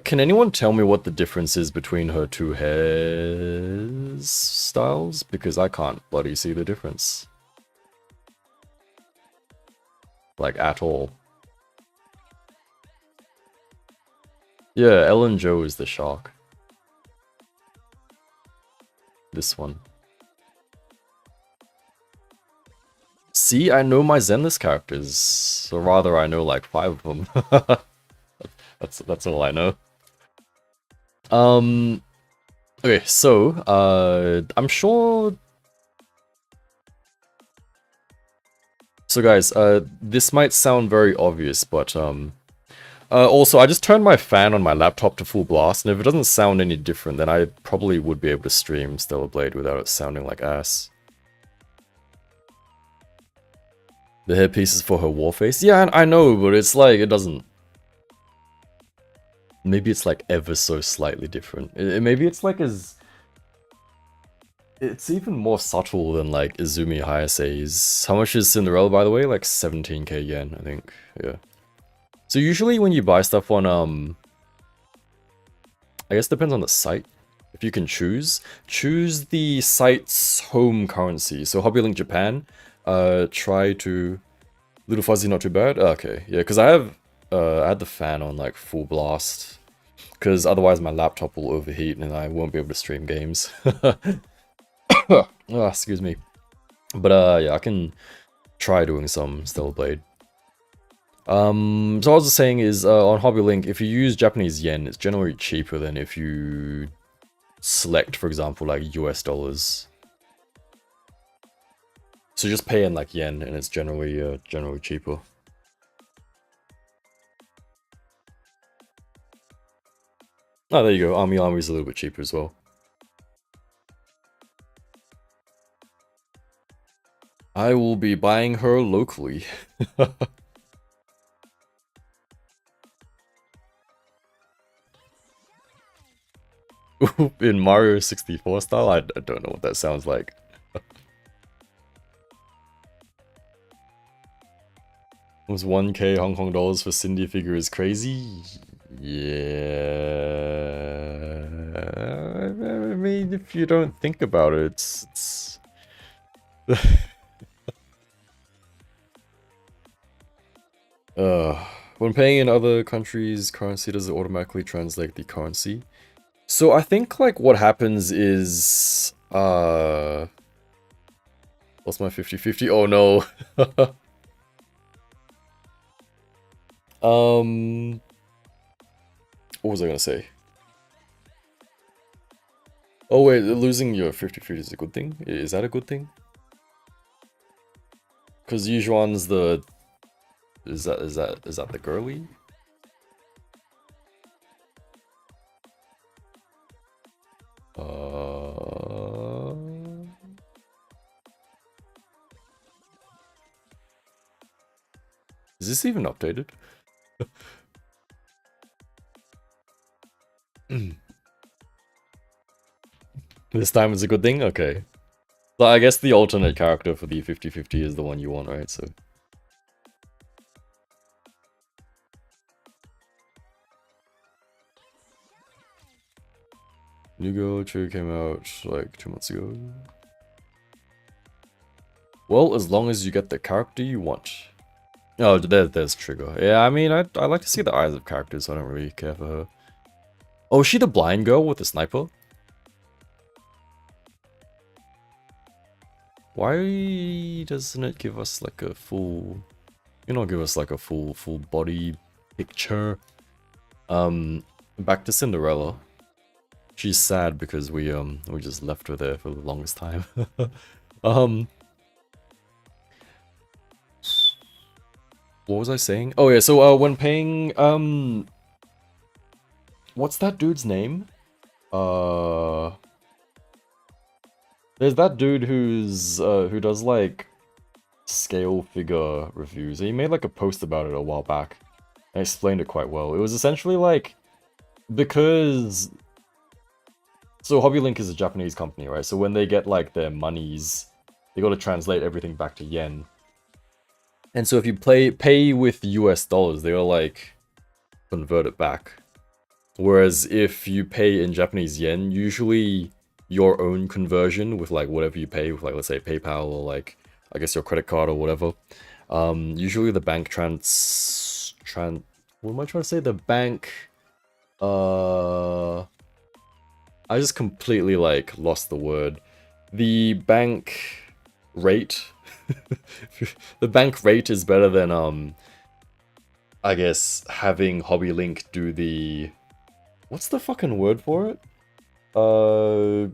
can anyone tell me what the difference is between her two hairstyles? Because I can't bloody see the difference. Like, at all. Yeah, Ellen Jo is the shark. This one. See, I know my Zenless characters. Or rather, I know like 5 of them. That's all I know. Okay, so, I'm sure... So guys, this might sound very obvious, but, also, I just turned my fan on my laptop to full blast, and if it doesn't sound any different, then I probably would be able to stream Stellar Blade without it sounding like ass. The headpiece is for her war face? Yeah, I know, but it's like, it doesn't... Maybe it's like ever so slightly different. Maybe it's like as... It's even more subtle than like Izumi Hayase's. How much is Cinderella, by the way? Like 17k yen, I think. Yeah. So usually when you buy stuff on, I guess it depends on the site. If you can choose the site's home currency. So Hobbylink Japan, try to... Little fuzzy, not too bad? Okay, yeah, because I had the fan on like full blast. Because otherwise my laptop will overheat and I won't be able to stream games. Oh, excuse me. But yeah, I can try doing some Stellar Blade. So what I was just saying is, on Hobbylink, if you use Japanese yen, it's generally cheaper than if you select, for example, like US dollars. So just pay in like yen, and it's generally cheaper. Oh, there you go. Army's a little bit cheaper as well. I will be buying her locally. In Mario 64 style? I don't know what that sounds like. Was 1k Hong Kong dollars for Cindy figure is crazy? Yeah... I mean, if you don't think about it, it's... When paying in other countries' currency, does it automatically translate the currency? So I think like what happens is lost my 50-50. Oh no. What was I gonna say? Oh wait, losing your 50-50 is a good thing? Is that a good thing? Because Yujuan's the... Is that the girly? Is this even updated? This time is a good thing? Okay. So I guess the alternate character for the 50-50 is the one you want, right? So... New Girl trailer came out like 2 months ago. Well, as long as you get the character you want. Oh, there's Trigger. Yeah, I mean, I like to see the eyes of characters, so I don't really care for her. Oh, is she the blind girl with the sniper? Why doesn't it give us like a full... You know, give us like a full body picture? Back to Cinderella. She's sad because we just left her there for the longest time. What was I saying? Oh yeah, so when paying what's that dude's name? There's that dude who does like scale figure reviews. He made like a post about it a while back and explained it quite well. It was essentially like, because so Hobbylink is a Japanese company, right? So when they get like their monies, they got to translate everything back to yen. And so if you pay with US dollars, they will like convert it back. Whereas if you pay in Japanese yen, usually your own conversion with like whatever you pay with, like let's say PayPal or like I guess your credit card or whatever, usually the bank what am I trying to say? The bank I just completely like lost the word. The bank rate the bank rate is better than I guess having Hobbylink do the... What's the fucking word for it? Uh,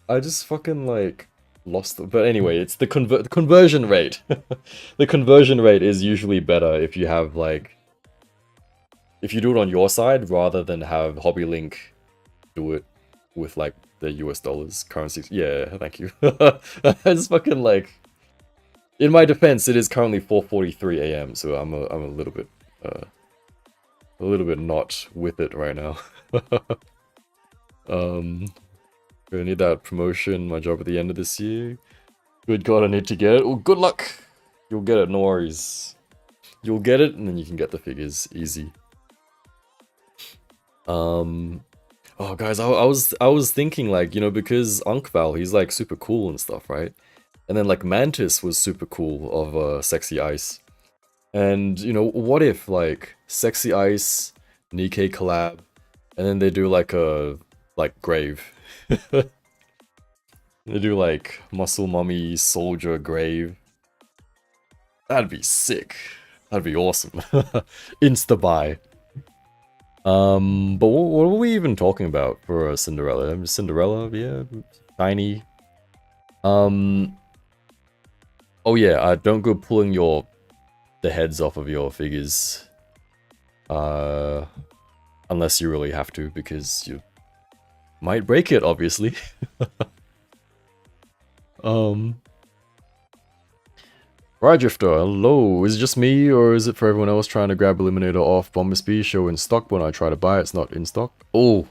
I just fucking like lost it. But anyway, it's the conversion rate. The conversion rate is usually better if you have like if you do it on your side rather than have HobbyLink do it with like the US dollars currencies. Yeah, thank you. I just fucking like in my defense, it is currently 4:43 a.m. So I'm a little bit not with it right now. Gonna need that promotion, my job at the end of this year. Good God, I need to get it. Oh, good luck. You'll get it, no worries. You'll get it, and then you can get the figures easy. Oh, guys, I was thinking like, you know, because Unkval, he's like super cool and stuff, right? And then like Mantis was super cool of Sexy Ice. And you know, what if like Sexy Ice, Nikkei collab, and then they do like a grave. They do like Muscle Mummy Soldier Grave. That'd be sick. That'd be awesome. Insta buy. But what were we even talking about for Cinderella? Cinderella, yeah, tiny. Oh yeah, don't go pulling the heads off of your figures. Unless you really have to, because you might break it, obviously. Rydrifter, hello. Is it just me, or is it for everyone else trying to grab Eliminator off Bombersby? Show in stock, when I try to buy it, it's not in stock. Oh.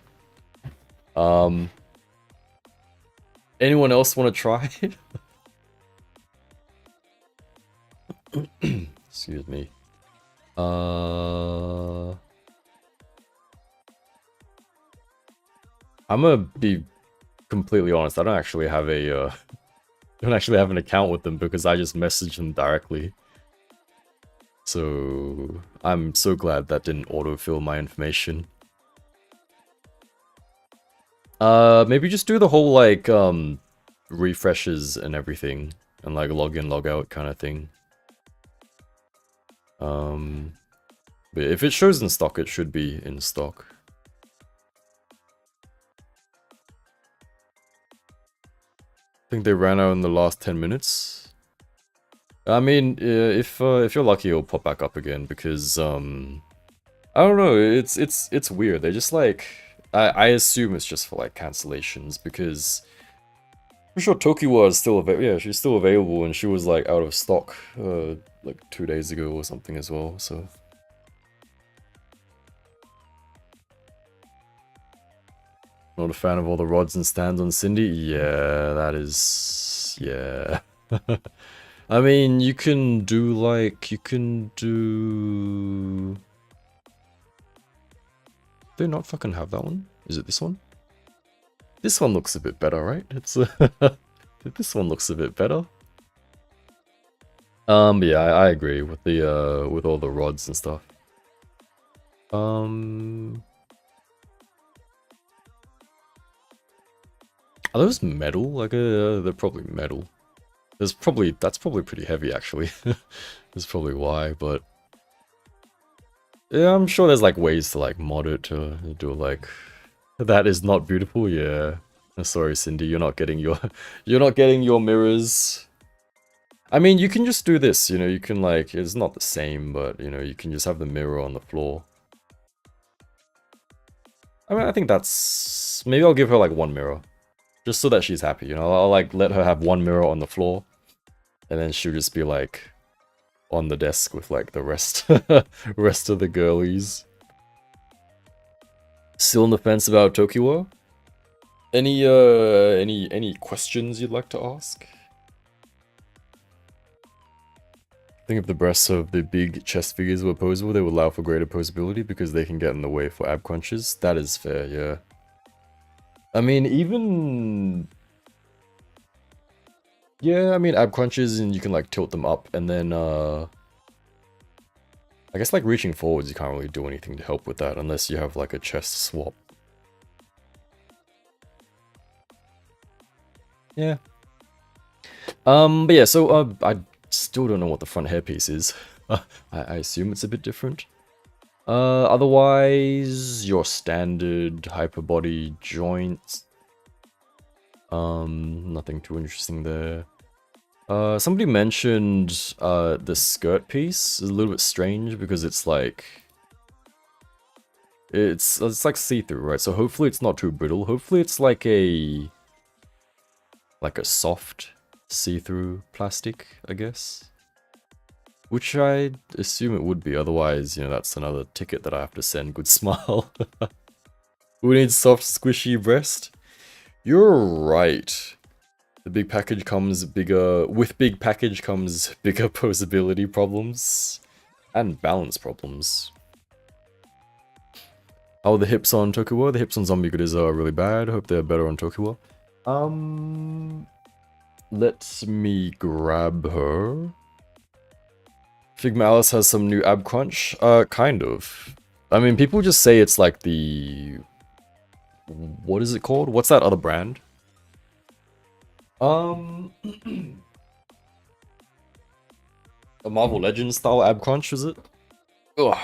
Anyone else want to try? Excuse me. I'm gonna be completely honest. I don't actually have a don't actually have an account with them because I just messaged them directly. So I'm so glad that didn't autofill my information. Maybe just do the whole like refreshes and everything and like log in, log out kind of thing. But if it shows in stock, it should be in stock. I think they ran out in the last 10 minutes. I mean, if you're lucky, it'll pop back up again because I don't know. It's weird. They just like I assume it's just for like cancellations because I'm sure Tokiwa is still available. Yeah, she's still available, and she was like out of stock like 2 days ago or something as well. So. Not a fan of all the rods and stands on Cindy? Yeah, that is... yeah. I mean, you can do, like... You can do... Do they not fucking have that one? Is it this one? This one looks a bit better, right? It's this one looks a bit better. But yeah, I agree with the, with all the rods and stuff. Are those metal? Like, they're probably metal. That's probably pretty heavy, actually. That's probably why, but... Yeah, I'm sure there's, like, ways to, like, mod it to do, like... That is not beautiful, yeah. Sorry, Cindy, you're not getting your... You're not getting your mirrors. I mean, you can just do this, you know, you can, like... It's not the same, but, you know, you can just have the mirror on the floor. I mean, I think that's... Maybe I'll give her, like, one mirror. Just so that she's happy, you know, I'll like let her have one mirror on the floor. And then she'll just be like on the desk with like the rest rest of the girlies. Still on the fence about Tokiwa? Any questions you'd like to ask? I think if the breasts of the big chest figures were posable, they would allow for greater posability because they can get in the way for ab crunches. That is fair, yeah. I mean, even... Yeah, I mean, ab crunches, and you can, like, tilt them up, and then, I guess, like, reaching forwards, you can't really do anything to help with that, unless you have, like, a chest swap. Yeah. But yeah, so, I still don't know what the front hairpiece is. I assume it's a bit different. Otherwise, your standard hyperbody joints. Nothing too interesting there. Somebody mentioned the skirt piece is a little bit strange because it's like it's like see-through, right? So hopefully it's not too brittle. Hopefully it's like a soft see-through plastic, I guess. Which I assume it would be, otherwise, you know, that's another ticket that I have to send. Good smile. Who needs soft, squishy breast? You're right. The big package comes bigger... With big package comes bigger posability problems. And balance problems. How are the hips on Tokiwa? The hips on Zombie Goodies are really bad. Hope they're better on Tokiwa. Let me grab her. Figma Alice has some new ab crunch. Kind of. I mean, people just say it's like the... What is it called? What's that other brand? A Marvel Legends style ab crunch, is it? Ugh.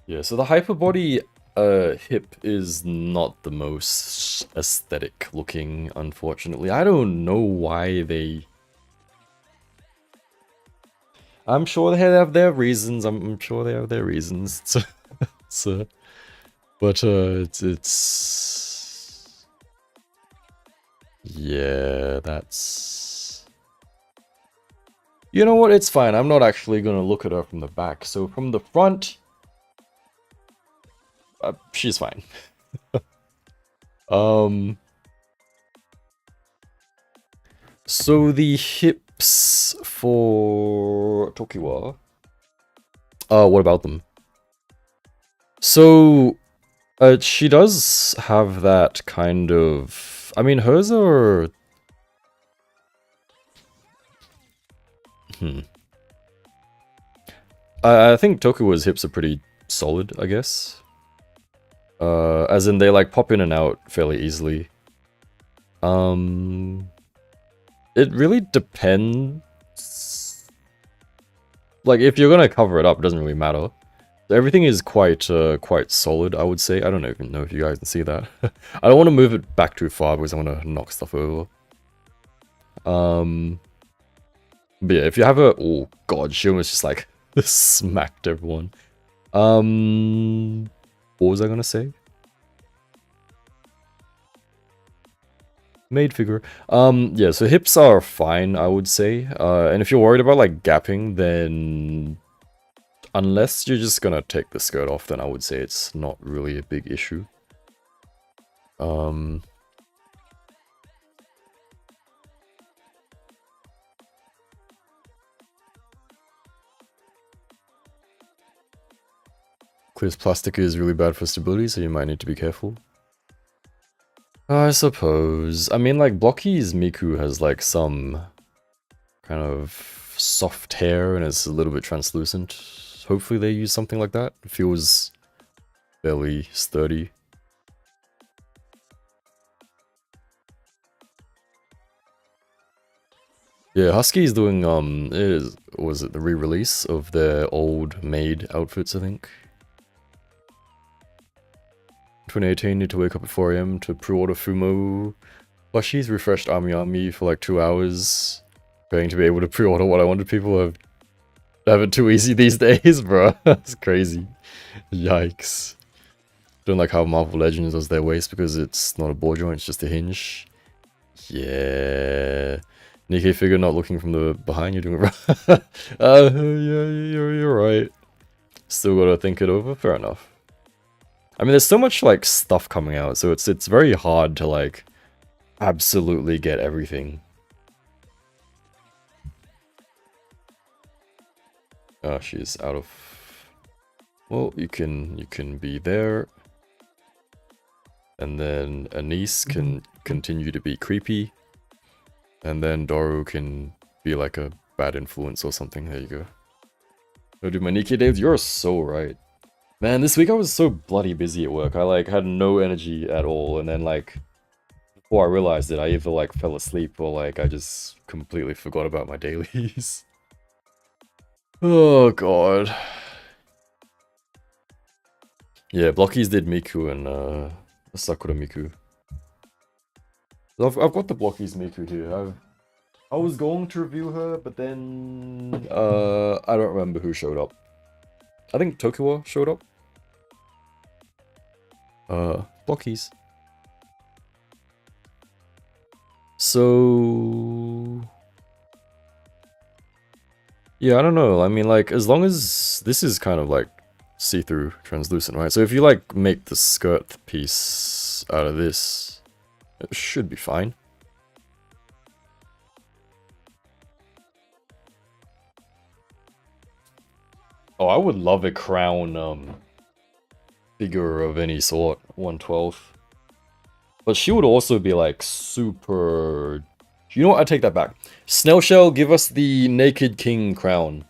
Yeah, so the hyperbody hip is not the most aesthetic looking, unfortunately. I don't know why they... I'm sure they have their reasons. I'm sure they have their reasons. But it's... Yeah, that's... You know what? It's fine. I'm not actually gonna look at her from the back. So from the front... she's fine. So the hips for Tokiwa. What about them? So, she does have that kind of... I mean, hers are... I think Tokiwa's hips are pretty solid, I guess. As in, they like pop in and out fairly easily. It really depends. Like, if you're gonna cover it up, it doesn't really matter. Everything is quite solid, I would say. I don't even know if you guys can see that. I don't want to move it back too far because I want to knock stuff over. But yeah, if you have a... Oh god, she almost just like smacked everyone. What was I gonna say? Maid figure. Yeah, so hips are fine, I would say. And if you're worried about like gapping, then unless you're just gonna take the skirt off, then I would say it's not really a big issue. Clear's plastic is really bad for stability, so you might need to be careful. I suppose. I mean, like, Blocky's Miku has, like, some kind of soft hair and it's a little bit translucent. Hopefully they use something like that. It feels fairly sturdy. Yeah, Husky's doing, was it the re-release of their old Maid outfits, I think? 2018, need to wake up at 4 AM to pre-order Fumo plushies, refreshed Ami for like 2 hours. Going to be able to pre-order what I wanted. People have it too easy these days, bro. That's crazy. Yikes. Don't like how Marvel Legends does their waist because it's not a ball joint, it's just a hinge. Yeah. Nikkei figure not looking from the behind, you're doing it right. Yeah, you're right. Still gotta think it over, fair enough. I mean, there's so much, like, stuff coming out, so it's very hard to, like, absolutely get everything. She's out of... Well, you can be there. And then Anneliese can continue to be creepy. And then Doru can be, like, a bad influence or something. There you go. Oh, dude, my Nikkei days, you're so right. Man, this week I was so bloody busy at work. I, like, had no energy at all. And then, like, before I realized it, I either, like, fell asleep or, like, I just completely forgot about my dailies. Oh god. Yeah, Blockies did Miku and Sakura Miku. I've got the Blockies Miku here. I was going to review her, but then I don't remember who showed up. I think Tokiwa showed up. Blockies. So yeah, I don't know. I mean, like, as long as this is kind of like see-through, translucent, right? So if you like make the skirt piece out of this, it should be fine. Oh, I would love a crown figure of any sort, 1/12. But she would also be like super... You know what? I take that back. Snail Shell, give us the Naked King crown.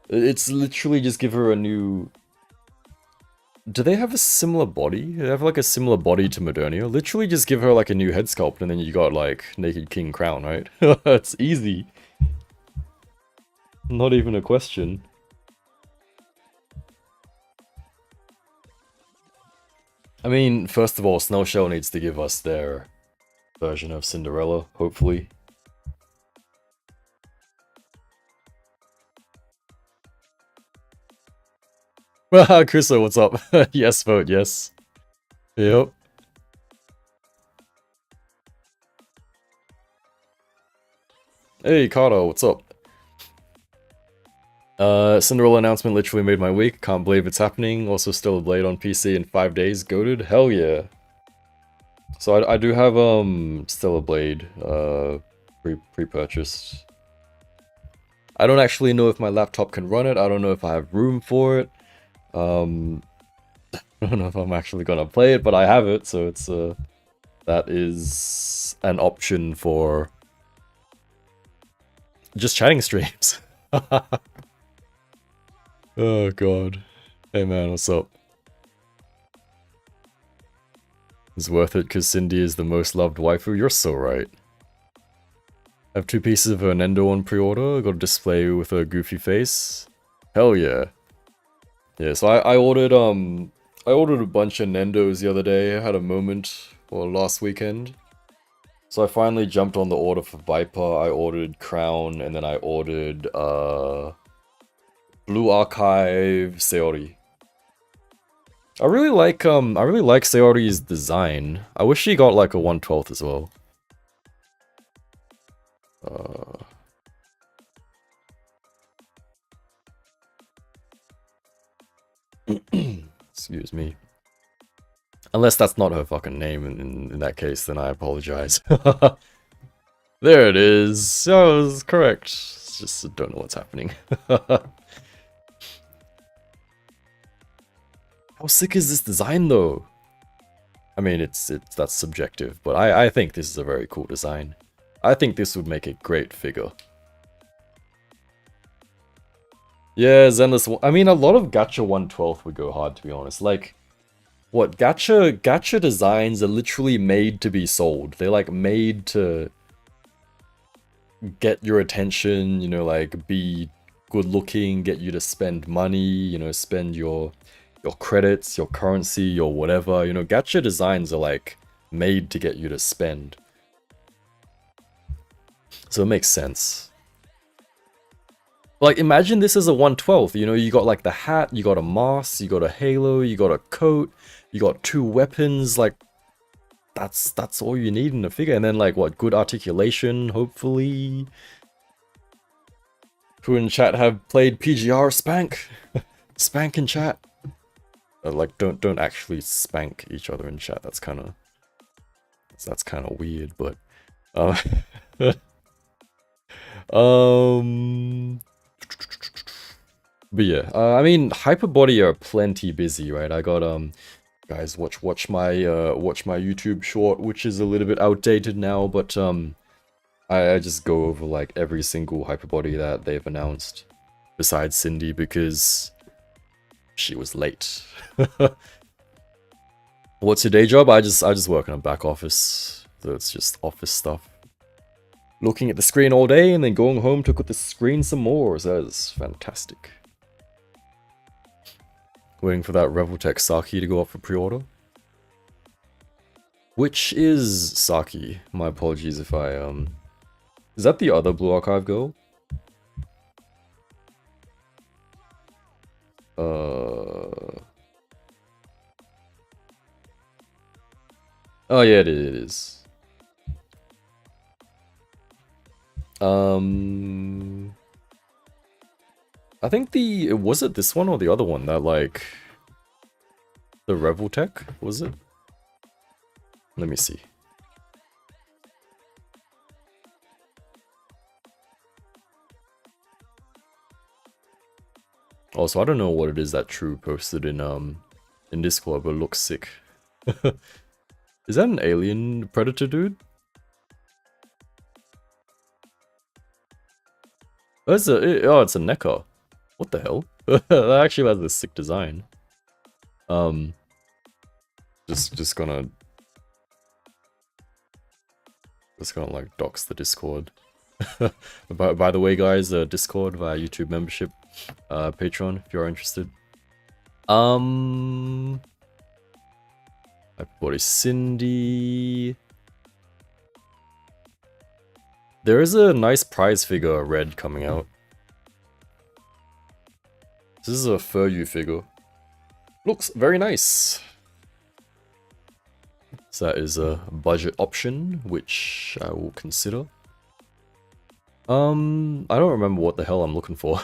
It's literally just give her a new... Do they have a similar body? They have like a similar body to Modernia? Literally just give her like a new head sculpt and then you got like Naked King crown, right? It's easy. Not even a question. I mean, first of all, Snail Shell needs to give us their version of Cinderella, hopefully. Kuso, what's up? Yes, vote, yes. Yep. Hey, Kato, what's up? Cinderella announcement literally made my week. Can't believe it's happening. Also, still a Blade on PC in 5 days. Goated? Hell yeah. So I do have still a Blade pre-purchased. I don't actually know if my laptop can run it. I don't know if I have room for it. I don't know if I'm actually gonna play it, but I have it, so it's that is an option for just chatting streams. Oh god. Hey man, what's up? It's worth it because Cindy is the most loved waifu. You're so right. I have 2 pieces of her Nendo on pre-order. Got a display with a goofy face. Hell yeah. Yeah, so I ordered a bunch of Nendos the other day. I had a moment, or last weekend. So I finally jumped on the order for Viper. I ordered Crown, and then I ordered Blue Archive Sayori. I really like Sayori's design. I wish she got like a 1/12 as well. Excuse me. Unless that's not her fucking name, in that case, then I apologize. There it is. Oh, it was correct. Just don't know what's happening. How sick is this design, though? I mean, that's subjective, but I think this is a very cool design. I think this would make a great figure. Yeah, Zenless. I mean, a lot of gacha 1/12 would go hard, to be honest. Like, what gacha designs are literally made to be sold. They're like made to get your attention, you know, like be good looking, get you to spend money, you know, spend your credits, your currency, your whatever. You know, gacha designs are like made to get you to spend. So it makes sense. Like, imagine this as a 1/12, you know, you got like the hat, you got a mask, you got a halo, you got a coat, you got 2 weapons, like, that's all you need in a figure. And then like, what, good articulation, hopefully. Who in chat have played PGR Spank? Spank in chat. Like, don't actually spank each other in chat, that's kind of weird, but... But yeah, I mean, Hyperbody are plenty busy, right? I got guys, watch my YouTube short, which is a little bit outdated now, but I just go over like every single Hyperbody that they've announced, besides Cindy, because she was late. What's your day job? I just work in a back office, so it's just office stuff. Looking at the screen all day and then going home to look at the screen some more. So that is fantastic. Waiting for that Reveltech Saki to go up for pre-order. Which is Saki? My apologies if I, Is that the other Blue Archive girl? Oh yeah, it is. I think was it this one or the other one that like the Reveltech, was it? Let me see. Also, I don't know what it is that True posted in Discord, but it looks sick. Is that an alien predator dude? Oh, it's a NECA. What the hell? That actually has a sick design. Just gonna like dox the Discord. By the way, guys, Discord via YouTube membership, Patreon if you're interested. Body Cindy. There is a nice prize figure red coming out. This is a Furyu figure. Looks very nice. So that is a budget option, which I will consider. I don't remember what the hell I'm looking for.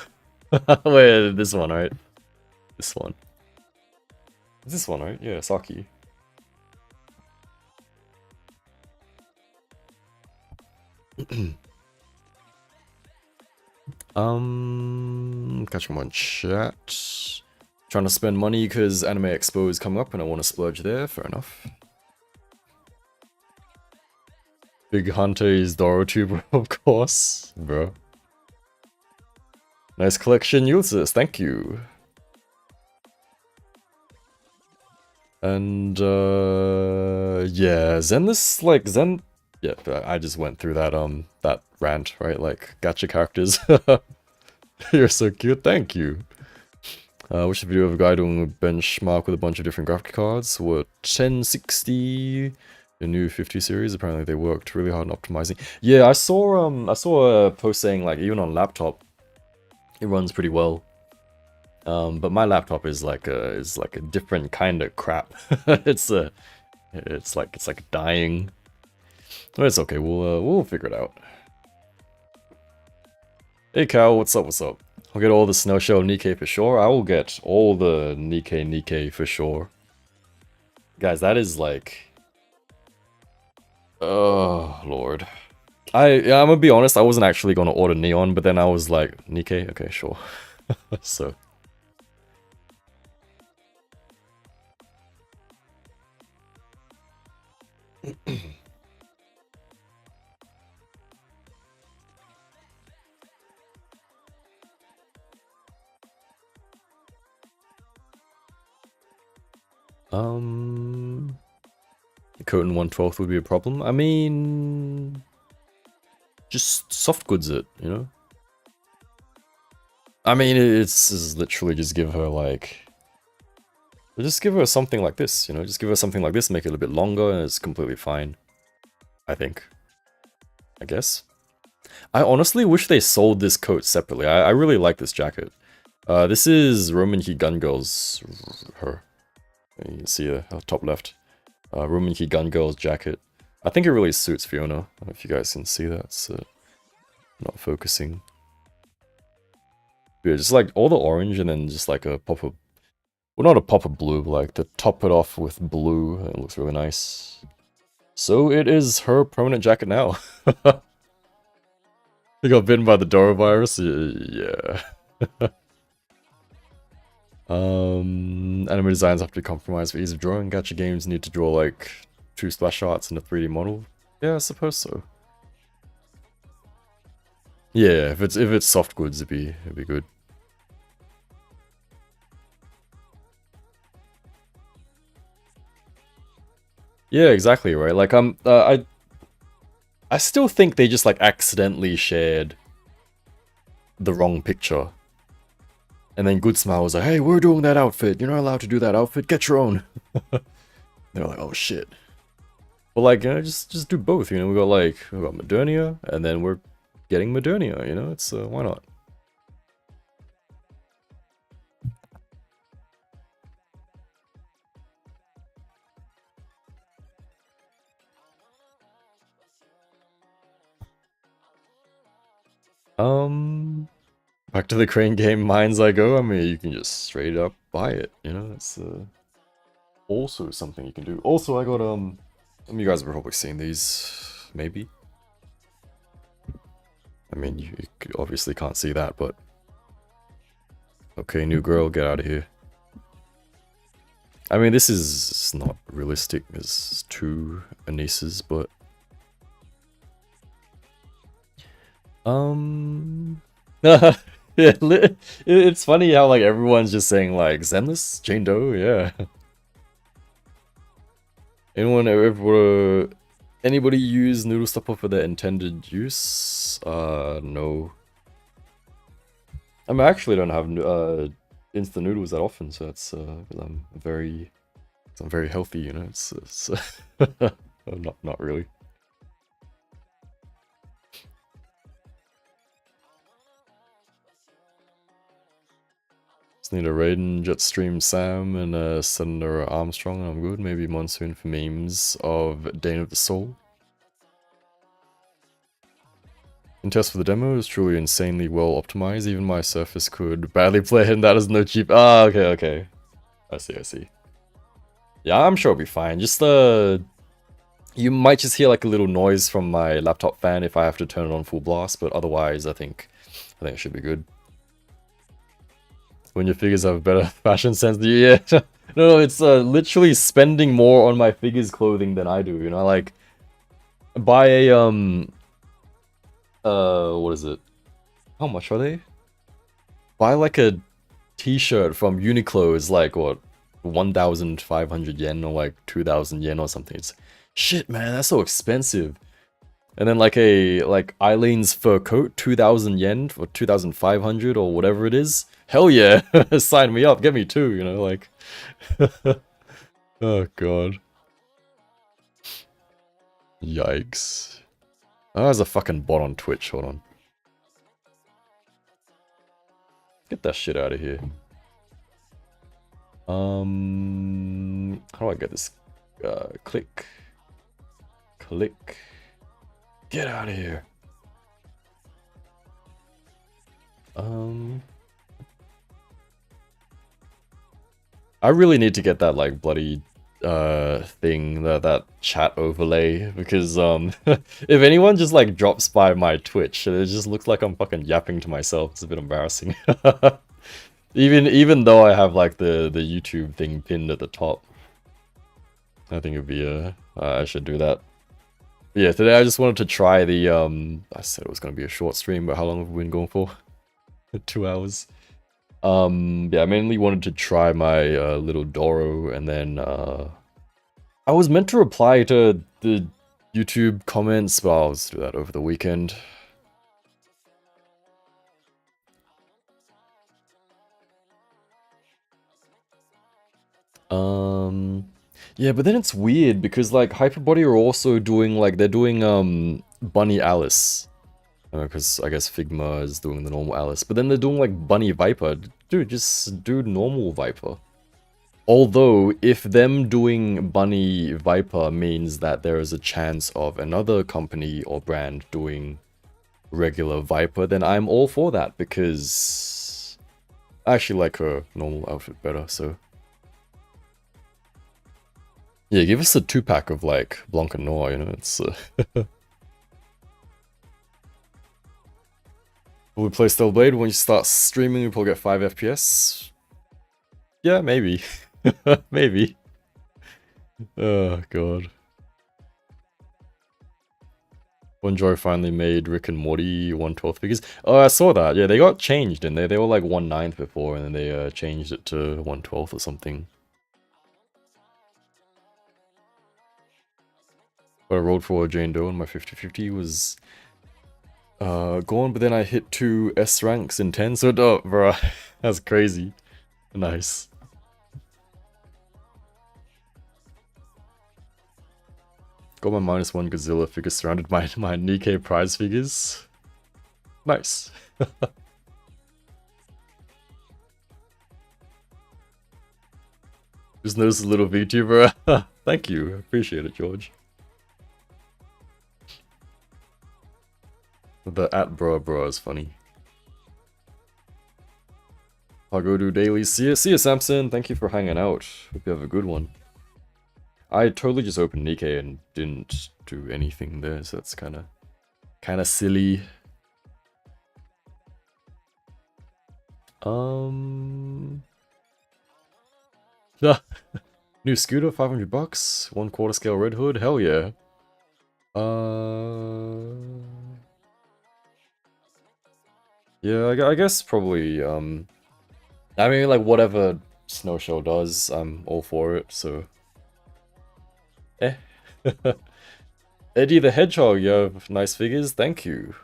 Wait, this one, right? This one. Is this one, right? Yeah, Saki. Catching one chat. Trying to spend money because Anime Expo is coming up and I want to splurge there. Fair enough. Big Hunter is Dorotuber, of course, bro. Nice collection, Ulysses. Thank you. And yeah, Zen. Yeah, I just went through that that rant, right? Like gacha characters. You're so cute. Thank you. Watched the video of a guy doing a benchmark with a bunch of different graphic cards. Were 1060. The new 50 series. Apparently they worked really hard on optimizing. Yeah, I saw a post saying like even on laptop, it runs pretty well. But my laptop is like a different kind of crap. it's like dying. But it's okay. We'll figure it out. Hey Cal, what's up? What's up? I'll get all the Snow Shell Nikkei for sure. I will get all the Nikkei for sure. Guys, that is like, oh lord. I'm gonna be honest. I wasn't actually gonna order Neon, but then I was like, Nikkei, okay, sure. So. Coating 1/12 would be a problem. I mean, just soft goods it, you know? I mean, it's literally just give her like, just give her something like this, you know? Just give her something like this, make it a bit longer, and it's completely fine. I think. I guess. I honestly wish they sold this coat separately. I really like this jacket. This is Roman Heat Gun Girl's, her. You can see her top left. Roman Heat Gun Girl's jacket. I think it really suits Fiona. I don't know if you guys can see that. It's not focusing. Yeah, just like all the orange and then just like a pop of... Well, not a pop of blue, but like to top it off with blue. It looks really nice. So it is her permanent jacket now. You got bitten by the Doro virus? Yeah. Anime designs have to be compromised for ease of drawing. Gacha games need to draw like 2 splash arts in a 3D model. Yeah, I suppose so. Yeah, if it's soft goods, it'd be good. Yeah, exactly right. Like I I still think they just like accidentally shared the wrong picture. And then Good Smile was like, hey, we're doing that outfit. You're not allowed to do that outfit. Get your own. They're like, oh shit. But like, you know, just do both, you know. We got Modernia, and then we're getting Modernia, you know. It's why not? Back to the crane game, Mines I Go. I mean, you can just straight up buy it, you know. It's also something you can do. Also, I got you guys have probably seen these, maybe. I mean, you obviously can't see that, but okay, new girl, get out of here. I mean, this is not realistic. There's 2 Annices, but yeah, it's funny how like everyone's just saying like Zenless, Jane Doe, yeah. Anyone ever anybody use Noodle Stopper for their intended use? No. I mean, I actually don't have instant noodles that often, so it's because I'm very healthy, you know. It's not really. Just need a Raiden, Jetstream Sam, and a Senator Armstrong, and I'm good. Maybe Monsoon for memes of Dane of the Soul. In test for the demo, is truly insanely well optimized. Even my Surface could badly play it, and that is no cheap. Ah, okay. I see. Yeah, I'm sure it'll be fine. Just you might just hear like a little noise from my laptop fan if I have to turn it on full blast, but otherwise, I think it should be good. When your figures have better fashion sense than you, yeah. No, it's literally spending more on my figures' clothing than I do. You know, like buy a what is it? How much are they? Buy like a t-shirt from Uniqlo is like what, 1,500 yen or like 2,000 yen or something. It's shit, man. That's so expensive. And then like Eileen's fur coat, 2,000 yen or 2,500 or whatever it is. Hell yeah, sign me up, get me 2, you know, like. Oh god. Yikes. Oh, there's a fucking bot on Twitch, hold on. Get that shit out of here. How do I get this? Click. Get out of here. I really need to get that like bloody thing, that chat overlay, because if anyone just like drops by my Twitch, it just looks like I'm fucking yapping to myself. It's a bit embarrassing. Even though I have like the YouTube thing pinned at the top. I think it'd be I should do that. Yeah, today I just wanted to try the I said it was gonna be a short stream, but how long have we been going for? 2 hours. Yeah, I mainly wanted to try my little Doro, and then I was meant to reply to the YouTube comments, but I'll just do that over the weekend. Yeah, but then it's weird because like Hyperbody are also doing like they're doing Bunny Alice. Because I guess Figma is doing the normal Alice, but then they're doing like Bunny Viper. Dude, just do normal Viper. Although, if them doing Bunny Viper means that there is a chance of another company or brand doing regular Viper, then I'm all for that, because I actually like her normal outfit better, so. Yeah, give us a 2-pack of like Blanc and Noir, you know, it's... Will we play Blade when you start streaming? We probably get 5 FPS. Yeah, maybe. Maybe. Oh god. Bonjour finally made Rick and Morty 1/12 figures. Oh, I saw that. Yeah, they got changed, didn't they? They were like 1/9 before, and then they changed it to 1/12 or something. What I rolled for Jane Doe in my 50-50 was gone, but then I hit 2 S ranks in 10, so bruh, that's crazy. Nice. Got my -1 Godzilla figure surrounded by my Nikkei prize figures. Nice. Just noticed a little VTuber. Thank you. Appreciate it, George. The @bro is funny. I'll go do daily. See ya, Samson. Thank you for hanging out. Hope you have a good one. I totally just opened Nikkei and didn't do anything there, so that's kind of silly. New scooter, $500, 1/4 scale red hood. Hell yeah. Yeah, I guess probably, I mean, like, whatever Snow Show does, I'm all for it, so... Eh. Eddie the Hedgehog, you have nice figures, thank you.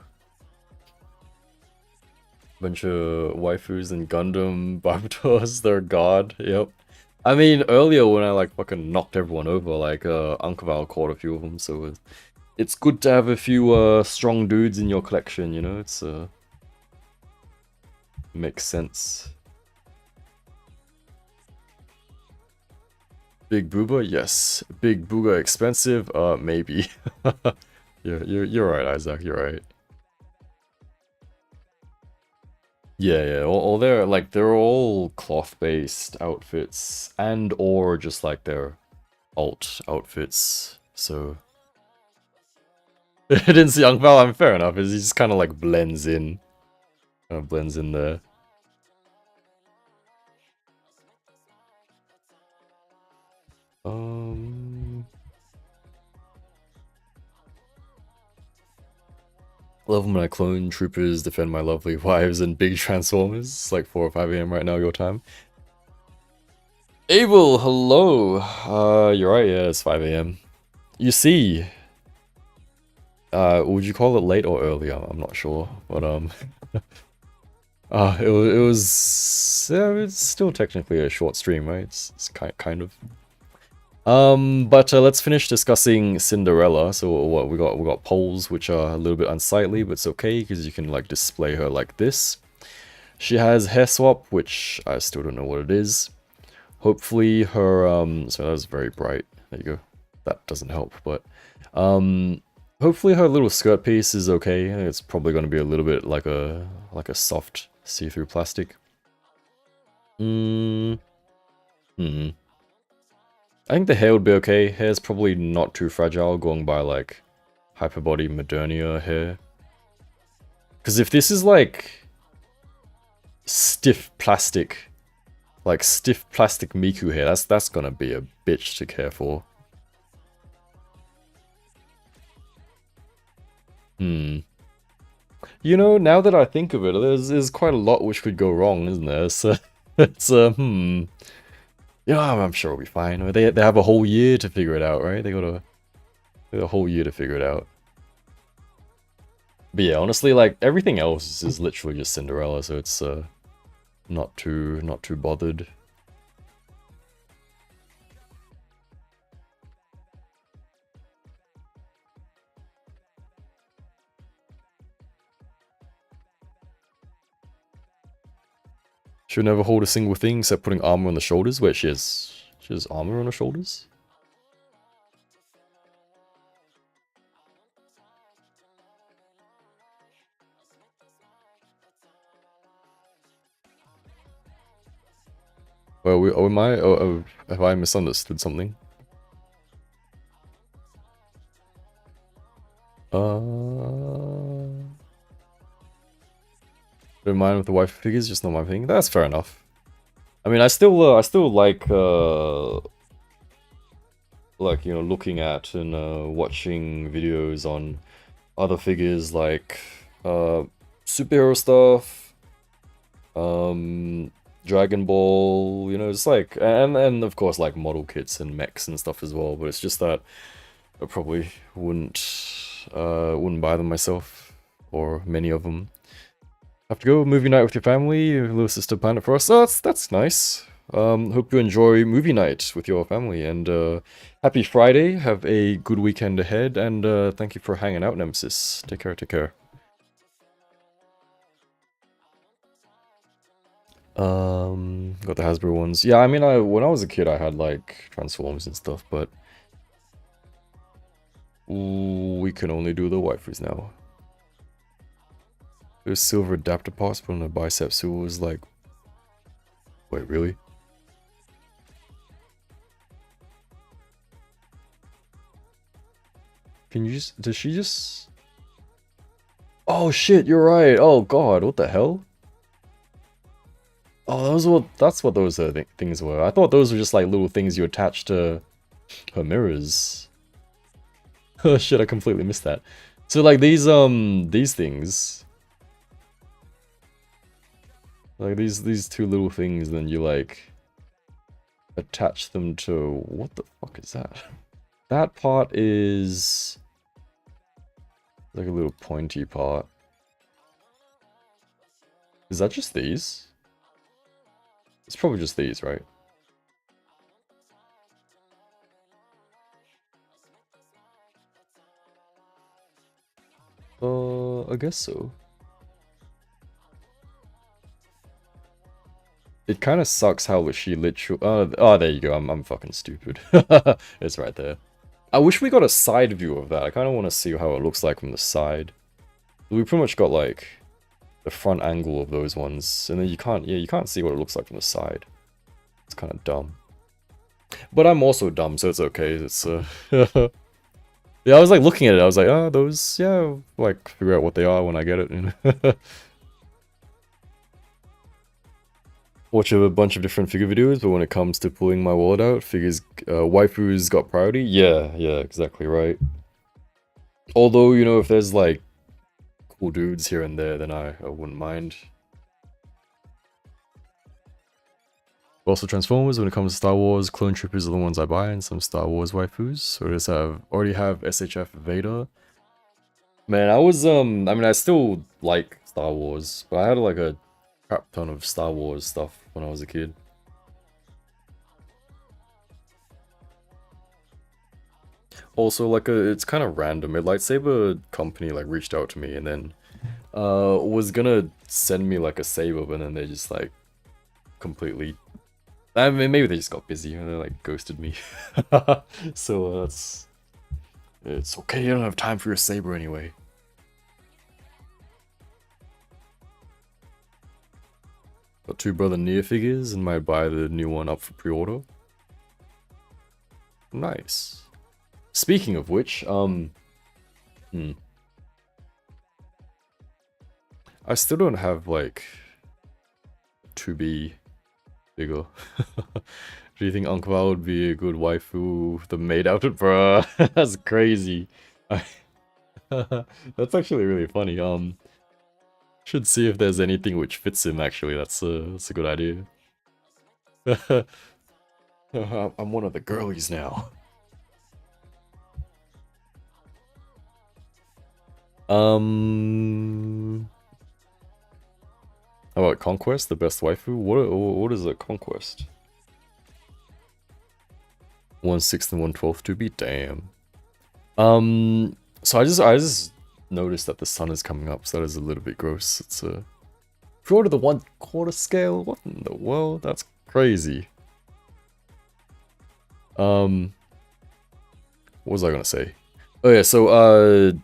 Bunch of waifus and Gundam Barbadors, they're god, yep. I mean, earlier when I, like, fucking knocked everyone over, like, Unkval caught a few of them, so it's good to have a few, strong dudes in your collection, you know, it's, makes sense. Big Booba? Yes. Big Booga expensive? Maybe. You're right, Isaac, you're right. Yeah, all they're like they're all cloth-based outfits and or just like their alt outfits. So I didn't see Unkval, I'm fair enough. He just kind of like blends in. Kind of blends in there. Love when I clone troopers, defend my lovely wives, and big transformers. It's like 4 or 5 AM right now, your time. Abel, hello. You're right, yeah, it's 5 AM. You see, would you call it late or early? I'm not sure, but it was yeah, it's still technically a short stream, right? It's kind of. But let's finish discussing Cinderella. So what we got poles which are a little bit unsightly, but it's okay because you can like display her like this. She has hair swap, which I still don't know what it is. Hopefully her so that was very bright. There you go. That doesn't help, but hopefully her little skirt piece is okay. It's probably going to be a little bit like a soft see-through plastic. I think the hair would be okay. Hair's probably not too fragile, going by like Hyperbody Modernia hair. Because if this is like stiff plastic Miku hair, that's gonna be a bitch to care for. You know, now that I think of it, there's quite a lot which could go wrong, isn't there? So it's yeah, I'm sure we'll be fine. They have a whole year to figure it out, right? They got a whole year to figure it out. But yeah, honestly, like everything else is literally just Cinderella, so it's not too bothered. She'll never hold a single thing except putting armor on the shoulders. Wait, she has armor on her shoulders? Well, am I? Have I misunderstood something? Don't mind with the waifu figures, just not my thing. That's fair enough. I mean, I still like you know, looking at and watching videos on other figures like superhero stuff, Dragon Ball, you know, it's like, and of course like model kits and mechs and stuff as well. But it's just that I probably wouldn't buy them myself, or many of them. Have to go movie night with your family, your little sister planned it for us. Oh, that's nice. Hope you enjoy movie night with your family, and happy Friday. Have a good weekend ahead, and thank you for hanging out, Nemesis. Take care, take care. Got the Hasbro ones. Yeah, I mean, when I was a kid, I had like Transformers and stuff, but we can only do the waifus now. There's silver adapter parts put on the bicep, so it was like, wait, really? Can you just, does she just? Oh shit, you're right. Oh god, what the hell? Oh, that's what those things were. I thought those were just like little things you attach to her mirrors. Oh shit, I completely missed that. So like these things, like these two little things, then you like attach them to, what the fuck is that? That part is like a little pointy part. Is that just these? It's probably just these, right? I guess so. It kind of sucks how she literally. Oh, there you go. I'm fucking stupid. It's right there. I wish we got a side view of that. I kind of want to see how it looks like from the side. We pretty much got like the front angle of those ones, and then you can't see what it looks like from the side. It's kind of dumb. But I'm also dumb, so it's okay. It's yeah, I was like looking at it. I was like, oh, those, yeah, like figure out what they are when I get it. You know? Watch a bunch of different figure videos, but when it comes to pulling my wallet out, figures, waifus got priority. Yeah, exactly right. Although, you know, if there's like cool dudes here and there, then I wouldn't mind. Also Transformers, when it comes to Star Wars, clone troopers are the ones I buy, and some Star Wars waifus. So I just already have SHF Vader. Man, I mean, I still like Star Wars, but I had like a crap ton of Star Wars stuff when I was a kid. Also, like, it's kind of random. A lightsaber company, like, reached out to me and then, was gonna send me, like, a saber, but then they just, like, completely... I mean, maybe they just got busy and they, like, ghosted me. So, it's okay, you don't have time for your saber anyway. Got two Brother Nia figures and might buy the new one up for pre-order. Nice. Speaking of which, I still don't have, like, 2B figure. Do you think Unkval would be a good waifu? The Maid outfit, bruh. That's crazy. That's actually really funny. Should see if there's anything which fits him, actually. That's a good idea. I'm one of the girlies now. How about Conquest, the best waifu? What is a Conquest? 1/6 and 1/12 to be damn. So I just noticed that the sun is coming up, so that is a little bit gross. It's a pre-order the 1/4 scale. What in the world? That's crazy. What was I gonna say? Oh yeah, so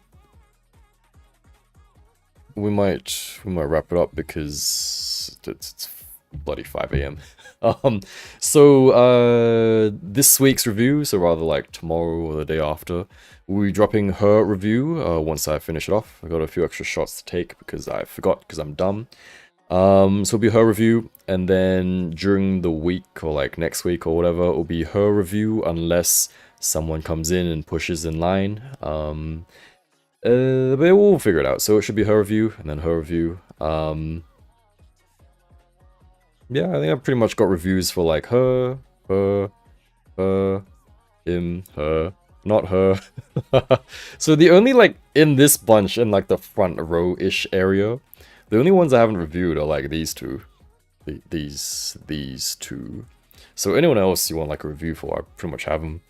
we might wrap it up because it's bloody 5 AM. This week's review, so rather like tomorrow or the day after, we'll be dropping her review once I finish it off. I got a few extra shots to take because I forgot because I'm dumb. So it'll be her review, and then during the week or like next week or whatever, it'll be her review unless someone comes in and pushes in line. But we'll figure it out. So it should be her review and then her review. Yeah, I think I've pretty much got reviews for like her, him, her. Not her. So the only, like, in this bunch, in, like, the front row-ish area, the only ones I haven't reviewed are, like, these two. These two. So anyone else you want, like, a review for, I pretty much have them.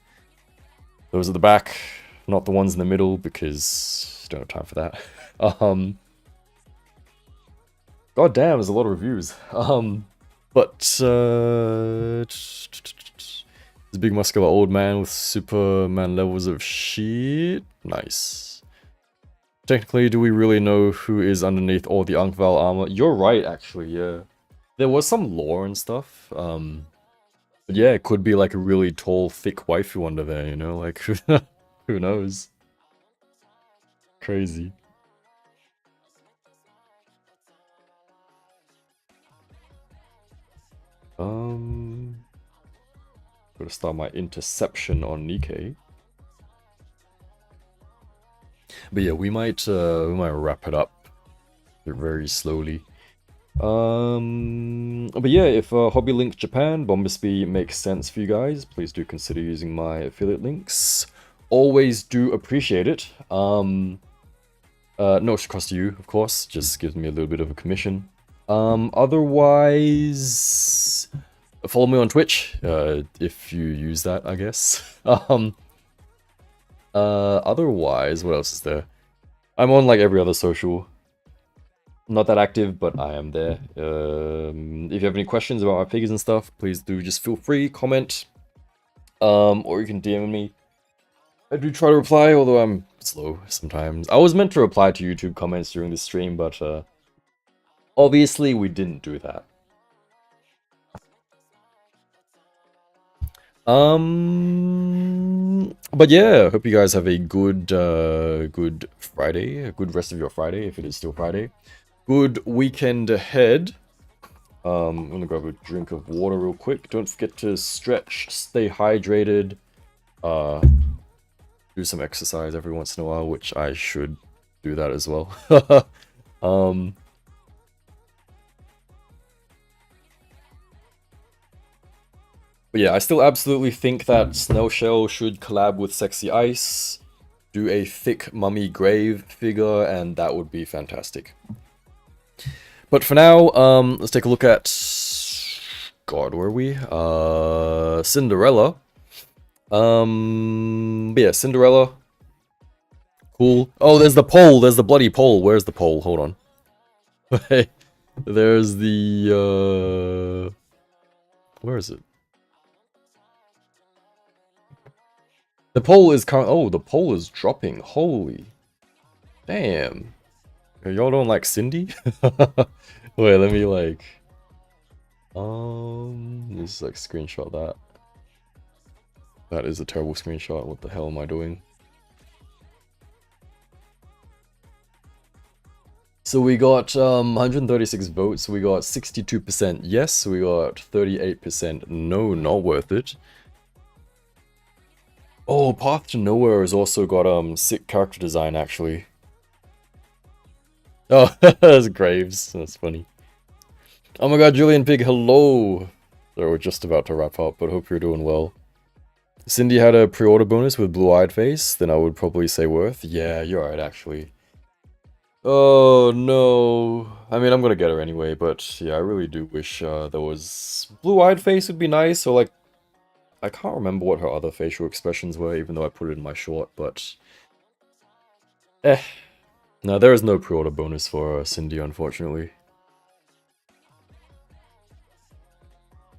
Those at the back, not the ones in the middle, because I don't have time for that. God damn, there's a lot of reviews. This big muscular old man with Superman levels of shit. Nice. Technically, do we really know who is underneath all the Unkval armor? You're right, actually, yeah. There was some lore and stuff. But yeah, it could be like a really tall, thick waifu under there, you know? Like, who knows? Crazy. Gotta start my interception on Nikkei. But yeah, we might wrap it up very slowly. But yeah, if Hobby Link Japan, Bombasby makes sense for you guys, please do consider using my affiliate links. Always do appreciate it. No extra cost to you, of course, just gives me a little bit of a commission. Otherwise, follow me on Twitch, if you use that, I guess. Otherwise, what else is there? I'm on, like, every other social. Not that active, but I am there. If you have any questions about my figures and stuff, please do just feel free, comment. Or you can DM me. I do try to reply, although I'm slow sometimes. I was meant to reply to YouTube comments during the stream, but obviously we didn't do that. But yeah, hope you guys have a good good Friday, a good rest of your Friday, if it is still Friday. Good weekend ahead. I'm gonna grab a drink of water real quick. Don't forget to stretch, stay hydrated, do some exercise every once in a while, which I should do that as well. But yeah, I still absolutely think that Snail Shell should collab with Sexy Ice, do a thick mummy grave figure, and that would be fantastic. But for now, let's take a look at... God, where are we? Cinderella. But yeah, Cinderella. Cool. Oh, there's the pole. There's the bloody pole. Where's the pole? Hold on. There's the... Where is it? The pole is current. Oh, the pole is dropping. Holy. Damn. Y'all don't like Cindy? Wait, let me like... Just like screenshot that. That is a terrible screenshot. What the hell am I doing? So we got 136 votes. We got 62% yes. We got 38% no, not worth it. Oh, Path to Nowhere has also got sick character design actually. Oh, that's Graves. That's funny. Oh my god, Julian Pig, hello! So we're just about to wrap up, but hope you're doing well. Cindy had a pre-order bonus with blue-eyed face, then I would probably say worth. Yeah, you're right, actually. Oh, no. I mean, I'm gonna get her anyway, but yeah, I really do wish there was... Blue-eyed face would be nice, or like... I can't remember what her other facial expressions were, even though I put it in my short, but... No, there is no pre-order bonus for Cindy, unfortunately.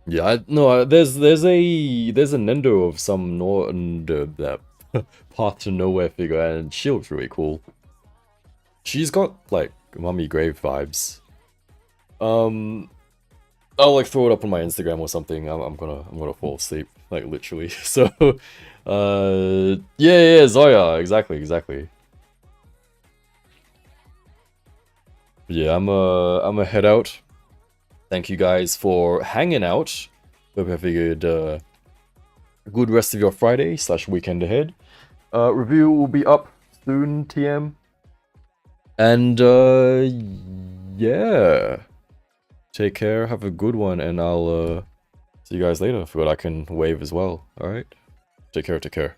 Yeah, no, there's a Nendo of some that Path to Nowhere figure, and she looks really cool. She's got like Mummy Grave vibes. I'll like throw it up on my Instagram or something. I'm gonna fall asleep, like literally. So, yeah, Zoya, exactly. Yeah, I'm a head out. Thank you guys for hanging out. Hope you have a good rest of your Friday / weekend ahead. Review will be up soon, TM. And yeah. Take care, have a good one, and I'll see you guys later. I forgot I can wave as well. Alright? Take care.